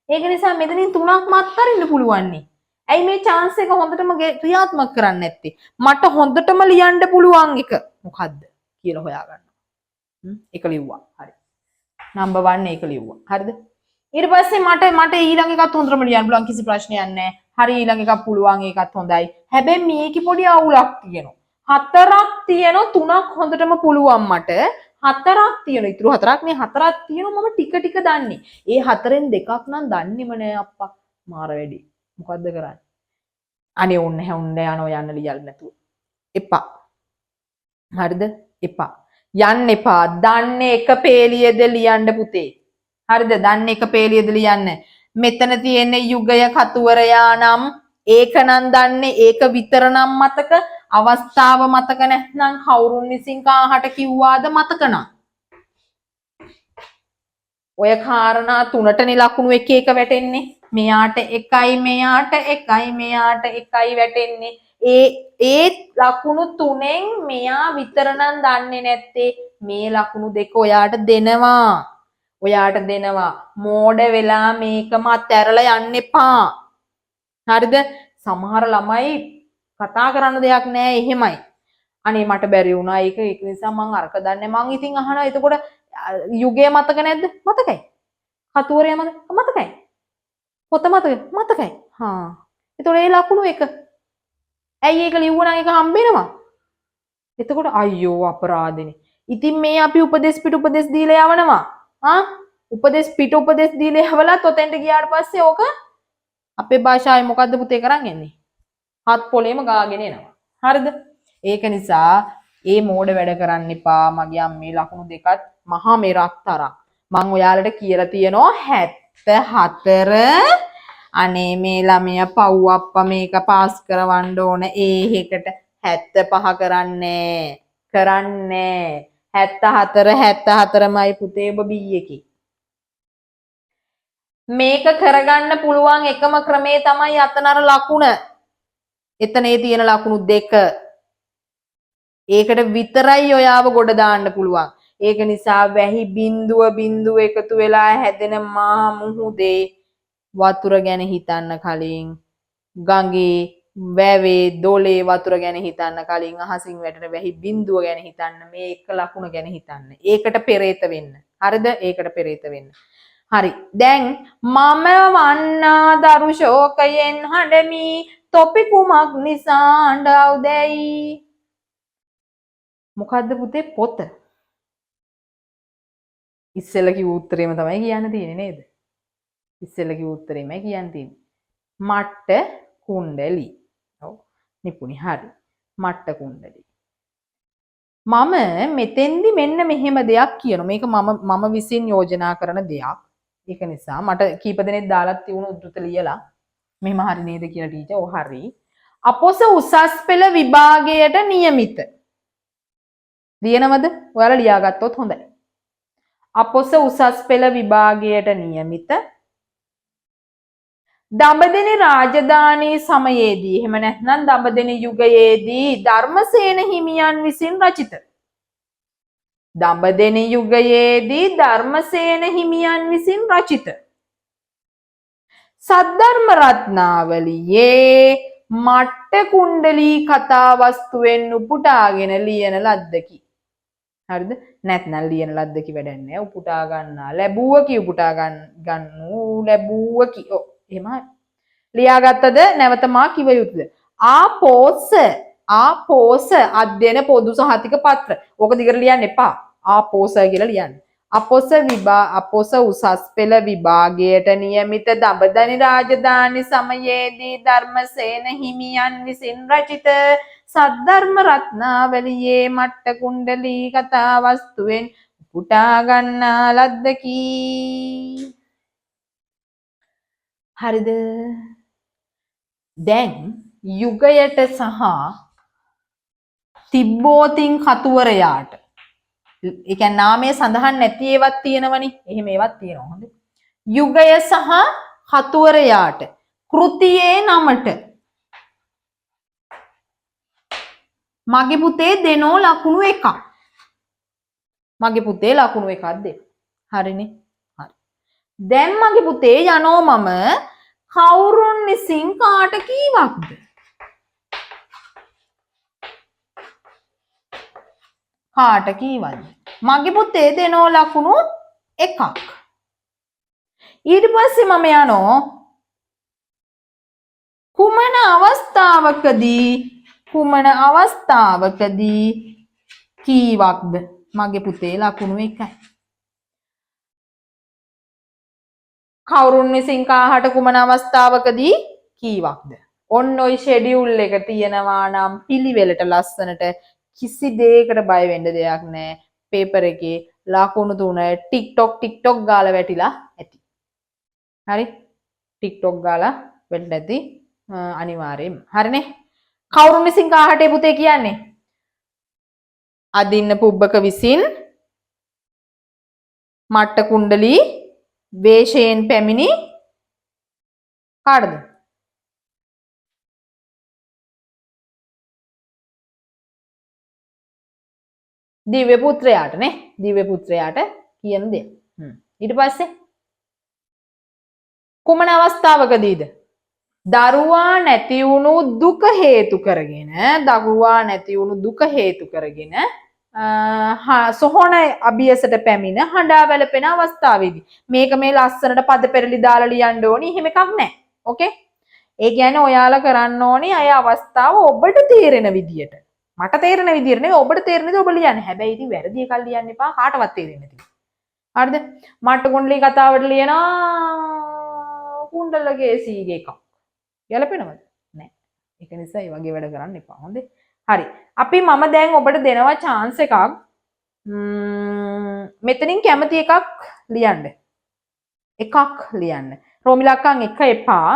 ඒක නිසා මෙතනින් 3ක්ම අත්හරින්න පුළුවන් නේ. ඇයි මේ chance එක හොඳටම ක්‍රියාත්මක කරන්නේ නැත්තේ? මට හොඳටම ලියන්න පුළුවන් එක මොකද්ද කියලා හොයාගන්න. ඒක ලිව්වා. හරි. නම්බර් 1 ඒක ලිව්වා. හරිද? ඊට පස්සේ මට ඊළඟ එකත් හොඳටම ලියන්න පුළුවන් කිසි ප්‍රශ්නයක් නැහැ. හරි ඊළඟ එකක් පුළුවන් ඒකත් හොඳයි. හැබැයි මේකේ පොඩි අවුලක් තියෙනවා. 4ක් තියෙනවා 3ක් හොඳටම පුළුවන් මට. 4ක් තියෙනවා. ඉතුරු 4ක් නේ 4ක් තියෙනවා මම ටික ටික දන්නේ. ඒ 4න් 2ක් නම් දන්නේම නෑ අප්පා. මාර වැඩි. මොකද්ද කරන්නේ? අනේ ඔන්න යනවා යන්න ලියන්න නැතුව. එපා. හරිද? එපා. යන්න එපා. දන්නේ එක පේලියද ලියන්න පුතේ. හරිද? දන්නේ එක පේලියද ලියන්න. මෙතන තියෙන්නේ යුගය කතුවරයා නම් ඒක නම් දන්නේ ඒක විතර නම් මතක. අවස්ථාව මතක නැත්නම් කවුරුන් විසින් කාහට කිව්වාද මතක නම්. ඔය කාරණා 3ටනේ ලකුණු එක වැටෙන්නේ. මෙයාට 1යි මෙයාට 1යි මෙයාට 1යි වැටෙන්නේ. ඒ ලකුණු තුනෙන් මෙයා විතර නම් දන්නේ නැත්තේ මේ ලකුණු දෙක ඔයාට දෙනවා. ඔයාට දෙනවා. මෝඩ වෙලා මේකම අත්හැරලා යන්න එපා. හරිද? සමහර ළමයි කතා කරන්න දෙයක් නැහැ එහෙමයි. අනේ මට බැරි වුණා ඒක නිසා මං අරක දන්නේ මං ඉතින් අහනවා එතකොට යුගය මතක නැද්ද? මතකයි. කතුවරයා මතකයි. පොත මතකයි. හා. එතකොට ඒ ලකුණු එක. ඇයි ඒක ලිව්වනම් ඒක හම්බෙනවා? එතකොට අයියෝ අපරාධනේ. ඉතින් මේ අපි උපදේශ දීලා යවනවා. උපදේශ දීලා යවලත් ඔතෙන්ට ගියාට පස්සේ ඕක අපේ භාෂාවේ මොකද්ද පුතේ කරන් යන්නේ? හත් පොලේම ගාගෙන එනවා. හරිද? ඒක නිසා ඒ මෝඩ වැඩ කරන්න එපා. මගේ අම්මේ ලකුණු දෙකත් මහා මෙරක් තරම්. මං ඔයාලට කියලා තියනවා 74 අනේ මේ ළමයා පව් අප්පා මේක පාස් කරවන්න ඕන ඒහෙකට 75 කරන්නේ 74මයි පුතේ ඔබ බී එකේ. මේක කරගන්න පුළුවන් එකම ක්‍රමේ තමයි අතනර ලකුණ. එතනේ තියෙන ලකුණු දෙක. ඒකට විතරයි ඔයාව ගොඩ දාන්න පුළුවන්. ඒක නිසා වැහි බිඳුව එකතු වෙලා හැදෙන මහා මුහුදේ වතුර ගැන හිතන්න කලින් ගඟේ වැවේ දොලේ වතුර ගැන හිතන්න කලින් අහසින් වැටෙන වැහි බිඳුව ගැන හිතන්න මේ එක ලකුණ ගැන හිතන්න. ඒකට පෙරේත වෙන්න. හරිද? ඒකට පෙරේත වෙන්න. හරි. දැන් මම වන්නා දරු ශෝකයෙන් හඬමි තොපි කුමක් නිසා අඬවුදැයි. මොකද්ද පුතේ පොත? ඉස්සෙල්ලා කිව්ව උත්තරේම තමයි කියන්න තියෙන්නේ නේද? ඉස්සෙල්ලා කිව්ව උත්තරේමයි කියන්න තියෙන්නේ. මට්ට කුණ්ඩලි. ඔව්. නිපුණි හරි. මට්ට කුණ්ඩලි. මම මෙතෙන්දි මෙන්න මෙහෙම දෙයක් කියනවා. මේක මම විසින් යෝජනා කරන දෙයක්. ඒක නිසා මට කීප දෙනෙක් දාලා තියුණු උද්දෘත ලියලා මෙහෙම හරි නේද කියලා ටීචර්. ඔව් හරි. අපොස උසස් පෙළ විභාගයට නියමිත. ලියනවද? ඔයාලා ලියාගත්තොත් හොඳයි. අපොස උසස් පෙළ විභාගයට නියමිත දඹදෙණි රාජධානී සමයේදී එහෙම නැත්නම් දඹදෙණි යුගයේදී ධර්මසේන හිමියන් විසින් රචිත. දඹදෙණි යුගයේදී ධර්මසේන හිමියන් විසින් රචිත. සද්ධර්ම රත්නාවලියේ මට්ට කුණ්ඩලී කතා වස්තුවෙන් උපුටාගෙන ලියන ලද්දකි. හරිද? නැත්නම් ලියන ලද්දකි වැඩක් නැහැ. උපුටා ගන්නා ලැබුවකි උපුටා ගන්නු ලැබුවකි. ඔව් එහෙමයි. ලියාගත්තද නැවත මා කිව යුතුද? ආපෝස අධ්‍යයන පොදු සහතික පත්‍ර. ඕක දිගට ලියන්න එපා. ආපෝස කියලා ලියන්න. අපොස උසස් පෙළ විභාගයට නියමිත දඹදෙණි රාජධානි සමයේදී ධර්මසේන හිමියන් විසින් රචිත සද්ධර්ම රත්නාවලියේ මට්ට කුණ්ඩලී කතා වස්තුවෙන් උපුටා ගන්නා ලද්දකි. හරිද? දැන් යුගයට සහ තිබ්බෝතින් කතුවරයාට ඒ කියන්නේ නාමයේ සඳහන් නැති ඒවත් තියෙනවනේ. එහෙම ඒවත් තියෙනවා. හොඳයි. යුගය සහ කතුවරයාට කෘතියේ නමට මගේ පුතේ දෙනෝ ලකුණු එකක්. මගේ පුතේ ලකුණු එකක් දෙන්න. හරිනේ? හරි. දැන් මගේ පුතේ යනෝ මම කවුරුන් විසින් කාට කීවක්ද? කාට කීවද? මගේ පුතේ දෙනෝ ලකුණු එකක්. ඊට පස්සේ මම යනෝ කුමන අවස්ථාවකදී කීවක්ද? මගේ පුතේ ලකුණු එකයි. කවුරුන් විසින් කාහට කුමන අවස්ථාවකදී කීවක්ද? ඔන්න ඔය ෂෙඩියුල් එක තියෙනවා නම් පිළිවෙලට ලස්සනට කිසි දෙයකට බය වෙන්න දෙයක් නැහැ. පේපර් එකේ ලකුණු 3 ටික්ටොක් ගාලා වැටිලා ඇති. හරි? ටික්ටොක් ගාලා වැටිලා ඇති අනිවාර්යයෙන්ම. හරිනේ? කවුරුන් විසින් කාහට පුතේ කියන්නේ? අදින්න පුබ්බක විසින් මට්ට කුණ්ඩලී වේශයෙන් පැමිණි කාටද? දිව්‍ය පුත්‍රයාට නේ දිව්‍ය පුත්‍රයාට කියන දේ. ඊට පස්සේ කුමන අවස්ථාවකදීද? දරුවා නැති වුණු දුක හේතු කරගෙන දරුවා නැති වුණු දුක හේතු කරගෙන සොහොන අභියසට පැමිණ හඬා වැළපෙන අවස්ථාවේදී මේක මේ ලස්සනට පද පෙරලි දාලා ලියන්න ඕනි එහෙම එකක් නැහැ. ඕකේ? ඒ කියන්නේ ඔයාලා කරන්න ඕනි අය අවස්ථාව ඔබට තේරෙන විදියට. මට තේරෙන විදියට නෙවෙයි ඔබට තේරෙන විදිහට ඔබ ලියන්න. හැබැයි ඉතින් වැරදි එකක් ලියන්න එපා කාටවත් තේරෙන්නේ නැති. හරිද? මට කුණ්ඩලී කතාවට ලියනවා කුණ්ඩලගේ සීගේ එකක්. ගැලපෙනවද? නෑ. ඒක නිසා මේ වගේ වැඩ කරන්න එපා. හොඳේ. හරි. අපි මම දැන් ඔබට දෙනවා chance එකක්. මෙතනින් කැමති එකක් ලියන්න. එකක් ලියන්න. රෝමිලක්කන් එක එපා.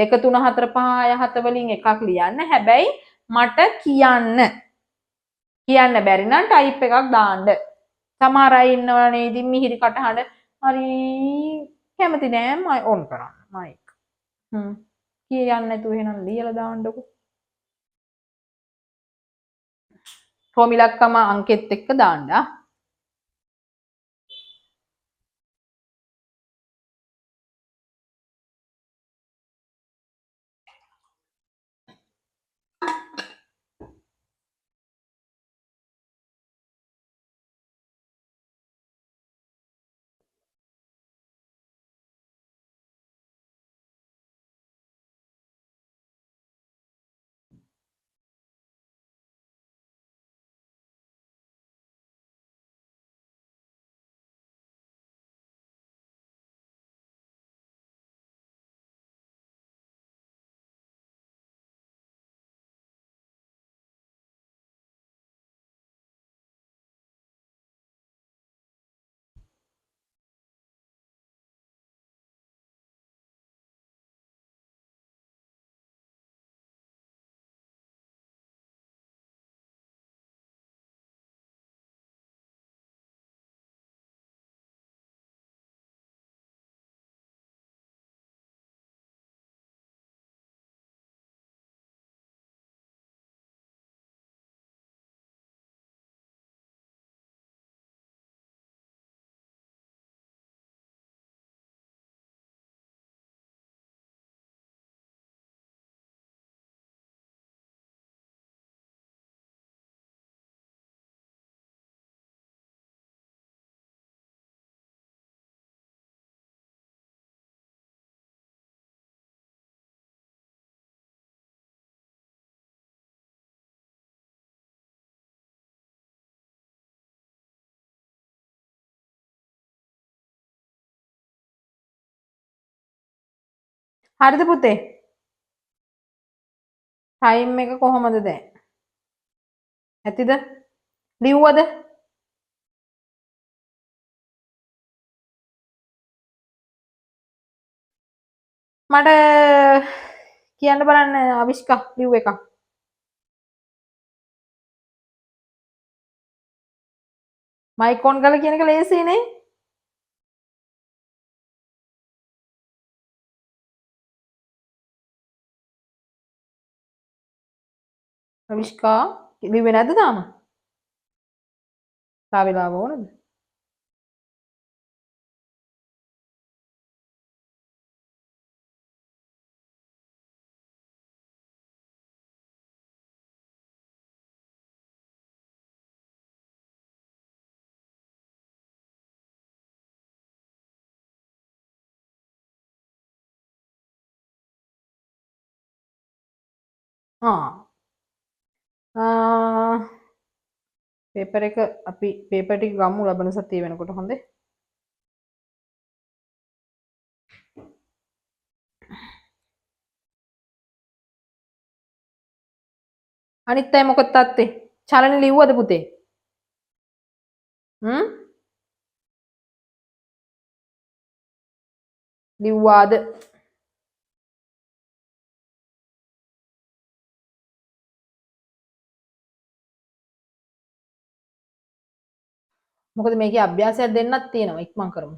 2 3 4 5 6 7 වලින් එකක් ලියන්න. හැබැයි මට කියන්න බැරි නම් ටයිප් එකක් දාන්න. සමහර අය ඉන්නවනේ ඉතින් මිහිරි කටහඬ හරි කැමති නෑ මම ඔන් කරන්න. මයික්. කියන්න නැතුව එහෙනම් ලියලා දාන්නකො. රෝමිලක්කම අංකෙත් එක්ක දාන්න. හරිද පුතේ? ටයිම් එක කොහමද දැන්? ඇතිද? ලිව්වද? මට කියන්න බලන්න අවිෂ්කා ලිව් එකක්. මයික් ඔන් කරලා කියන එක ලේසියි නේ? අවිෂ්කා ලිව්වේ නැද්ද තාම? තා වෙලාව ඕනද? පේපර් එක අපි පේපර් ටික ගමු ලබන සතිය වෙනකොට හොඳේ. අනිත් අය මොකද තාත්තේ? චලන ලිව්වද පුතේ? ලිව්වාද? මොකද මේකේ අභ්‍යාසයක් දෙන්නක් තියෙනවා ඉක්මන් කරමු.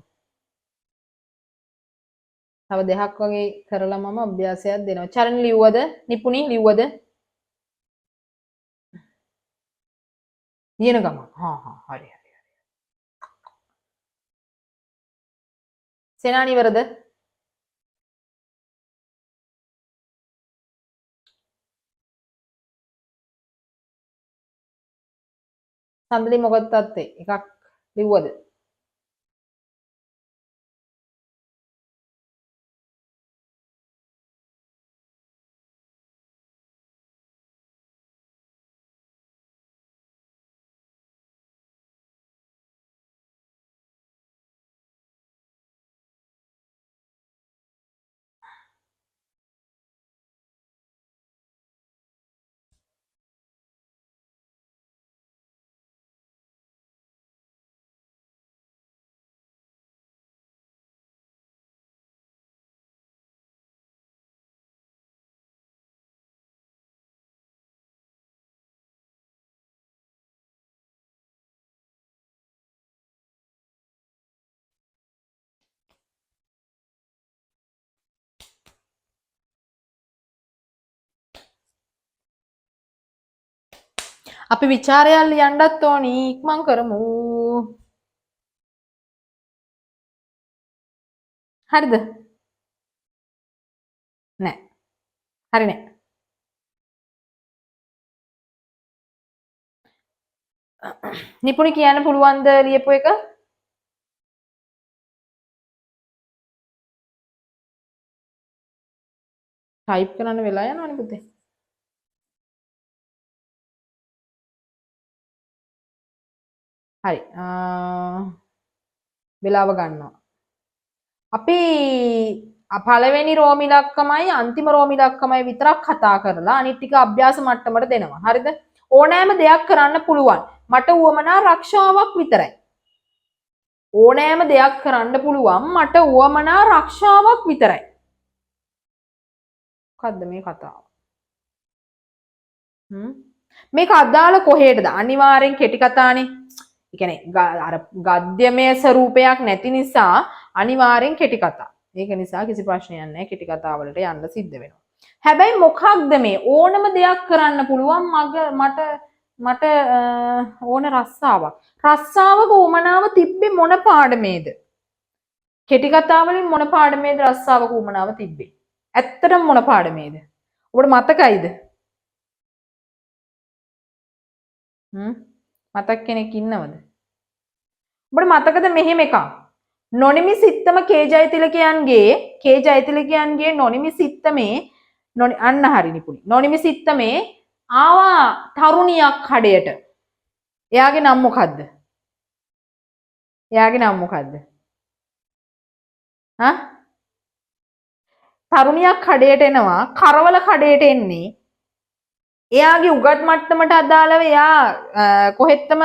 තව දෙකක් වගේ කරලා මම අභ්‍යාසයක් දෙනවා. චරණ ලිව්වද? නිපුණි ලිව්වද? ලියන ගමන්. හරි. සෙනානි ඉවරද? සඳලි මොකද තත්ත්වේ? එකක් ලිව්වද? අපි ਵਿਚාරයල් ලියන්නත් ඕනි ඉක්මන් කරමු. හරිද? නෑ. හරි නෑ. නිපුණි කියන්න පුළුවන්ද ලියපු එක? ටයිප් කරන්න වෙලා යනවනේ පුතේ. හරි. වෙලාව ගන්නවා. අපි පළවෙනි රෝම ඉලක්කමයි අන්තිම රෝම ඉලක්කමයි විතරක් කතා කරලා අනිත් ටික අභ්‍යාස මට්ටමට දෙනවා. හරිද? ඕනෑම දෙයක් කරන්න පුළුවන්. මට උවමනා රක්ෂාවක් විතරයි. ඕනෑම දෙයක් කරන්න පුළුවන්. මට උවමනා රක්ෂාවක් විතරයි. මොකද්ද මේ කතාව? මේක අදාළ කොහෙටද? අනිවාර්යෙන් කෙටි කතානේ. ඒ කියන්නේ අර ගද්‍යමය ස්වරූපයක් නැති නිසා අනිවාර්යෙන් කෙටි කතා. ඒක නිසා කිසි ප්‍රශ්නයක් නැහැ කෙටි කතා වලට යන්න සිද්ධ වෙනවා. හැබැයි මොකක්ද මේ ඕනම දෙයක් කරන්න පුළුවන් මට ඕන රස්සාවක්. රස්සාවක උමනාව තිබ්බේ මොන පාඩමේද? කෙටි කතා වලින් මොන පාඩමේද රස්සාවක උමනාව තිබ්බේ? ඇත්තටම මොන පාඩමේද? ඔබට මතකයිද? මතක් කෙනෙක් ඉන්නවද? ඔබට මතකද මෙහෙම එකක්? නොනිමි සිත්තම කේ ජයතිලකයන්ගේ නොනිමි සිත්තමේ අන්න හරි නිපුණි. නොනිමි සිත්තමේ ආවා තරුණියක් කඩයට. එයාගේ නම මොකද්ද? තරුණියක් කඩයට එනවා. කරවල කඩයට එන්නේ එයාගේ උගත් මට්ටමට අදාළව එයා කොහෙත්තම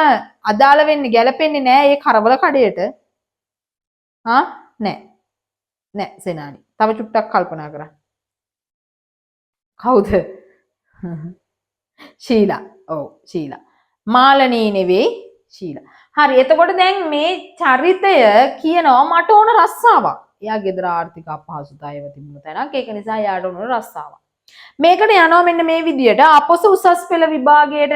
අදාළ වෙන්නේ ගැලපෙන්නේ නෑ ඒ කරවල කඩයට. නෑ සෙනානි. තව චුට්ටක් කල්පනා කරන්න. කවුද? ශීලා. ඔව් ශීලා. මාලනී නෙවෙයි ශීලා. හරි. එතකොට දැන් මේ චරිතය කියනවා මට ඕන රස්සාවක්. එයා ගෙදර ආර්ථික අපහසුතාවය තිබුණ තැනක්. ඒක නිසා එයාට ඕන රස්සාවක්. මේකට යනවා මෙන්න මේ විදියට අපොස උසස් පෙළ විභාගයට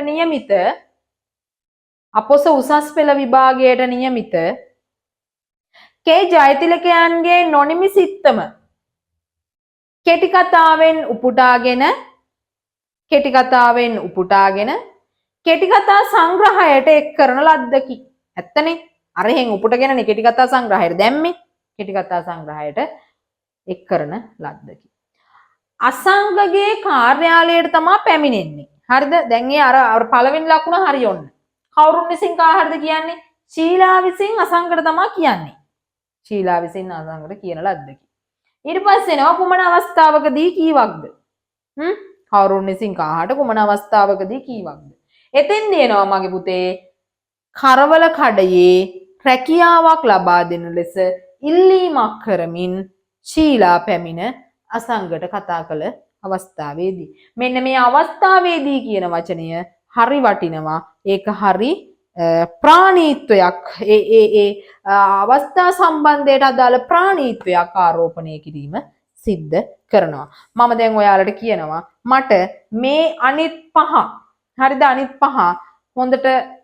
නියමිත කේ ජයතිලකයන්ගේ නොනිමි සිත්තම කෙටි කතාවෙන් උපුටාගෙන කෙටි කතා සංග්‍රහයට එක් කරන ලද්දකි. ඇත්තනේ අර එහෙන් උපුටගෙනනේ කෙටි කතා සංග්‍රහයට දැම්මේ. කෙටි කතා සංග්‍රහයට එක් කරන ලද්දකි. අසංගගේ කාර්යාලයට තමා පැමිණෙන්නේ. හරිද? දැන් ඒ අර පළවෙනි ලකුණ හරි ඔන්න. කවුරුන් විසින් කාහරිද කියන්නේ? ශීලා විසින් අසංගට තමා කියන්නේ. ශීලා විසින් අසංගට කියන ලද්දකි. ඊට පස්සේ එනවා කුමන අවස්ථාවකදී කීවක්ද? කවුරුන් විසින් කාහට කුමන අවස්ථාවකදී කීවක්ද? එතෙන්දී එනවා මගේ පුතේ කරවල කඩයේ රැකියාවක් ලබා දෙන ලෙස ඉල්ලීමක් කරමින් ශීලා පැමිණ අසංගට කතා කළ අවස්ථාවේදී මෙන්න මේ අවස්ථාවේදී කියන වචනය හරි වටිනවා. ඒක හරි ප්‍රාණීත්වයක් ඒ අවස්ථා සම්බන්ධයට අදාළ ප්‍රාණීත්වයක් ආරෝපණය කිරීම සිද්ධ කරනවා. මම දැන් ඔයාලට කියනවා මට මේ අනිත් පහ හරිද? අනිත් පහ හොඳට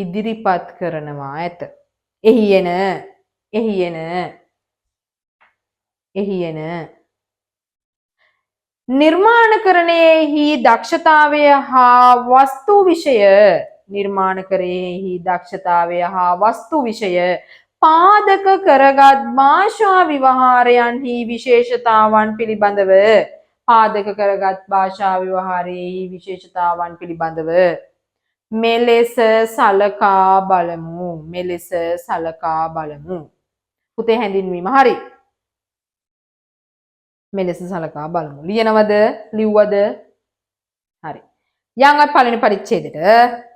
ඉදිරිපත් කරනවා ඇත. එහි එන නිර්මාණකරණයෙහි දක්ෂතාවය හා වස්තු විෂය පාදක කරගත් භාෂා විවහාරයන්හි විශේෂතාවන් පිළිබඳව මෙලෙස සලකා බලමු. පුතේ හැඳින්වීම හරි. මෙලෙස සලකා බලමු. ලියනවද? ලිව්වද? හරි. යන් අපි පළවෙනි පරිච්ඡේදයට.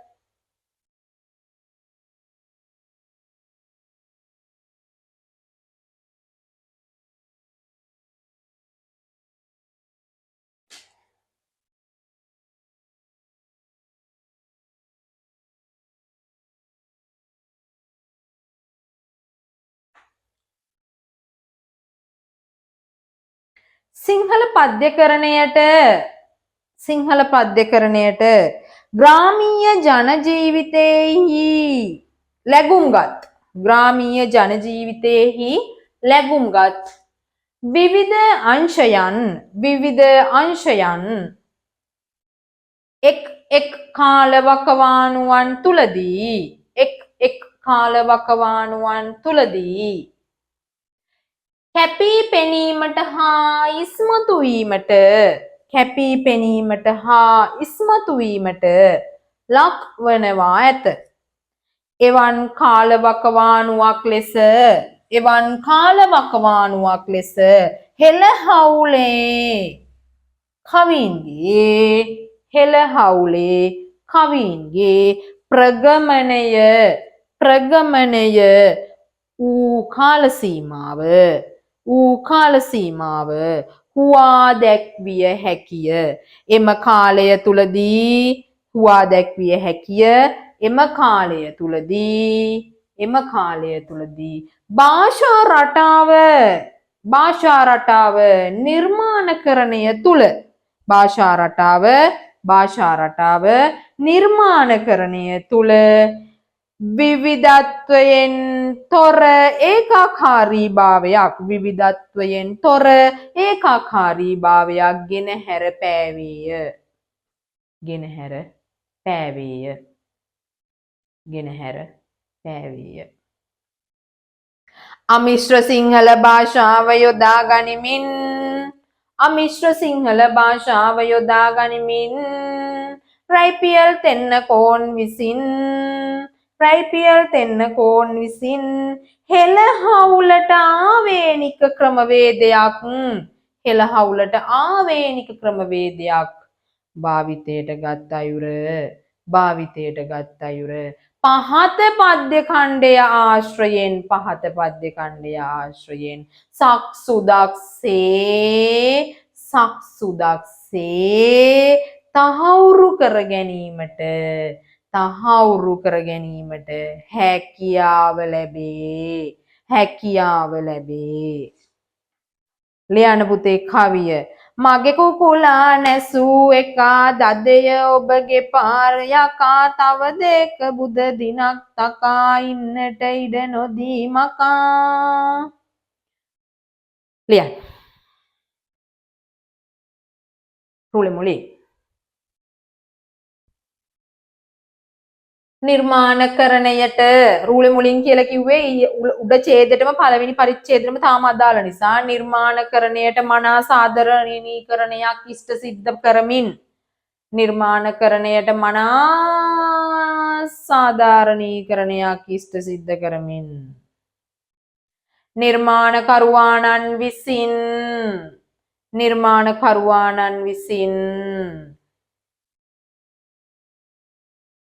සිංහල පද්‍යකරණයට ග්‍රාමීය ජන ජීවිතයෙහි ලැබුම්ගත් විවිධ අංශයන් එක් එක් කාලවකවානුවන් තුලදී කැපී පෙනීමට හා ඉස්මතු වීමට ලක් වනවා ඇත. එවන් කාලවකවානුවක් ලෙස හෙළහවුලේ කවීන්ගේ ප්‍රගමනය ඌ කාල සීමාව හුවා දැක්විය හැකිය. එම කාලය තුලදී භාෂා රටාව නිර්මාණකරණය තුල විවිධත්වයෙන් තොර ඒකාකාරීභාවයක් ගෙනහැර පෑවේය. අමිශ්‍ර සිංහල භාෂාව යොදා ගනිමින් රයිපියල් තෙන්නකෝන් විසින් හෙළහවුලට ආවේනික ක්‍රමවේදයක් භාවිතයට ගත් අයුර පහත පද්‍ය ඛණ්ඩය ආශ්‍රයෙන් සක්සුදක්සේ තහවුරු කර ගැනීමට හැකියාව ලැබේ. ලියන්න පුතේ කවිය. මගේ කුකුලා නැසූ එකා දදය ඔබගේ පාර යකා තව දෙක බුද දිනක් තකා ඉන්නට ඉඩ නොදී මකා. ලියන්න. රූලේ නිර්මාණකරණයට රූලේ මුලින් කියලා කිව්වේ උඩ ඡේදෙටම පළවෙනි පරිච්ඡේදෙටම තාම අදාළ නිසා නිර්මාණකරණයට මනා සාධාරණීකරණයක් ඉෂ්ට සිද්ධ කරමින්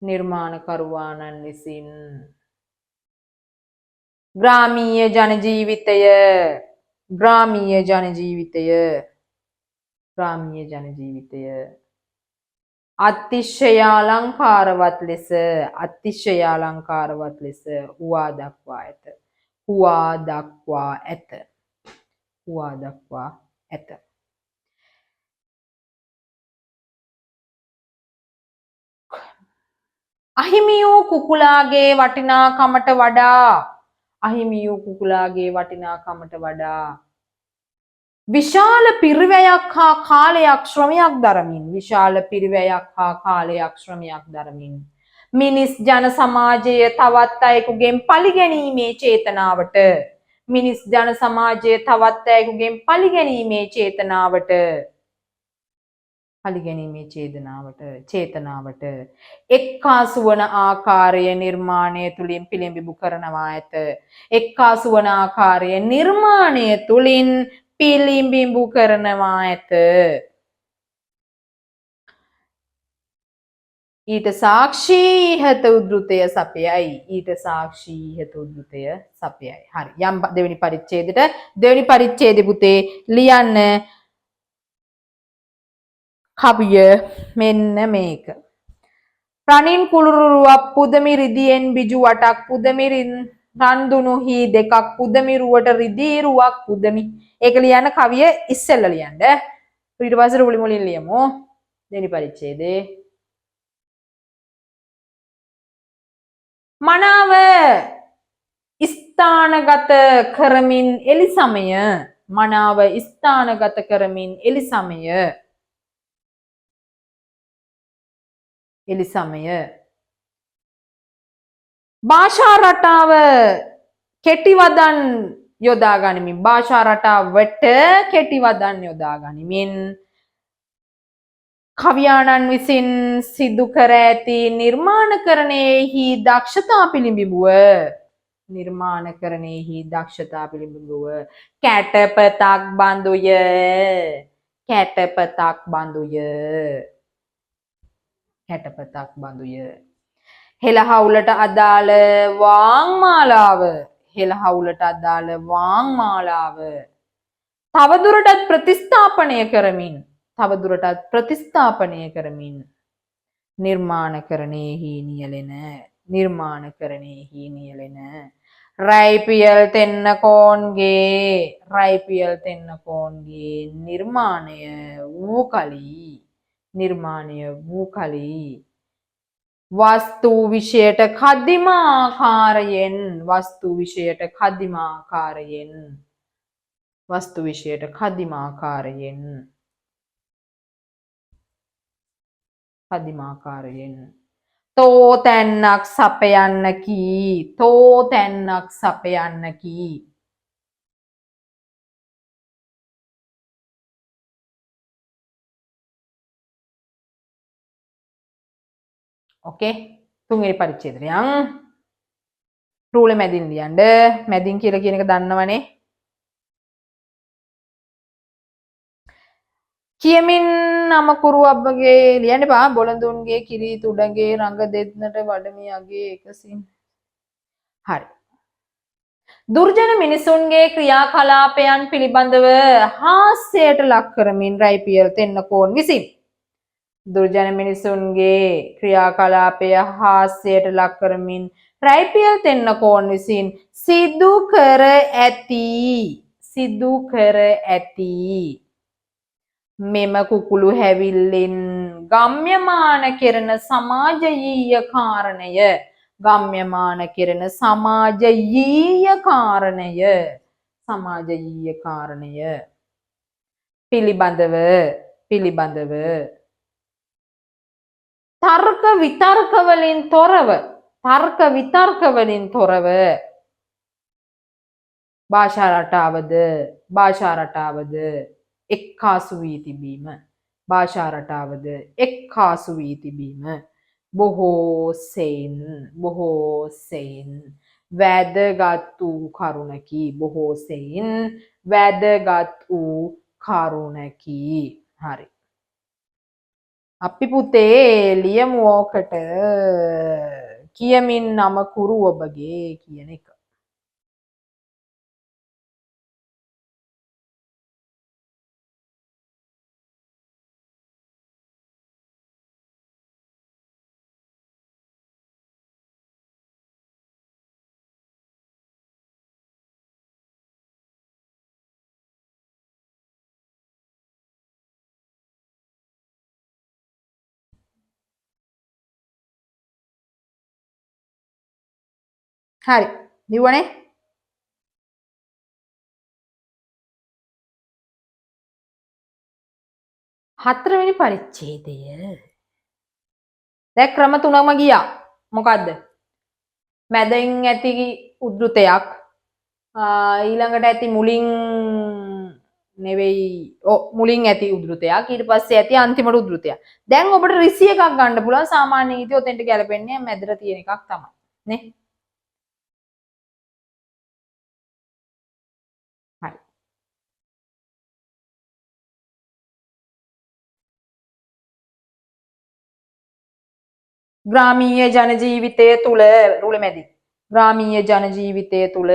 නිර්මාණකරුවාණන් විසින් ග්‍රාමීය ජන ජීවිතය අතිශයාලංකාරවත් ලෙස හුවා දක්වා ඇත. අහිමි වූ කුකුලාගේ වටිනාකමට වඩා අහිමි වූ කුකුලාගේ වටිනාකමට වඩා විශාල පිරිවැයක් හා කාලයක් ශ්‍රමයක් දරමින් විශාල පිරිවැයක් හා කාලයක් ශ්‍රමයක් දරමින් මිනිස් ජන සමාජය තවත් අයෙකුගෙන් පලිගැනීමේ චේතනාවට මිනිස් ජන සමාජය තවත් අයෙකුගෙන් පලිගැනීමේ චේතනාවට එක්කාසු වන ආකාරය නිර්මාණය තුළින් පිළිඹිබු කරනවා ඇත. එක්කාසු වන ආකාරය නිර්මාණය තුළින් පිළිඹිඹු කරනවා ඇත. ඊට සාක්ෂී ඉහත උද්ෘතය සපයයි. හරි. යම් දෙවෙනි පරිච්ඡේදෙ පුතේ ලියන්න කවිය මෙන්න මේක. රනින් කුළුරුවක් පුදමි රිදියෙන් බිජු වටක් පුදමි රන්දුණු හී දෙකක් පුදමි රුවට රිදී රුවක් පුදමි. ඒක ලියන්න කවිය ඉස්සෙල්ලා ලියන්න. ඊට පස්සේ රුලි මුලින් ලියමු. දෙවෙනි පරිච්ඡේදේ. මනාව ස්ථානගත කරමින් එලි සමය භාෂා රටාව කෙටිවදන් යොදා ගනිමින් භාෂා රටාවට කෙටිවදන් යොදා ගනිමින් කවියාණන් විසින් සිදු කර ඇති නිර්මාණකරණයෙහි දක්ෂතා පිළිඹිබුව කැටපතක් බඳුය. හෙළහවුලට අදාළ වාංමාලාව තවදුරටත් ප්‍රතිස්ථාපනය කරමින් නිර්මාණකරණයෙහි නියැලෙන රයිපියල් තෙන්නකෝන්ගේ නිර්මාණය වූ කලී වස්තු විෂයට කදිමාකාරයෙන් තෝතැන්නක් සපයන්නකි. ඕකේ. තුන්වෙනි පරිච්ඡේදය. රූලේ මැදින් ලියන්න. මැදින් කියලා කියන එක දන්නවනේ. කියමින් නමකුරුවබ්බගේ ලියන්න එපා. බොළඳුන්ගේ කිරි තුඩගේ රඟ දෙන්නට වඩමි අගේ එකසින්. හරි. දුර්ජන මිනිසුන්ගේ ක්‍රියාකලාපයන් පිළිබඳව හාස්‍යයට ලක් කරමින් රයිපියල් තෙන්නකෝන් විසින් දුර්ජන මිනිසුන්ගේ ක්‍රියාකලාපය හාස්‍යයට ලක් කරමින් රයිපියල් තෙන්නකෝන් විසින් සිදු කර ඇති මෙම කුකුළු හැවිල්ලෙන් ගම්‍යමාන කෙරෙන සමාජයීය කාරණය පිළිබඳව තර්ක විතර්ක වලින් තොරව භාෂා රටාවද එක්කාසු වී තිබීම බොහෝ සෙයින් වැදගත් වූ කරුණකි. හරි. අපි පුතේ ලියමු ඕකට කියමින් නමකුරු ඔබගේ කියන එක. හරි. ලිව්වනේ? හතරවෙනි පරිච්ඡේදය. දැන් ක්‍රම තුනම ගියා. මොකද්ද? මැදින් ඇති උද්ෘතයක් ඊළඟට ඇති මුලින් නෙවෙයි මුලින් ඇති උද්ෘතයක් ඊට පස්සේ ඇති අන්තිමට උද්ෘතයක්. දැන් ඔබට රිසි එකක් ගන්න පුළුවන් සාමාන්‍ය නීතිය ඔතෙන්ට ගැලපෙන්නේ මැදට තියෙන එකක් තමයි. නේ? හරි. ග්‍රාමීය ජන ජීවිතය තුළ රුල මැදි. ග්‍රාමීය ජන ජීවිතය තුළ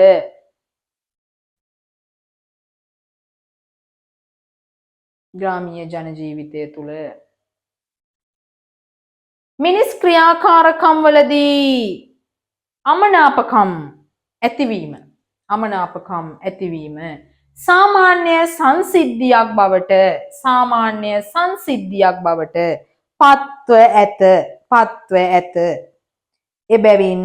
ග්‍රාමීය ජන ජීවිතය තුළ මිනිස් ක්‍රියාකාරකම් වලදී අමනාපකම් ඇතිවීම සාමාන්‍ය සංසිද්ධියක් බවට පත්ව ඇත. එබැවින්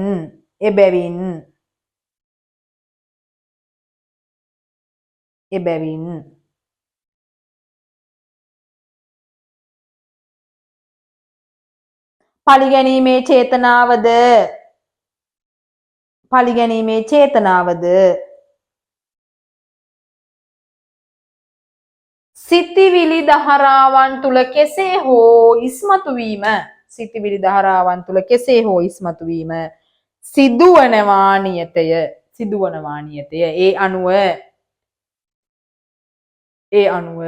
පලිගැනීමේ චේතනාවද සිතිවිලි දහරාවන් තුළ කෙසේ හෝ ඉස්මතු වීම සිදුවනවා නියතය. ඒ අනුව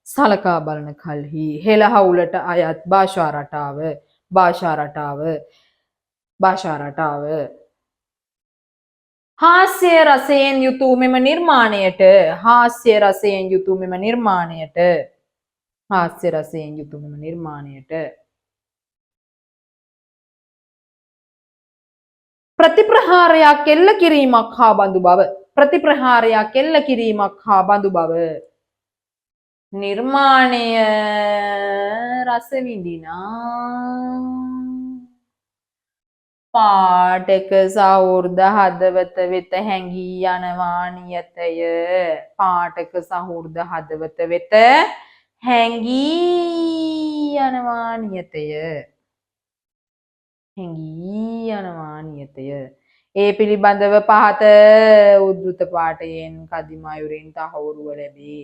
සලකා බලන කල්හි හෙළහවුලට අයත් භාෂා රටාව හාස්‍ය රසයෙන් යුතු මෙම නිර්මාණයට ප්‍රතිප්‍රහාරයක් එල්ල කිරීමක් හා බඳු බව නිර්මාණය රස විඳිනා පාඨක සහෘද හදවත වෙත හැඟී යනවා නියතය. ඒ පිළිබඳව පහත උද්දෘත පාඨයෙන් කදිම අයුරින් තහවුරුව ලැබේ.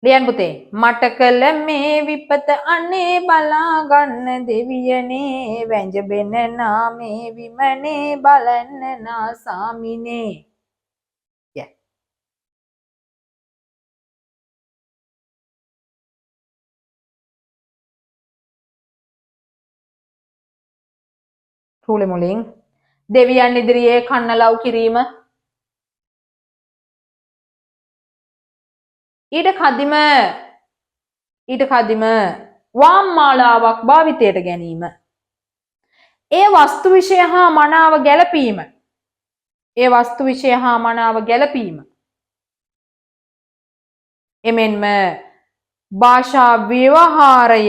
ලියන්න පුතේ. මට කළ මේ විපත අනේ බලා ගන්න දෙවියනේ වැංජබෙන නාමේ විමනේ බලන්න නා සාමිනේ. රූලෙ මුලින් දෙවියන් ඉදිරියේ කන්නලව් කිරීම ඊට කදිම වාම් මාලාවක් භාවිතයට ගැනීම ඒ වස්තු විෂය හා මනාව ගැලපීම එමෙන්ම භාෂා ව්‍යවහාරය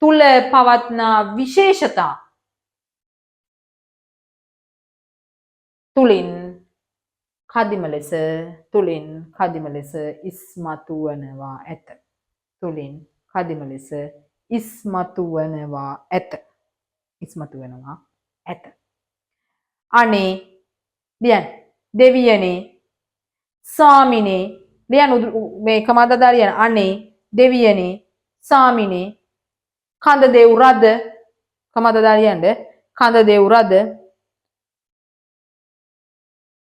තුල පවත්නා විශේෂතා තුලින් කදිම ලෙස ඉස්මතු වනවා ඇත. අනේ දෙවියනේ සාමිනේ මේ කමදදාරියන අනේ දෙවියනේ සාමිනේ කඳ දෙව් රද කමදදාරියන්ද කඳ දෙව් රද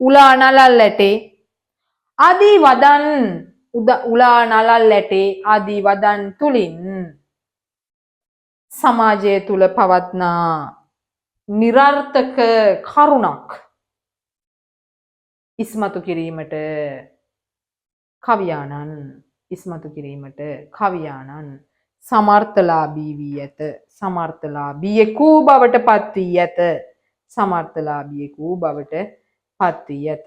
උලා නලල් ඇටේ ආදී වදන් තුලින් සමාජය තුල පවත්නා නිරර්ථක කරුණක් ඉස්මතු කිරීමට කවියානන් සමර්ථලාභී වී ඇත. සමර්ථලාභියෙකු බවට පත් වී ඇත.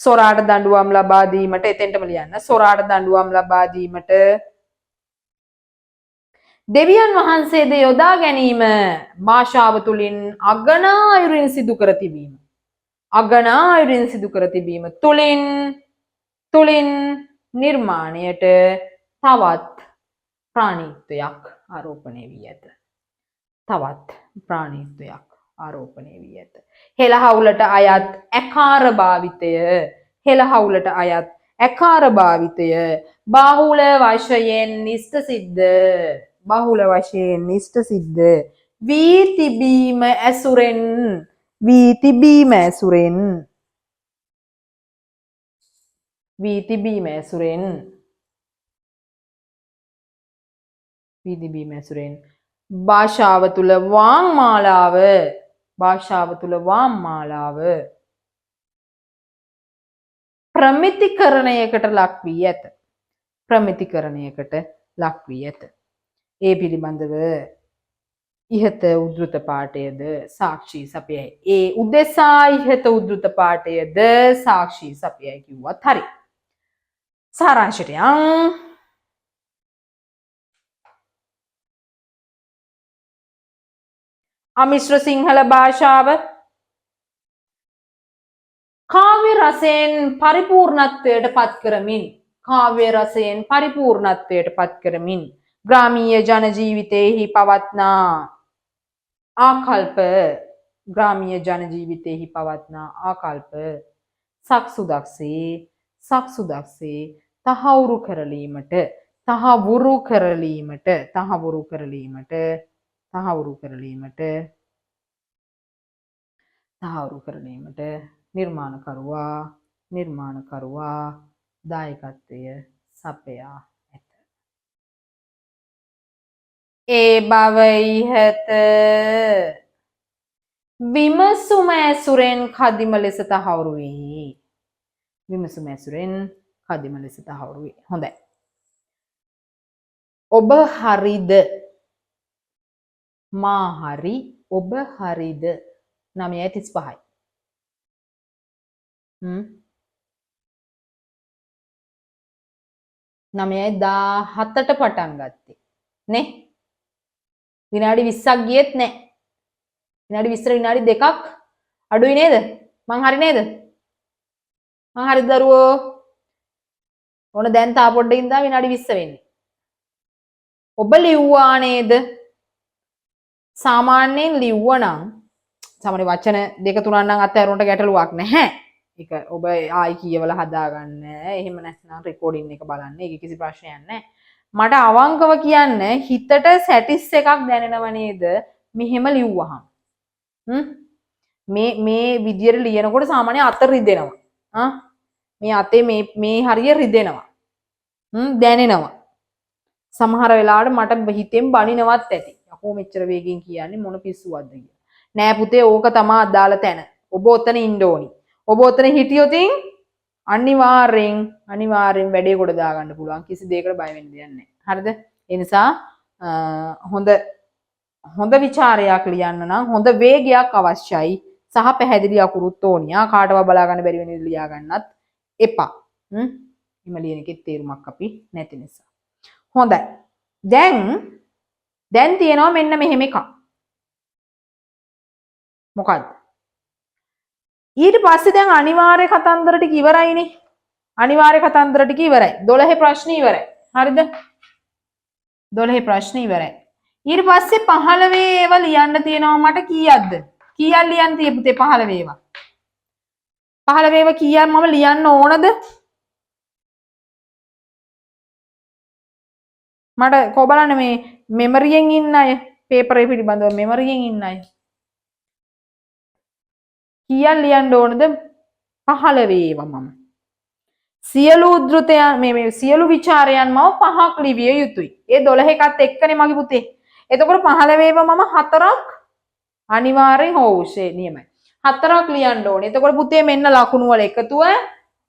සොරාට දඬුවම් ලබා දීමට එතෙන්ටම ලියන්න. සොරාට දඬුවම් ලබා දීමට දෙවියන් වහන්සේද යොදා ගැනීම භාෂාව තුළින් අගනා අයුරින් සිදු කර තිබීම. අගනා අයුරින් සිදු කර තිබීම තුළින් නිර්මාණයට තවත් ප්‍රාණීත්වයක් ආරෝපණය වී ඇත. තවත් ප්‍රාණීත්වයක් ආරෝපණය වී ඇත. හෙළහවුලට අයත් ඇකාර භාවිතය හෙළහවුලට අයත් ඇකාර භාවිතය බාහුල වශයෙන් නිෂ්ඨ සිද්ධ බහුල වශයෙන් නිෂ්ඨ සිද්ධ වී තිබීම ඇසුරෙන් වී තිබීම ඇසුරෙන් වී තිබීම ඇසුරෙන් වී තිබීම ඇසුරෙන් භාෂාව තුළ වාංමාලාව ප්‍රමිතිකරණයකට ලක් වී ඇත. ප්‍රමිතිකරණයකට ලක් වී ඇත. ඒ පිළිබඳව ඉහත උද්ෘත පාඨයද සාක්ෂි සපයයි. ඒ උදෙසා ඉහත උද්ෘත පාඨයද සාක්ෂි සපයයි කිව්වත් හරි. සාරාංශයට යන්. අමිශ්‍ර සිංහල භාෂාව කාව්‍ය රසයෙන් පරිපූර්ණත්වයට පත් කරමින් ග්‍රාමීය ජන ජීවිතයෙහි පවත්නා ආකල්ප සක්සුදක්සේ තහවුරු කරලීමට නිර්මාණකරුවා දායකත්වය සපයා ඇත. ඒ බව ඉහත විමසුම ඇසුරෙන් කදිම ලෙස තහවුරු වේ. හොඳයි. ඔබ හරිද? මා හරි. ඔබ හරිද? 9:35යි. 9:17ට පටන් ගත්තේ නේ. විනාඩි 20ක් ගියෙත් නැහැ. විනාඩි 20ට විනාඩි 2ක් අඩුයි නේද? මං හරි නේද? මං හරිද දරුවෝ? ඕන දැන් තා පොඩ්ඩකින් දා විනාඩි 20 වෙන්නේ. ඔබ ලිව්වා නේද? සාමාන්‍යයෙන් ලිව්වනම් සාමාන්‍ය වචන දෙක තුනක් නම් අත්හැරුණට ගැටලුවක් නැහැ. ඒක ඔබ ආයි කියවලා හදාගන්න. එහෙම නැත්නම් රෙකෝඩින් එක බලන්න. ඒක කිසි ප්‍රශ්නයක් නැහැ. මට අවංකව කියන්න හිතට සැටිස් එකක් දැනෙනව නේද? මෙහෙම ලිව්වහම. මේ විදියට ලියනකොට සාමාන්‍ය අත රිදෙනවා. මේ අතේ මේ හරිය රිදෙනවා. දැනෙනවා. සමහර වෙලාවට මට හිතෙන් බනිනවත් ඇති. යකෝ මෙච්චර වේගෙන් කියන්නේ මොන පිස්සුවක්ද කියලා. නෑ පුතේ ඕක තමයි අදාළ තැන. ඔබ ඔතන ඉන්න ඕනි. ඔබ ඔතන හිටියොත් අනිවාර්යෙන් වැඩේ කොට දාගන්න පුළුවන්. කිසි දෙයකට බය වෙන්න දෙයක් නැහැ. හරිද? ඒ නිසා හොඳ විචාරයක් ලියන්න නම් හොඳ වේගයක් අවශ්‍යයි. සහ පැහැදිලි අකුරුත් ඕනිය. කාටවත් බලා ගන්න බැරි වෙන විදිහට ලියා ගන්නත් එපා. එම ලියන එකේ තේරුමක් අපි නැති නිසා. හොඳයි. දැන් තියෙනවා මෙන්න මෙහෙම එකක්. මොකද්ද? ඊට පස්සේ දැන් අනිවාර්ය කතන්දර ටික ඉවරයිනේ. 12 ප්‍රශ්න ඉවරයි. හරිද? 12 ප්‍රශ්න ඉවරයි. ඊට පස්සේ 15 ඒවා ලියන්න තියෙනවා මට කීයක්ද? කීයක් ලියන්න තියෙ පුතේ 15 ඒවා? 15 ඒවා කීයක් මම ලියන්න ඕනද? මට කො බලන්න මේ මෙමරියෙන් ඉන්න අය පේපරේ පිළිබඳව මෙමරියෙන් ඉන්න අය කීයක් ලියන්න ඕනද? 15 ඒවා මම සියලු උද්ෘතයන් මේ සියලු විචාරයන් මම 5ක් ලිවිය යුතුයි. ඒ 12 එකත් එක්කනේ මගේ පුතේ. එතකොට 15 ඒවා මම 4ක් අනිවාර්යෙන් හොවුෂේ නියමයි. 4ක් ලියන්න ඕනේ. එතකොට පුතේ මෙන්න ලකුණු වල එකතුව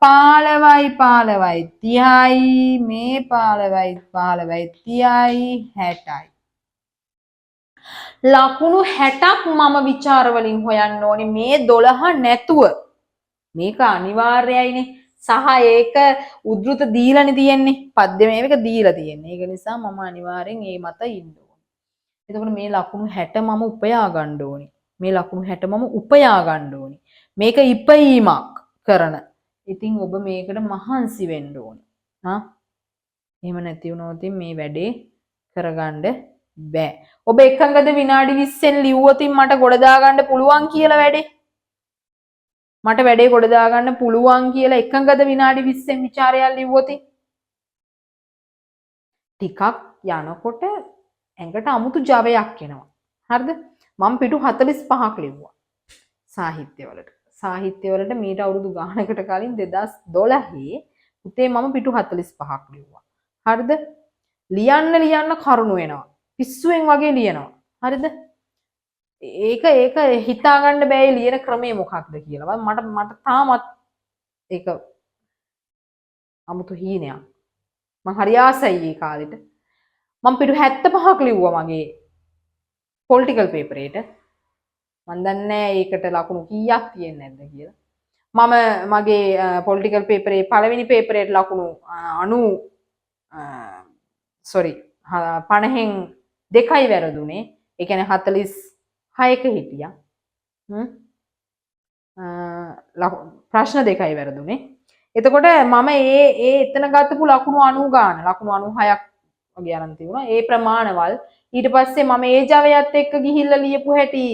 15යි 30යි මේ 15යි 30යි 60යි. ලකුණු 60ක් මම විචාර වලින් හොයන්න ඕනේ මේ 12 නැතුව. මේක අනිවාර්යයිනේ. සහ ඒක උද්ෘත දීලානේ තියෙන්නේ. පද්‍ය මේක දීලා තියෙන්නේ. ඒක නිසා මම අනිවාර්යෙන් මේ මත ඉන්න ඕනේ. එතකොට මේ ලකුණු 60 මම උපයා ගන්න ඕනේ. මේ ලකුණු 60 මම උපයා ගන්න ඕනේ. මේක ඉපීමක් කරන. ඉතින් ඔබ මේකට මහන්සි වෙන්න ඕනේ. හා එහෙම නැති වුණොත් මේ වැඩේ කරගන්න බෑ. ඔබ එකඟද විනාඩි 20න් ලිව්වොතින් මට ගොඩ දාගන්න පුළුවන් කියලා වැඩේ? මට වැඩේ ගොඩ දාගන්න පුළුවන් කියලා එකඟද විනාඩි 20න් ਵਿਚාරයක් ලිව්වොතින්? ටිකක් යනකොට ඇඟට අමුතු ජවයක් එනවා. හරිද? මම පිටු 45ක් ලිව්වා. සාහිත්‍යවලට. සාහිත්‍යවලට මීට අවුරුදු ගානකට කලින් 2012 උතේ මම පිටු 45ක් ලිව්වා. හරිද? ලියන්න කරුණු වෙනවා. පිස්සුවෙන් වගේ ලියනවා. හරිද? ඒක හිතා ගන්න බෑ ලියන ක්‍රමය මොකක්ද කියලා. මට තාමත් ඒක අමුතු හීනයක්. මම හරි ආසයි ඒ කාලෙට. මම පිටු 75ක් ලිව්වා මගේ පොලිටිකල් පේපරේට. මම දන්නේ ඒකට ලකුණු කීයක් තියෙන්නේ නැද්ද කියලා. මම මගේ පොලිටිකල් පේපරේ පළවෙනි පේපරේට ලකුණු 50න් දෙකයි වැරදුනේ. ඒ කියන්නේ 46ක හිටියා. ප්‍රශ්න දෙකයි වැරදුනේ. එතකොට මම ඒ එතන ගත්තපු ලකුණු 90 ගාන ලකුණු 96ක් වගේ අරන් තිබුණා. ඒ ප්‍රමාණවල් ඊට පස්සේ මම ඒ ජවයත් එක්ක ගිහිල්ලා ලියපු හැටි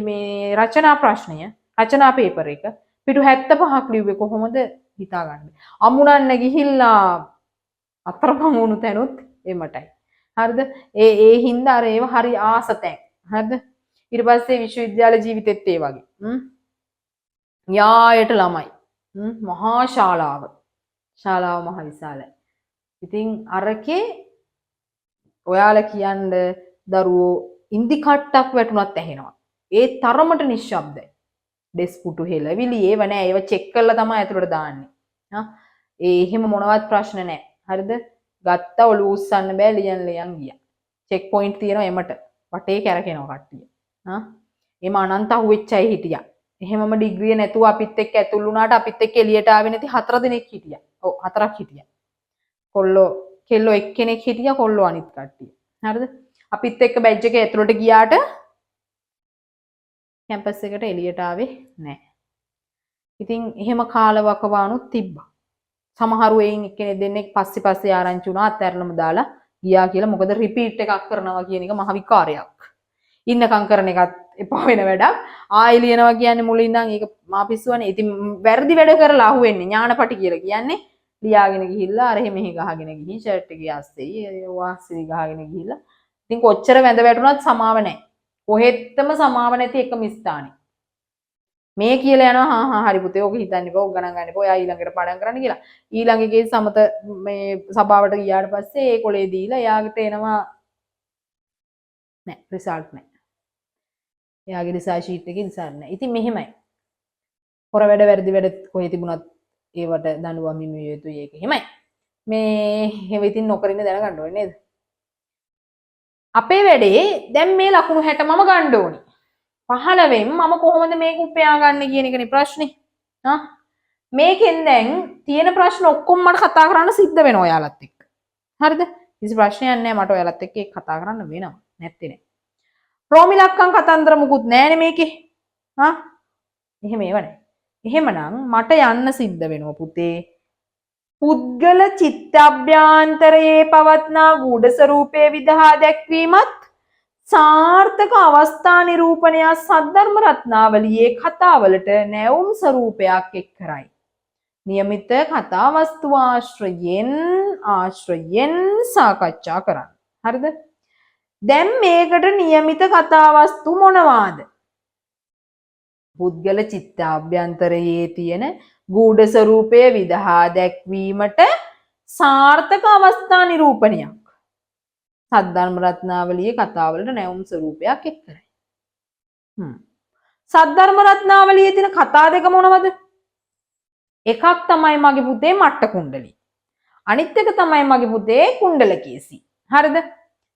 මේ රචනා ප්‍රශ්නය රචනා පේපර් එක පිටු 75ක් ලිව්වේ කොහොමද හිතාගන්න. අමුණන්න ගිහිල්ලා අතරමං වුණු තැනුත් එමටයි. හරිද? ඒ හින්දා අර ඒව හරි ආසතැන්. හරිද? ඊට පස්සේ විශ්වවිද්‍යාල ජීවිතෙත් ඒ වගේ. යායට ළමයි. මහා ශාලාව මහ විශාලයි. ඉතින් අරකේ ඔයාලා කියන්න දරුවෝ ඉන්දි කට්ටක් වැටුණත් ඇහෙනවා. ඒ තරමට නිශ්ශබ්දයි. ඩෙස්ක් පුටු හෙලවිලි ඒව නෑ. ඒව චෙක් කරලා තමයි ඇතුළට දාන්නේ. ඒ එහෙම මොනවත් ප්‍රශ්න නෑ. හරිද? ගත්ත ඔලුව උස්සන්න බෑ ලියන් ගියා. චෙක් පොයින්ට් තියෙනවා එමට. වටේ කැරකෙනවා කට්ටිය. එම අනන්ත අහුවෙච්ච අය හිටියා. එහෙමම ඩිග්‍රිය නැතුව අපිත් එක්ක ඇතුල් වුණාට අපිත් එක්ක එළියට ආවේ නැති 4 දෙනෙක් හිටියා. ඔව් 4ක් හිටියා. කෙල්ලෝ එක්කෙනෙක් හිටියා කොල්ලෝ අනිත් කට්ටිය. හරිද? අපිත් එක්ක බැජ් එකේ ඇතුළට ගියාට කැම්පස් එකට එළියට ආවේ නැහැ. ඉතින් එහෙම කාලවකවානුත් තිබ්බා. සමහරු එයින් එක්කෙනෙක් දෙන්නෙක් පස්සේ ආරංචි වුණා අත්හැරලම දාලා ගියා කියලා. මොකද රිපීට් එකක් කරනවා කියන එක මහ විකාරයක්. ඉන්නකම් කරන එකත් එපා වෙන වැඩක්. ආයෙ ලියනවා කියන්නේ මුලින් ඉඳන් ඒක මා පිස්සුවනේ. ඉතින් වැරදි වැඩ කරලා අහුවෙන්නේ ඥානපටි කියලා කියන්නේ. ලියාගෙන ගිහිල්ලා අර මෙහෙ ගහගෙන ගිහින් ෂර්ට් එකේ ආස්තේ වාස්සිරි ගහගෙන ගිහිල්ලා. ඉතින් කොච්චර වැඳ වැටුණත් සමාව නැහැ. කොහෙත්තම සමාව නැති එකම ස්ථානේ. මේ කියලා යනවා හරි පුතේ ඕක හිතන්න එපා ඕක ගණන් ගන්න එපා ඔයා ඊළඟට පාඩම් කරන්න කියලා. ඊළඟ එකේ සමත මේ සභාවට ගියාට පස්සේ ඒ කොලේ දීලා එයාට එනවා නෑ රිසල්ට් නෑ. එයාගේ රිසර්ච් ෂීට් එකේ රිසල්ට් නෑ. ඉතින් මෙහෙමයි. හොර වැඩ වැරදි වැඩ කොහෙ තිබුණත් ඒවට දඬුවම් හිමි යුතුයි ඒක. එහෙමයි. මේ හැම ඉතින් නොකරින්න දැනගන්න ඕනේ නේද? අපේ වැඩේ දැන් මේ ලකුණු 60 මම ගන්න ඕනේ. 15න් මම කොහොමද මේක උපයා ගන්න කියන එකනේ ප්‍රශ්නේ. මේකෙන් දැන් තියෙන ප්‍රශ්න ඔක්කොම මට කතා කරන්න සිද්ධ වෙනවා ඔයාලත් එක්ක. හරිද? කිසි ප්‍රශ්නයක් නැහැ මට ඔයාලත් එක්ක ඒක කතා කරන්න වෙනවා. නැත්තේ නෑ. රෝමිලක්කම් කතන්දර මුකුත් නෑනේ මේකේ. එහෙම ඒව නෑ. එහෙමනම් මට යන්න සිද්ධ වෙනවා පුතේ. පුද්ගල චිත්තඅභ්‍යන්තරයේ පවත්නා ගුඪ ස්වરૂපයේ විදහා දැක්වීමත් සාර්ථක අවස්ථා නිරූපණය සද්ධර්ම රත්නාවලියේ කතාවලට නැවුම් ස්වરૂපයක් එක් කරයි. නියමිත කතා වස්තු ආශ්‍රයෙන් සාකච්ඡා කරන්න. හරිද? දැන් මේකට නියමිත කතා වස්තු මොනවාද? පුද්ගල චිත්තාභ්‍යන්තරයේ තියෙන ගුඪ ස්වરૂපයේ විදහා දැක්වීමට සාර්ථක අවස්ථා නිරූපණයක්. සද්ධර්ම රත්නාවලියේ කතාවලට නැවුම් ස්වરૂපයක් එක් කරයි. සද්ධර්ම රත්නාවලියේ තියෙන කතා දෙක මොනවද? එකක් තමයි මගේ පුතේ මට්ට කුණ්ඩලී. අනිත් එක තමයි මගේ පුතේ කුණ්ඩලකේසී. හරිද?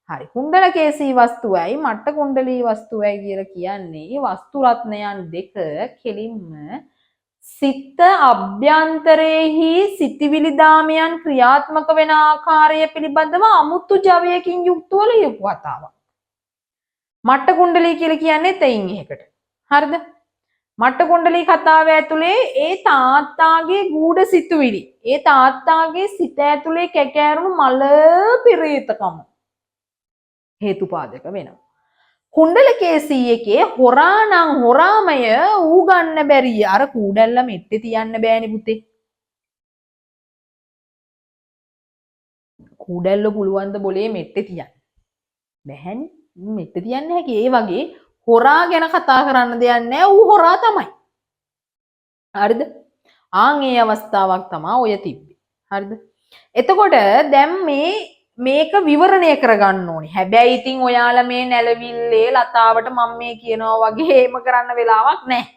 හරි. කුණ්ඩලකේසී වස්තුවයි මට්ට කුණ්ඩලී වස්තුවයි කියලා කියන්නේ වස්තු රත්නයන් දෙක කෙලින්ම සිත අභ්‍යන්තරයේහි සිතිවිලි දාමයන් ක්‍රියාත්මක වෙන ආකාරය පිළිබඳව අමුතු ජවයකින් යුක්තව ලියපු කතාවක්. මට්ට කුණ්ඩලී කියලා කියන්නේ තෙයින් එකකට. හරිද? මට්ට කුණ්ඩලී කතාව ඇතුලේ ඒ තාත්තාගේ ගූඪ සිතුවිලි, ඒ තාත්තාගේ සිත ඇතුලේ කැකෑරුණු මල පිරීතකම හේතුපාදක වෙනවා. කුණ්ඩලකේසී එකේ හොරා නම් හොරාමය ඌ ගන්න බැරි අර කූඩැල්ල මෙට්ටේ තියන්න බෑනේ පුතේ. කූඩැල්ල පුළුවන් ද බොලේ මෙට්ටේ තියන්න? බැහැනේ. මෙට්ටේ තියන්න හැකි. ඒ වගේ හොරා ගැන කතා කරන්න දෙයක් නැහැ. ඌ හොරා තමයි. හරිද? ආන් ඒ අවස්ථාවක් තමයි ඔය තිබ්බේ. හරිද? එතකොට දැන් මේක විවරණය කරගන්න ඕනේ. හැබැයි ඉතින් ඔයාලා මේ නැලවිල්ලේ ලතාවට මම මේ කියනවා වගේ හේම කරන්න වෙලාවක් නැහැ.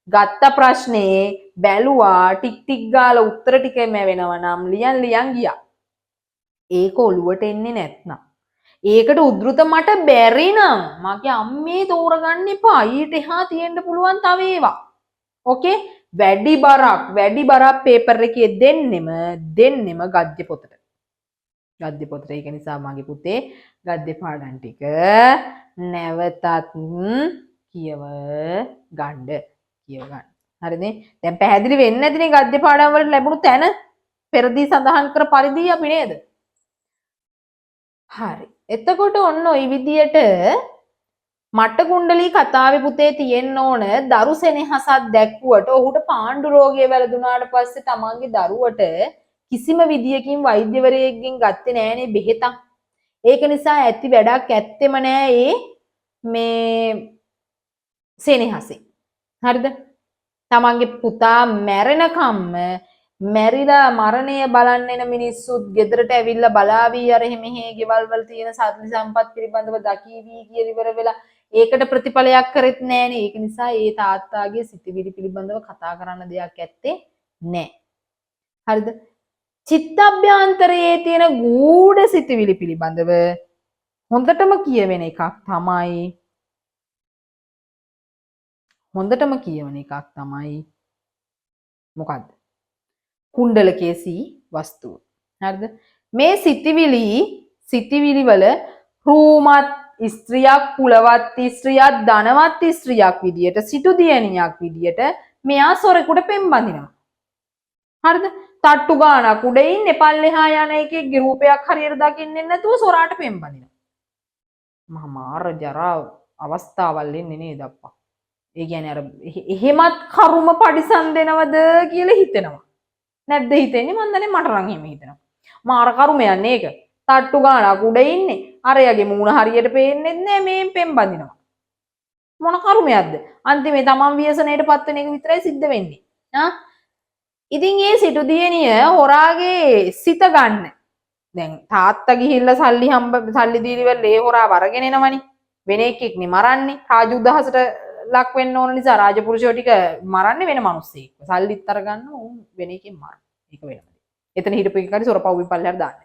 ගත්ත ප්‍රශ්නේ බැලුවා ටික් ටික් ගාලා උත්තර ටිකෙම වෙනවා නම් ලියන් ගියා. ඒක ඔළුවට එන්නේ නැත්නම් ඒකට උද්ෘත මට බැරි නම් මගේ අම්මේ තෝරගන්න එපා. ඊට එහා තියෙන්න පුළුවන් තව ඒවා. ඕකේ? වැඩි බරක් පේපර් එකේ දෙන්නෙම ගද්‍ය පොතට. ගද්‍ය පොතට. ඒක නිසා මගේ පුතේ ගද්‍ය පාඩම් ටික නැවතත් කියව ගන්න. හරිනේ? දැන් පැහැදිලි වෙන්නේ නැතිනේ ගද්‍ය පාඩම් වලට ලැබුණු තැන පෙරදී සඳහන් කර පරිදි අපි නේද? හරි. එතකොට ඔන්න ওই විදියට මට්ට කුණ්ඩලී කතාවේ පුතේ තියෙන්න ඕන දරු සෙනෙහසක් දැක්වුවට ඔහුට පාණ්ඩු රෝගය වැළඳුනාට පස්සේ තමන්ගේ දරුවට කිසිම විදියකින් වෛද්‍යවරයෙක්ගෙන් ගත්තේ නෑනේ බෙහෙතක්. ඒක නිසා ඇති වැඩක් ඇත්තෙම නෑ මේ සෙනෙහසේ. හරිද? තමන්ගේ පුතා මැරෙනකම්ම මැරිලා මරණය බලන්න එන මිනිස්සුත් ගෙදරට ඇවිල්ලා බලාවී අර මෙහෙ ගෙවල් වල තියෙන සල්ලි සම්පත් පිළිබඳව දකීවි කියලා ඉවර වෙලා ඒකට ප්‍රතිඵලයක් කරෙත් නෑනේ. ඒක නිසා ඒ තාත්තාගේ සිතිවිලි පිළිබඳව කතා කරන්න දෙයක් ඇත්තේ නෑ. හරිද? චිත්තඅභ්‍යන්තරයේ තියෙන ගූඪ සිතිවිලි පිළිබඳව හොඳටම කියවෙන එකක් තමයි මොකද්ද? කුණ්ඩලකේසී වස්තුව. හරිද? මේ සිතිවිලි වල රූමත් ස්ත්‍රියක්, කුලවත් ස්ත්‍රියක්, ධනවත් ස්ත්‍රියක් විදියට, සිටු දියණියක් විදියට මෙයා සොරෙකුට පෙම්බඳිනවා. හරිද? තට්ටු ගානක් උඩ ඉන්නේ පල්ලෙහා යන එකේ රූපයක් හරියට දකින්නේ නැතුව සොරාට පෙම්බඳිනවා. මහා මාර ජරා අවස්ථාවල් එන්නේ නේද අප්පා? ඒ කියන්නේ අර එහෙමත් කරුම පරිසම් දෙනවද කියලා හිතෙනවා. නැද්ද හිතෙන්නේ? මන් දන්නේ මට නම් එහෙම හිතෙනවා. මාර කරුමයක් නේක. තට්ටු ගානක් උඩ ඉන්නේ. අරයාගේ මූණ හරියට පේන්නේ නැහැ මේ පෙම් බඳිනවා. මොන කරුමයක්ද? අන්තිමේ තමන් ව්‍යසනයට පත් වෙන එක විතරයි සිද්ධ වෙන්නේ. ඉතින් මේ සිටු දියණිය හොරාගේ සිත ගන්න. දැන් තාත්තා ගිහිල්ලා සල්ලි දීලිවල ඒ හොරාව අරගෙන එනවනේ. වෙන එකෙක් නේ මරන්නේ. රාජ උදහසට ලක් වෙන්න ඕන නිසා රාජපුරුෂයෝ ටික මරන්නේ වෙන මිනිස්සෙක්. සල්ලිත් අරගන්න උන් වෙන එකෙන් මරන. ඒක වෙනම දෙයක්. එතන හිටපු එක හරි සොරපව් විපල්ලයට දාන්න.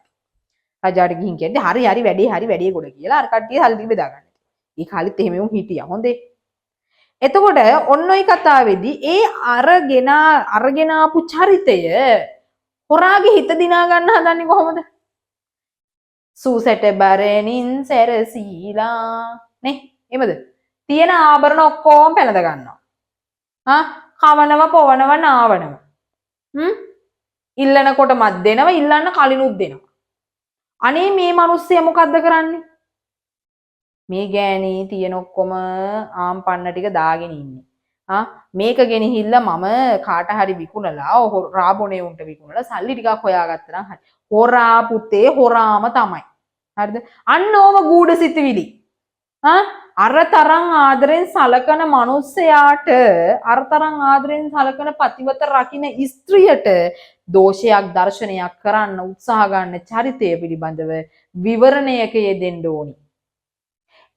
රජාට ගිහින් කියන්නේ හරි වැඩේ ගොඩ කියලා අර කට්ටිය සල්ලි බෙදා ගන්න. ඒ කාලෙත් එහෙම උන් හිටියා. හොඳේ. එතකොට ඔන්න ඔය කතාවේදී ඒ අරගෙන ආපු චරිතය හොරාගේ හිත දිනා ගන්න හදන්නේ කොහොමද? සූසැට බරෙනින් සැරසීලා නේ එහෙමද? තියෙන ආභරණ ඔක්කොම පැනද ගන්නවා. කවනව පොවනව නාවනව. ඉල්ලනකොට මත් දෙනවා, ඉල්ලන්න කලිනුත් දෙනවා. අනේ මේ මිනිස්සයා මොකද්ද කරන්නේ? මේ ගෑණී තියෙන ඔක්කොම ආම් පන්න ටික දාගෙන ඉන්නේ. මේක ගෙනහිල්ලා මම කාට හරි විකුණලා රාබොනේ උන්ට විකුණලා සල්ලි ටිකක් හොයාගත්තා නම් හරි. හොරා පුතේ හොරාම තමයි. හරිද? අන්න ඕව ගූඪ සිතුවිලි. අර තරම් ආදරෙන් සලකන මිනිස්සයාට අර තරම් ආදරෙන් සලකන පතිවත රකින්න ස්ත්‍රියට දෝෂයක් දර්ශනයක් කරන්න උත්සාහ ගන්න චරිතය පිළිබඳව විවරණයක යෙදෙන්න ඕනි.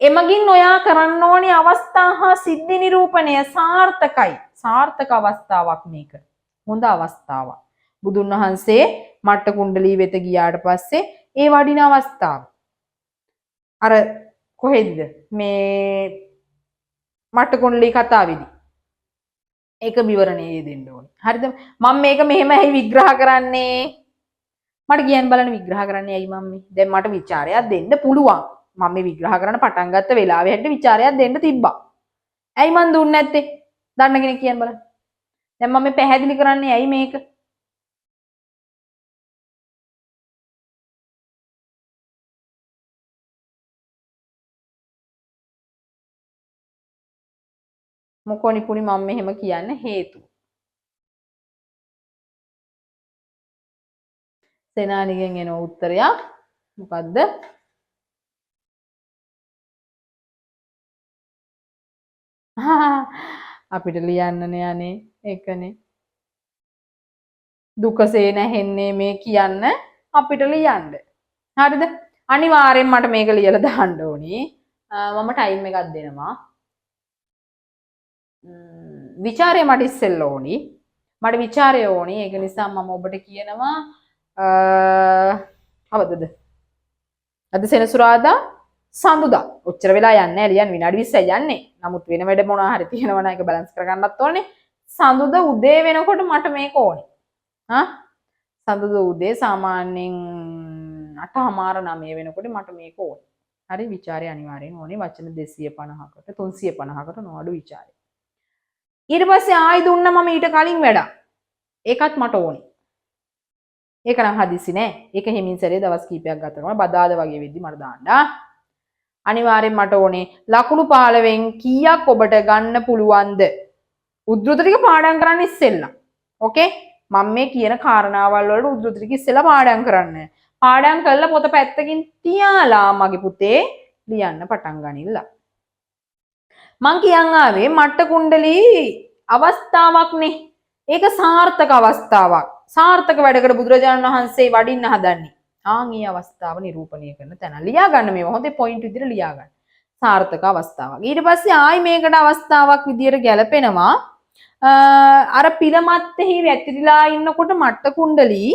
එමගින් ඔයා කරන්න ඕනි අවස්ථා හා සිද්ධි නිරූපණය සාර්ථකයි. සාර්ථක අවස්ථාවක් මේක. හොඳ අවස්ථාවක්. බුදුන් වහන්සේ මට්ට කුණ්ඩලී වෙත ගියාට පස්සේ ඒ වඩින අවස්ථාව. අර කොහෙද මේ මට්ට කුණ්ඩලී කතාවේදී ඒක විවරණයේ දෙන්න ඕනේ. හරිද? මම මේක මෙහෙම ඇයි විග්‍රහ කරන්නේ? මට කියන්න බලන්න විග්‍රහ කරන්නේ ඇයි මම මේ? දැන් මට ਵਿਚාරයක් දෙන්න පුළුවන්. මම මේ විග්‍රහ කරන්න පටන් ගත්ත වෙලාවේ හැටියට ਵਿਚාරයක් දෙන්න තිබ්බා. ඇයි මන් දුන්නේ නැත්තේ? දන්න කෙනෙක් කියන්න බලන්න. දැන් මම මේ පැහැදිලි කරන්නේ ඇයි මේක? මොකෝ නිපුණි මම මෙහෙම කියන්න හේතුව. සෙනානිගෙන් එන උත්තරයක් මොකද්ද? අපිට ලියන්නනේ අනේ ඒකනේ. දුකසේ නැහෙන්නේ මේ කියන්න අපිට ලියන්න. හරිද? අනිවාර්යෙන් මට මේක ලියලා දාන්න ඕනේ. මම ටයිම් එකක් දෙනවා. විචාරය මට ඉස්සෙල්ල ඕනි. මට විචාරය ඕනි. ඒක නිසා මම ඔබට කියනවා අවදද? අද සෙනසුරාදා සඳුදා. ඔච්චර වෙලා යන්නේ නැහැ ලියන්න විනාඩි 20යි යන්නේ. නමුත් වෙන වැඩ මොනවා හරි තියෙනවා නම් ඒක බැලන්ස් කරගන්නත් ඕනේ. සඳුදා උදේ වෙනකොට මට මේක ඕනි. සඳුදා උදේ සාමාන්‍යයෙන් 8:00 වෙනකොට මට මේක ඕනි. හරි විචාරය අනිවාර්යෙන් ඕනේ. වචන 250කට 350කට නොඅඩු විචාරය. ඊට පස්සේ ආයි දුන්න මම ඊට කලින් වැඩක්. ඒකත් මට ඕනි. ඒක නම් හදිසි නෑ. ඒක හිමින් සැරේ දවස් කීපයක් ගත කරනවා. බදාද වගේ වෙද්දි මට දාන්න. අනිවාර්යෙන් මට ඕනේ ලකුණු 15න් කීයක් ඔබට ගන්න පුළුවන්ද? උද්දෘත ටික පාඩම් කරන්න ඉස්සෙල්ලා. ඕකේ? මම මේ කියන කාරණාවල් වලට උද්දෘත ටික ඉස්සෙල්ලා පාඩම් කරන්න. පාඩම් කරලා පොත පැත්තකින් තියාලා මගේ පුතේ ලියන්න පටන් ගනින්න. මං කියන් ආවේ මට්ට කුණ්ඩලී අවස්ථාවක්නේ. ඒක සාර්ථක අවස්ථාවක්. සාර්ථක වැඩකට බුදුරජාණන් වහන්සේ වඩින්න හදන්නේ. ආන් මේ අවස්ථාව නිරූපණය කරන තැන. ලියා ගන්න මේවා හොඳේ පොයින්ට් විදිහට ලියා ගන්න. සාර්ථක අවස්ථාවක්. ඊට පස්සේ ආයි මේකට අවස්ථාවක් විදිහට ගැලපෙනවා. අර පිරමත්තෙහි වැතිරිලා ඉන්නකොට මට්ට කුණ්ඩලී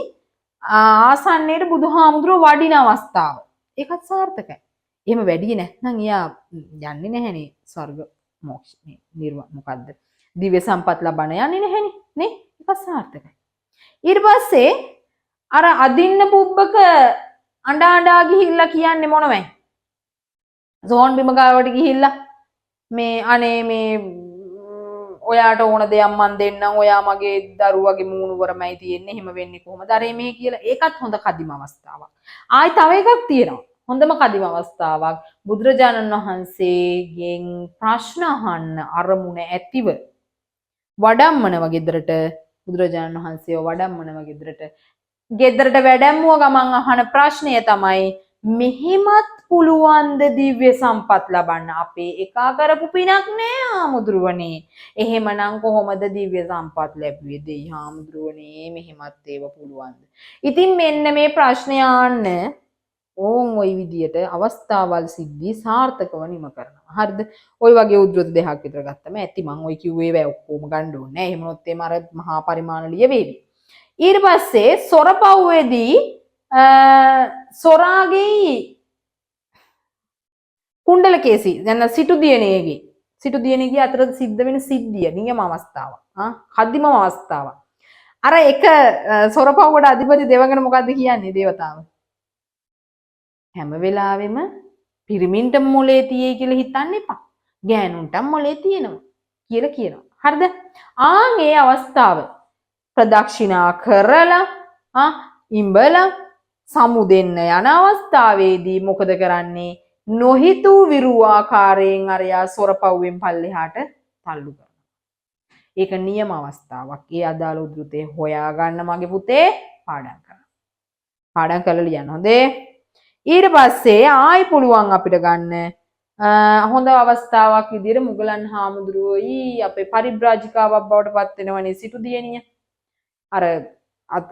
ආසන්නයේ බුදුහාමුදුරුව වඩින අවස්ථාව. ඒකත් සාර්ථකයි. එහෙම වැඩි නැත්නම් එයා යන්නේ නැහනේ ස්වර්ග මොක්ෂ නිර්වාණ මොකද්ද දිව්‍ය සම්පත් ලබන්න යන්නේ නැහනේ නේ ඒක සාර්ථකයි. ඊට පස්සේ අර අදින්න පුබ්බක අඬා ගිහිල්ලා කියන්නේ මොනවයි? සෝන් බිම ගාවට ගිහිල්ලා මේ අනේ මේ ඔයාට ඕන දෙයක් මන් දෙන්නම් ඔයා මගේ දරුවගේ මූණුවරමයි තියෙන්නේ එහෙම වෙන්නේ කොහොමද අර මේ කියලා ඒකත් හොඳ කදිම අවස්ථාවක්. ආයි තව එකක් තියෙනවා. හොඳම කදිම අවස්ථාවක් බුදුරජාණන් වහන්සේගෙන් ප්‍රශ්න අහන්න අරමුණ ඇතිව වඩම්මනව ගෙදරට බුදුරජාණන් වහන්සේව වඩම්මනව ගෙදරට වැඩැම්මුව ගමන් අහන ප්‍රශ්නය තමයි මෙහෙමත් පුළුවන් ද දිව්‍ය සම්පත් ලබන්න අපේ එකා කරපු පිනක් නෑ හාමුදුරුවනේ. එහෙමනම් කොහොමද දිව්‍ය සම්පත් ලැබුවේ දෙයි හාමුදුරුවනේ මෙහෙමත් ඒව පුළුවන්ද? ඉතින් මෙන්න මේ ප්‍රශ්නය අහන්න ඕන් ওই විදියට අවස්ථාවල් සිද්ධි සාර්ථකව නිම කරනවා. හරිද? ওই වගේ උද්දෘත දෙකක් විතර ගත්තම ඇති මම ওই කිව්වේ වේ ඔක්කොම ගන්න ඕනේ නෑ. එහෙම නොත් එම අර මහා පරිමාණ ලියවේවි. ඊට පස්සේ සොරපව්වේදී සොරාගේ කුණ්ඩල කේසි දැන් සිටු දියණියගේ අතර සිද්ධ වෙන සිද්ධිය නියම අවස්ථාව. කදිම අවස්ථාවක්. අර එක සොරපව්වට අධිපති දෙවඟන මොකද්ද කියන්නේ දේවතාව? හැම වෙලාවෙම පිරිමින්ට මොලේ තියෙයි කියලා හිතන්න එපා. ගෑනුන්ට මොලේ තියෙනවා කියලා කියනවා. හරිද? ආන් ඒ අවස්ථාව ප්‍රදක්ෂිනා කරලා ඉඹලා සමු දෙන්න යන අවස්ථාවේදී මොකද කරන්නේ? නොහිතූ විරූ ආකාරයෙන් අරයා සොරපව්වෙන් පල්ලෙහාට තල්ලු කරනවා. ඒක නියම අවස්ථාවක්. ඒ අදාළ උද්ෘතේ හොයාගන්න මගේ පුතේ පාඩම් කරන්න. පාඩම් කරලා ලියන්න හොඳේ. ඊට පස්සේ ආයි පුළුවන් අපිට ගන්න හොඳ අවස්ථාවක් විදිහට මුගලන් හාමුදුරුවෝයි අපේ පරිබ්‍රාජිකාවක් බවට පත් වෙනවනේ සිටු දියණිය. අර අත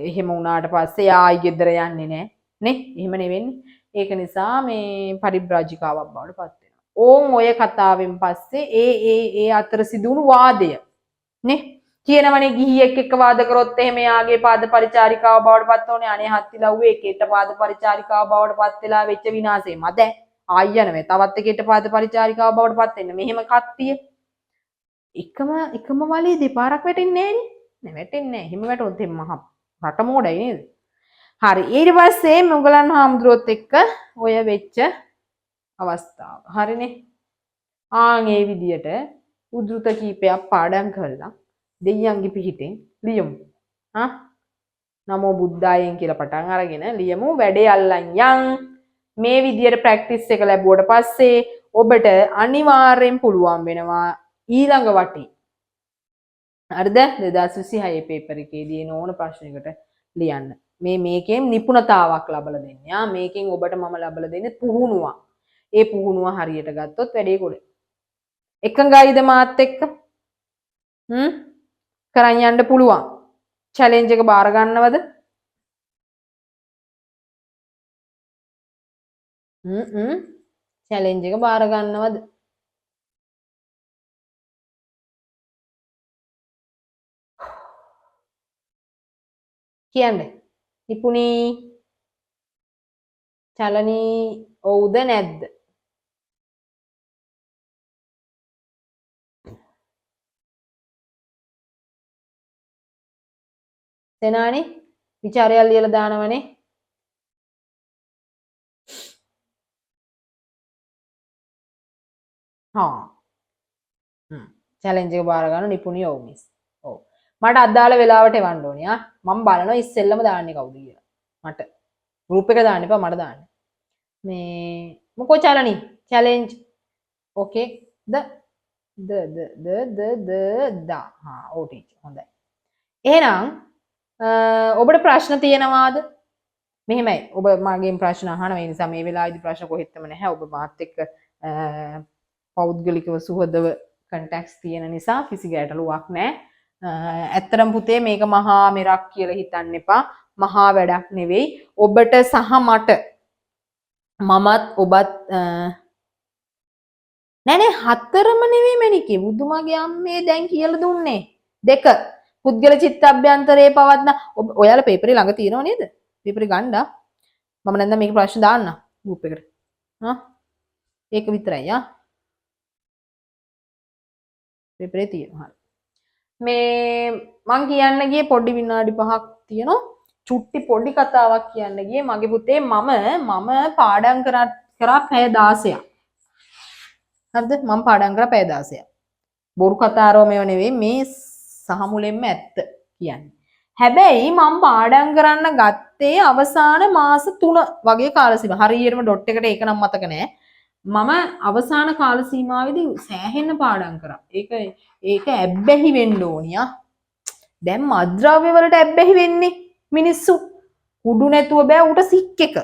එහෙම වුණාට පස්සේ ආයි ගෙදර යන්නේ නැහැ නේ? එහෙම නෙවෙන්නේ. ඒක නිසා මේ පරිබ්‍රාජිකාවක් බවට පත් වෙනවා. ඕන් ඔය කතාවෙන් පස්සේ ඒ අතර සිදුණු වාදය නේ කියනවනේ ගිහියෙක් එක්ක වාද කරොත් එහෙම යාගේ පාද පරිචාරිකාව බවට පත් වුණේ අනේ හත්තිලව්වේ එකට පාද පරිචාරිකාව බවට පත් වෙලා වෙච්ච විනාශේ මද ආයනවේ තවත් එකට පාද පරිචාරිකාව බවට පත් වෙන්න මෙහෙම කට්ටිය එකම වලේ දෙපාරක් වැටෙන්නේ නෑනේ. වැටෙන්නේ නෑ. හිම වැටුනොත් එම් මහ රට මෝඩයි නේද? හරි. ඊට පස්සේ මුගලන් හාමුදුරුවොත් එක්ක ඔය වෙච්ච අවස්ථාව. හරිනේ. ආන් ඒ විදියට උද්ෘත කීපයක් පාඩම් කරලා දෙයියන්ගේ පිහිටෙන් ලියමු. හා නමෝ බුද්ධායන් කියලා පටන් අරගෙන ලියමු වැඩේ අල්ලන් යන්. මේ විදියට ප්‍රැක්ටිස් එක ලැබුවට පස්සේ ඔබට අනිවාර්යෙන් පුළුවන් වෙනවා ඊළඟ වටේ. හරිද? 2026 පේපර් එකේදී එන ඕන ප්‍රශ්නයකට ලියන්න. මේකෙන් නිපුණතාවක් ලබලා දෙන්නේ. මේකෙන් ඔබට මම ලබලා දෙන්නේ පුහුණුවක්. ඒ පුහුණුව හරියට ගත්තොත් වැඩේ ගොඩ. එකඟයිද මාත් එක්ක? කරන් යන්න පුළුවන්. චැලෙන්ජ් එක බාර ගන්නවද? චැලෙන්ජ් එක බාර ගන්නවද? කියන්න. නිපුණී චලනී ඔව්ද නැද්ද? සෙනානි විචාරයක් ලියලා දානවනේ. චැලෙන්ජ් එක බාර ගන්න නිපුණී ඔව් මිස්. ඔව්. මට අදාළ වෙලාවට එවන්න ඕනේ. මම බලනවා ඉස්සෙල්ලම දාන්නේ කවුද කියලා. මට ගෲප් එක දාන්න එපා මට දාන්න. මේ මොකෝ චලනි චැලෙන්ජ් ඕකේ දා ඕ ටීචර් හොඳයි. එහෙනම් ඔබට ප්‍රශ්න තියෙනවාද? මෙහෙමයි ඔබ මගෙන් ප්‍රශ්න අහන මේ නිසා මේ වෙලාවේදී ප්‍රශ්න කොහෙත්ම නැහැ. ඔබ මාත් එක්ක පෞද්ගලිකව සුහදව කන්ටැක්ට්ස් තියෙන නිසා කිසි ගැටලුවක් නැහැ. ඇත්තටම පුතේ මේක මහා මෙරක් කියලා හිතන්න එපා. මහා වැඩක් නෙවෙයි. ඔබට සහ මට මමත් ඔබත් නෑ හතරම නෙවෙයි මණිකේ. බුදුමගේ අම්මේ දැන් කියලා දුන්නේ. 2 පුද්ගල චිත්තඅභ්‍යන්තරයේ පවත්න ඔයාලා පේපරේ ළඟ තියෙනව නේද? පේපරේ ගන්න. මම නැත්නම් මේක ප්‍රශ්න දාන්න ගෲප් එකට. ඒක විතරයි පේපරේ තියෙනවා. මේ මං කියන්න ගියේ පොඩි විනාඩි 5ක් තියෙනවා. චුට්ටි පොඩි කතාවක් කියන්න ගියේ මගේ පුතේ මම පාඩම් කරා පැය 16ක්. හරිද? මම පාඩම් කරා පැය 16ක්. බොරු කතාරෝ මේව නෙවෙයි මේ සහ මුලින්ම ඇත්ත කියන්නේ. හැබැයි මම පාඩම් කරන්න ගත්තේ අවසාන මාස 3 වගේ කාල සීමාව. හරියටම ඩොට් එකට ඒක නම් මතක නෑ. මම අවසාන කාල සීමාවෙදී සෑහෙන්න පාඩම් කරා. ඒක ඇබ්බැහි වෙන්න ඕනියා. දැන් මද්ද්‍රව්‍ය වලට ඇබ්බැහි වෙන්නේ මිනිස්සු. කුඩු නැතුව බෑ උට සික් එක.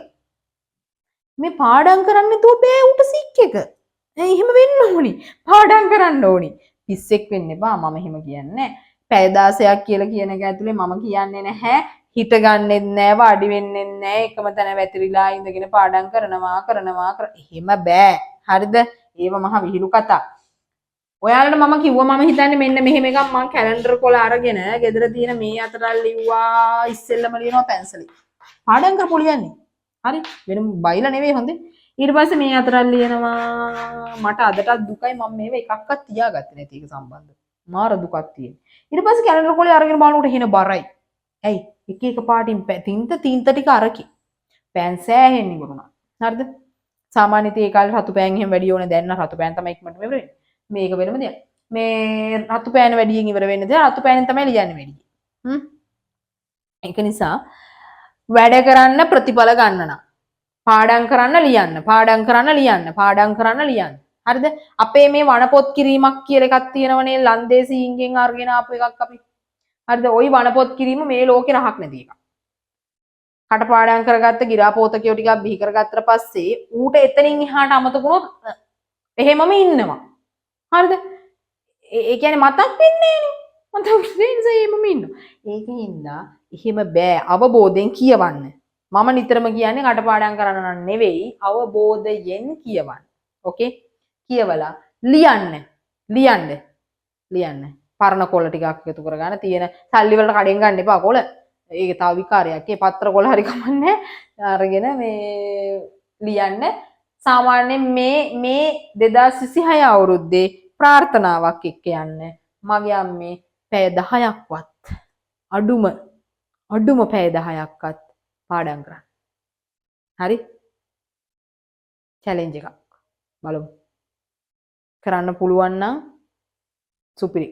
මේ පාඩම් කරන්න නැතුව බෑ උට සික් එක. එහෙම වෙන්න ඕනි. පාඩම් කරන්න ඕනි. පිස්සෙක් වෙන්න එපා. මම එහෙම කියන්නේ නැහැ. පැය 16ක් කියලා කියන එක ඇතුලේ මම කියන්නේ නැහැ. හිත ගන්නෙත් නැහැ, වාඩි වෙන්නෙත් නැහැ. එකම තැන වැතිරිලා ඉඳගෙන පාඩම් කරනවා. එහෙම බෑ. හරිද? ඒව මහ විහිළු කතා. ඔයාලට මම කිව්වා මම හිතන්නේ මෙන්න මෙහෙම එකක් මම කැලෙන්ඩර් කොල අරගෙන ගෙදර තියෙන මේ අතරල් ලිව්වා ඉස්සෙල්ලම ලියනවා පැන්සලෙන්. පාඩම් කරපො ලියන්නේ. හරි? වෙන බයිලා නෙවෙයි හොඳේ. ඊට පස්සේ මේ අතරල් ලියනවා මට අදටත් දුකයි මම මේව එකක්වත් තියාගත්තේ නැති එක සම්බන්ධව. මාර දුකක් තියෙන. ඊට පස්සේ කැලෙන්ඩර් කොලේ අරගෙන බලනකොට හින බරයි. ඇයි? එක පාටින් තින්ත ටික අරකි. පෑන් සෑහෙන්න ඉවරුණා. හරිද? සාමාන්‍ය තේ කාලේ රතු පෑන් එහෙම වැඩි ඕනේ දැන් නම් රතු පෑන් තමයි ඉක්මනට ඉවර වෙන්නේ. මේක වෙනම දෙයක්. මේ රතු පෑන වැඩියෙන් ඉවර වෙන්නේ දැන් රතු පෑනෙන් තමයි ලියන්නේ වැඩි. ඒක නිසා වැඩ කරන්න ප්‍රතිඵල ගන්න නම් පාඩම් කරන්න ලියන්න. හරිද? අපේ මේ වනපොත් කිරීමක් කියලා එකක් තියෙනවනේ ලන්දේසීන්ගෙන් අරගෙන ආපු එකක් අපි. හරිද? ওই වනපොත් කිරීම මේ ලෝකේ රහක් නැති එකක්. කටපාඩම් කරගත්ත ගිරාපෝතකයෝ ටිකක් බිහි කරගත්තට පස්සේ ඌට එතනින් එහාට අමතක වුණොත් එහෙමම ඉන්නවා. හරිද? ඒ කියන්නේ මතක් වෙන්නේ නෑනේ. ඒකින්ද එහෙම බෑ අවබෝධයෙන් කියවන්න. මම නිතරම කියන්නේ කටපාඩම් කරන්න නම් නෙවෙයි අවබෝධයෙන් කියවන්න. ඕකේ? කියවලා ලියන්න. පරණ කොළ ටිකක් එකතු කරගන්න තියෙන සල්ලි වලට කඩෙන් ගන්න එපා කොළ. ඒක තව විකාරයක්. ඒ පත්‍ර කොළ හරි කමන්නේ. අරගෙන මේ ලියන්න. සාමාන්‍යයෙන් මේ 2026 අවුරුද්දේ ප්‍රාර්ථනාවක් එක්ක යන්න. මගේ අම්මේ පැය 10ක්වත් අඩුම පැය 10ක්වත් පාඩම් කරන්න. හරි? චැලෙන්ජ් එකක්. බලමු. කරන්න පුළුවන් නම් සුපිරි.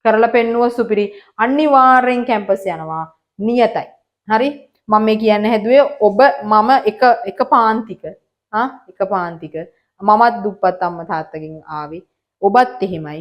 කරලා පෙන්නුව සුපිරි. අනිවාර්යෙන් කැම්පස් යනවා. නියතයි. හරි? මම මේ කියන්න හැදුවේ ඔබ මම එක පාන්තික එක පාන්තික මමත් දුප්පත් අම්මා තාත්තගෙන් ආවේ. ඔබත් එහෙමයි.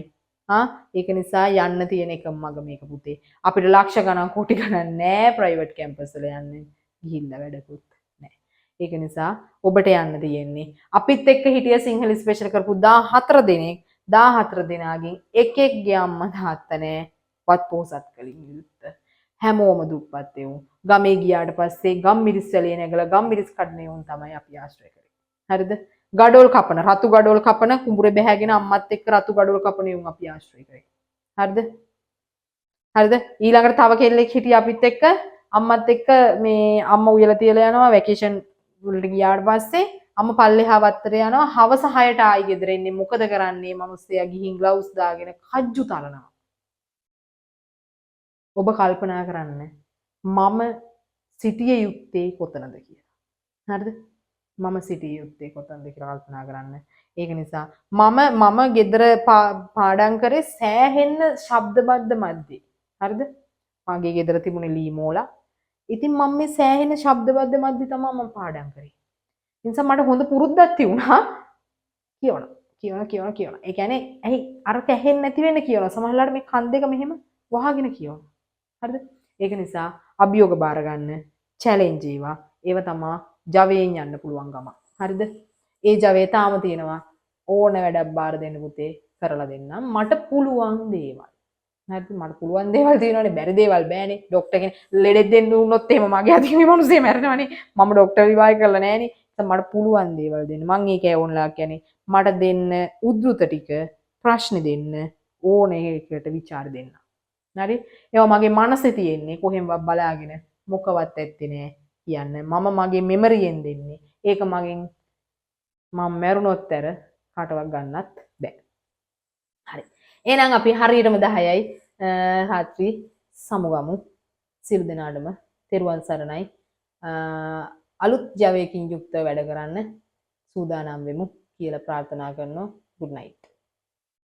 ඒක නිසා යන්න තියෙන එකම මග මේක පුතේ. අපිට ලක්ෂ ගණන් කෝටි ගණන් නෑ ප්‍රයිවට් කැම්පස් වල යන්න. ගිහිල්ලා වැඩකුත් නෑ. ඒක නිසා ඔබට යන්න තියෙන්නේ. අපිත් එක්ක හිටිය සිංහල ස්පෙෂල් කරපු 14 දෙනෙක් 14 දෙනාගෙන් එකෙක්ගේ අම්මා තාත්තා නෑ වත් පොහොසත් කලින් යුත්ත. හැමෝම දුප්පත් එවුන්. ගමේ ගියාට පස්සේ ගම්මිරිස් වලේ නැගලා ගම්මිරිස් කඩන එවුන් තමයි අපි ආශ්‍රය කරේ. හරිද? ගඩොල් කපන රතු ගඩොල් කපන කුඹුරේ බැහැගෙන අම්මත් එක්ක රතු ගඩොල් කපන එවුන් අපි ආශ්‍රය කරේ. හරිද? හරිද? ඊළඟට තව කෙල්ලෙක් හිටියා අපිත් එක්ක අම්මත් එක්ක මේ අම්මා උයලා තියලා යනවා වැකේෂන් වලට ගියාට පස්සේ අම්මා පල්ලෙහා වත්තට යනවා හවස 6ට ආයි ගෙදර එන්නේ මොකද කරන්නේ මිනිස්සයා ගිහින් ග්ලව්ස් දාගෙන කජ්ජු තලනවා. ඔබ කල්පනා කරන්න මම සිටිය යුත්තේ කොතනද කියලා. හරිද? මම සිටිය යුත්තේ කොතනද කියලා කල්පනා කරන්න. ඒක නිසා මම ගෙදර පාඩම් කරේ සෑහෙන්න ශබ්දබද්ද මැද්දේ. හරිද? මගේ ගෙදර තිබුණේ ලීමෝලා. ඉතින් මම මේ සෑහෙන ශබ්දබද්ද මැද්දේ තමයි මම පාඩම් කරේ. ඒ නිසා මට හොඳ පුරුද්දක් තිබුණා. කියවන. ඒ කියන්නේ ඇයි අරක ඇහෙන්නේ නැති වෙන්න කියනවා. සමහරවිට මේ කන් දෙක මෙහෙම වහගෙන කියවනවා. හරිද? ඒක නිසා අභියෝග බාර ගන්න චැලෙන්ජ් ඒව තමයි ජවයෙන් යන්න පුළුවන් ගම. හරිද? ඒ ජවය තාම තියෙනවා. ඕන වැඩක් බාර දෙන්න පුතේ කරලා දෙන්නම්. මට පුළුවන් දේවල්. හරිද? මට පුළුවන් දේවල් තියෙනවානේ බැරි දේවල් බෑනේ. ડોක්ටර් කෙනෙක් ලෙඩෙක් දෙන්න උනොත් එහෙම මගේ අතින් මේ මිනිස්සේ මැරෙනවනේ. මම ડોක්ටර් විභාගය කරලා නෑනේ. මට පුළුවන් දේවල් දෙන්න. මං ඒකේ ඕනලා කියන්නේ මට දෙන්න උද්ෘත ටික ප්‍රශ්න දෙන්න ඕන එකකට විචාර දෙන්න. හරි? ඒවා මගේ මනසේ තියෙන්නේ කොහෙන්වත් බලාගෙන මොකවත් ඇත්තේ නෑ කියන්න. මම මගේ මෙමරියෙන් දෙන්නේ. ඒක මගෙන් මම මැරුණොත් ඇර කාටවත් ගන්නත් බෑ. හරි. එහෙනම් අපි හරියටම 10යි රාත්‍රී සමුගමු. සියලු දෙනාටම තෙරුවන් සරණයි. අලුත් ජවයකින් යුක්තව වැඩ කරන්න සූදානම් වෙමු කියලා ප්‍රාර්ථනා කරනවා. good night.